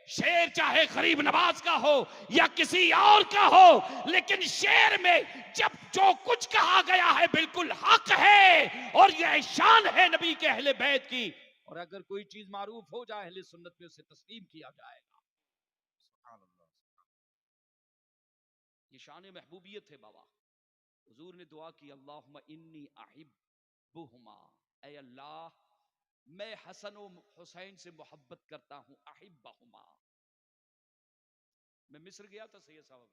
शेर चाहे गरीब नवाज का हो या किसी और का हो, लेकिन शेर में जब जो कुछ कहा गया है बिल्कुल हक है और यह शान है नबी के अहले बैत की। और अगर कोई चीज मारूफ हो जाए अहले सुन्नत में, उसे तस्लीम किया जाएगा। सुभान अल्लाह। ये शान महबूबियत है बाबा। हुजूर ने दुआ की, अल्लाहुम्मा इन्नी अहिब्बुहुमा, ऐ अल्लाह मैं हसन और हुसैन से मोहब्बत करता हूं। अहिब्बहुमा। मैं मिस्र गया था सैयद साहब,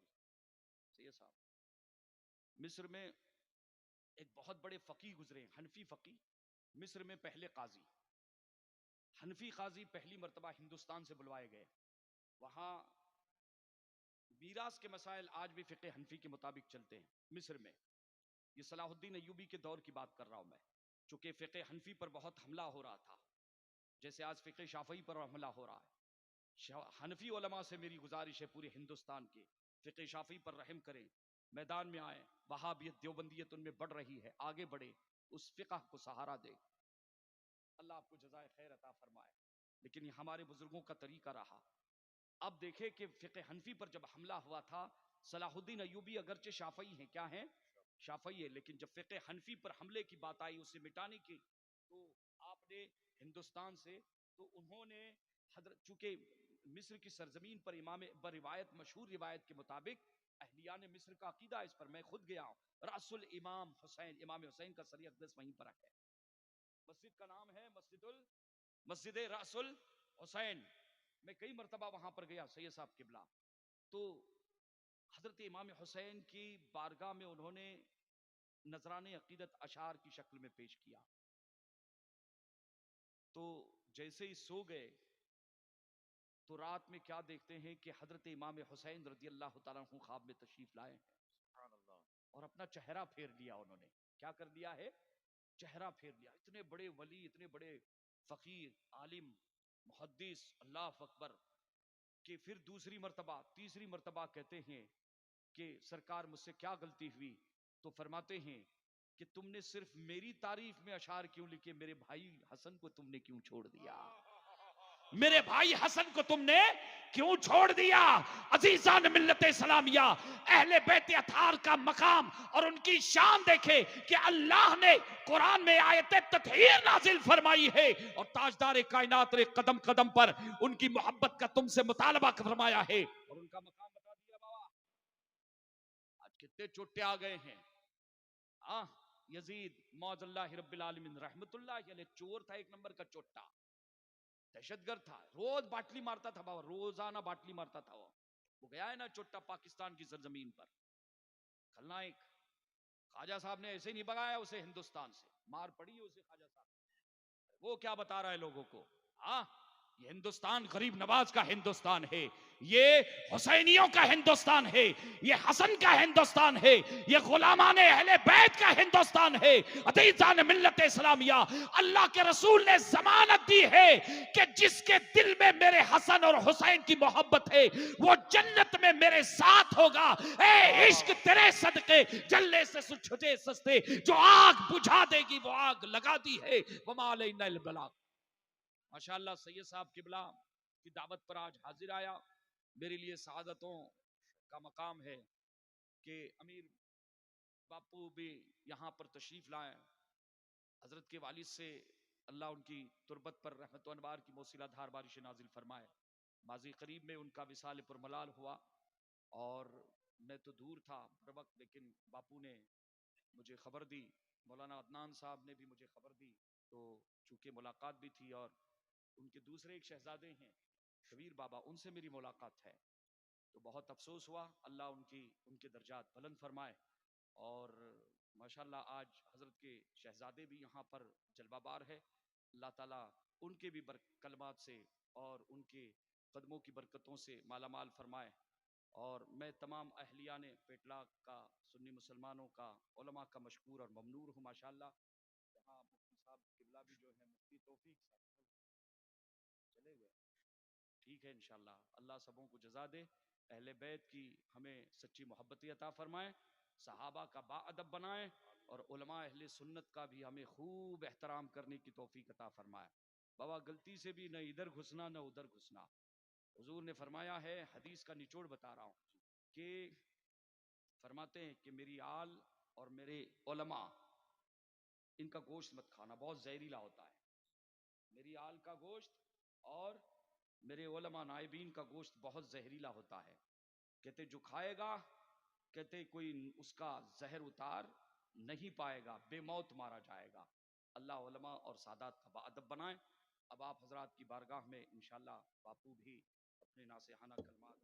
मिस्र में एक बहुत बड़े फकी गुजरे, हनफी फकी, मिस्र में पहले काजी, हनफी काजी पहली मर्तबा हिंदुस्तान से बुलवाए गए। वहां मीरास के मसाइल आज भी फिक़े हनफी के मुताबिक चलते हैं मिस्र में। ये सलाहुद्दीन अय्यूबी के दौर की बात कर रहा हूं मैं, चूंकि फिक़े हनफी पर बहुत हमला हो रहा था, जैसे आज फिक़े शाफ़ई पर हमला हो रहा है। हनफी उलमा से मेरी गुजारिश है पूरे हिंदुस्तान के, फिक़े शाफ़ी पर रहम करें, मैदान में आए। वहाबियत देवबंदियत उनमें बढ़ रही है, आगे बढ़े, उस फ़िक़ह को सहारा दे। अल्लाह आपको जज़ाए खैर अता फरमाए। लेकिन ये हमारे बुजुर्गों का तरीका रहा। अब देखे कि फ़िक़े हनफी पर जब हमला हुआ था, सलाहुद्दीन अय्यूबी अगरचे शाफ़ई हैं, क्या हैं? शाफ़ई है, लेकिन जब फ़िक़े हनफी पर हमले की बात आई, उसे मिटाने की, तो आपने हिंदुस्तान से, तो उन्होंने हजरत, चूंकि मिस्र की सरजमीन पर इमाम रिवायत, मशहूर रिवायत के मुताबिक अहलियान मिस्र का अकीदा, इस पर मैं खुद गया हूँ, रसूल इमाम हुसैन, इमाम हुसैन का सरी अक़दस वहीं पर है। मस्जिद का नाम है मस्जिद रसूल हुसैन। मैं कई मरतबा वहां पर गया सैयद साहब किबला। तो हजरत इमाम हुसैन की बारगाह में उन्होंने नजराने अकीदत अशार की शक्ल में पेश किया। तो जैसे ही सो गए तो रात में क्या देखते हैं कि हजरत इमाम हुसैन रज़ी अल्लाह तआला अन्हु ख्वाब में तशरीफ लाए हैं। सुभान अल्लाह। और अपना चेहरा फेर लिया उन्होंने। क्या कर लिया है? चेहरा फेर लिया। इतने बड़े वली, इतने बड़े फकीर, आलिम, मुहद्दिस, अल्लाह अकबर, कि फिर दूसरी मर्तबा, तीसरी मर्तबा कहते हैं कि सरकार मुझसे क्या गलती हुई? तो फरमाते हैं कि तुमने सिर्फ मेरी तारीफ में अशार क्यों लिखे, मेरे भाई हसन को तुमने क्यों छोड़ दिया? मेरे भाई हसन को तुमने क्यों छोड़ दिया? अजीजान मिल्लत इस्लामिया, अहले बैत अतार का मकाम और उनकी शान देखे कि अल्लाह ने कुरान में आयत तत्हीर नाजिल फरमाई है और ताजदार कायनात ने कदम कदम पर उनकी मोहब्बत का तुमसे मुतालबा फरमाया है और उनका मकाम बता दिया। बाबा आज कितने चोटे आ गए हैं। यजीद मौजल्लाहि रब्बिल आलमीन रहमतुल्लाहि अलैह चोर था, एक नंबर का चोट्टा, दहशतगर्द था, रोज बाटली मारता था बाबा, रोजाना बाटली मारता था। वो गया है ना चोट्टा पाकिस्तान की सरजमीन पर, खलनायक। ख्वाजा साहब ने ऐसे नहीं भगाया उसे हिंदुस्तान से, मार पड़ी है उसे ख्वाजा साहब। वो क्या बता रहा है लोगों को? हाँ, ये हिंदुस्तान गरीब नवाज का हिंदुस्तान है, ये हुसैनियों का हिंदुस्तान है, ये हसन का हिंदुस्तान है, ये गुलामाने अहले बैत का हिंदुस्तान है। अजीजान मिल्लत इस्लामिया, अल्लाह के रसूल ने जमानत दी है कि जिसके दिल में मेरे हसन और हुसैन की मोहब्बत है वो जन्नत में मेरे साथ होगा। ए इश्क तेरे सदके जलने से छुटे सस्ते, जो आग बुझा देगी वो आग लगा दी है। वमा अलैना इल्ला बलाग। माशाअल्लाह सैयद साहब किबला की दावत पर आज हाजिर आया। मेरे लिए सआदतों का मकाम है कि अमीर बापू भी यहाँ पर तशरीफ लाए। हजरत के वालिद से अल्लाह उनकी तुरबत पर रहमत व अनवार की मौसिलाधार बारिश नाजिल फरमाए। माजी करीब में उनका विसाल पुरमलाल हुआ और मैं तो दूर था बर वक्त, लेकिन बापू ने मुझे खबर दी, मौलाना अदनान साहब ने भी मुझे खबर दी। तो चूंकि मुलाकात भी थी और उनके दूसरे एक शहजादे हैं शबीर बाबा, उनसे मेरी मुलाकात है, तो बहुत अफसोस हुआ। अल्लाह उनके दर्जात बुलंद फरमाए। और माशाल्लाह आज हजरत के शहजादे भी यहाँ पर जलवाबार है। अल्लाह ताला उनके भी कलमात से और उनके कदमों की बरकतों से मालामाल फरमाए। और मैं तमाम अहलिया ने पेटला का, सुन्नी मुसलमानों का, उलमा का मशकूर और ममनूर हूँ माशाल्लाह। यहाँ मुफ्ती साहब किबला भी जो है, मुफ्ती तौफीक साहब चले हुए, ठीक है इंशाल्लाह। अल्लाह सबों को जजा दे, अहले बैत की हमें सच्ची मोहब्बत अता फरमाए, सहाबा का बाअदब बनाए और उलमा अहले सुन्नत का भी हमें खूब एहतराम करने की तौफीक अता फरमाए। बाबा गलती से भी न इधर घुसना न उधर घुसना। हुजूर ने फरमाया है, हदीस का निचोड़ बता रहा हूँ, कि फरमाते हैं कि मेरी आल और मेरे उलमा, इनका गोश्त मत खाना, बहुत जहरीला होता है। मेरी आल का गोश्त और मेरे उलमा नाइबीन का गोश्त बहुत जहरीला होता है। कहते जो खाएगा, कहते कोई उसका जहर उतार नहीं पाएगा, बेमौत मारा जाएगा। अल्लाह उलमा और सादात का बाअदब बनाए। अब आप हजरात की बारगाह में इंशाल्लाह बापू भी अपने नासिहाना कलमात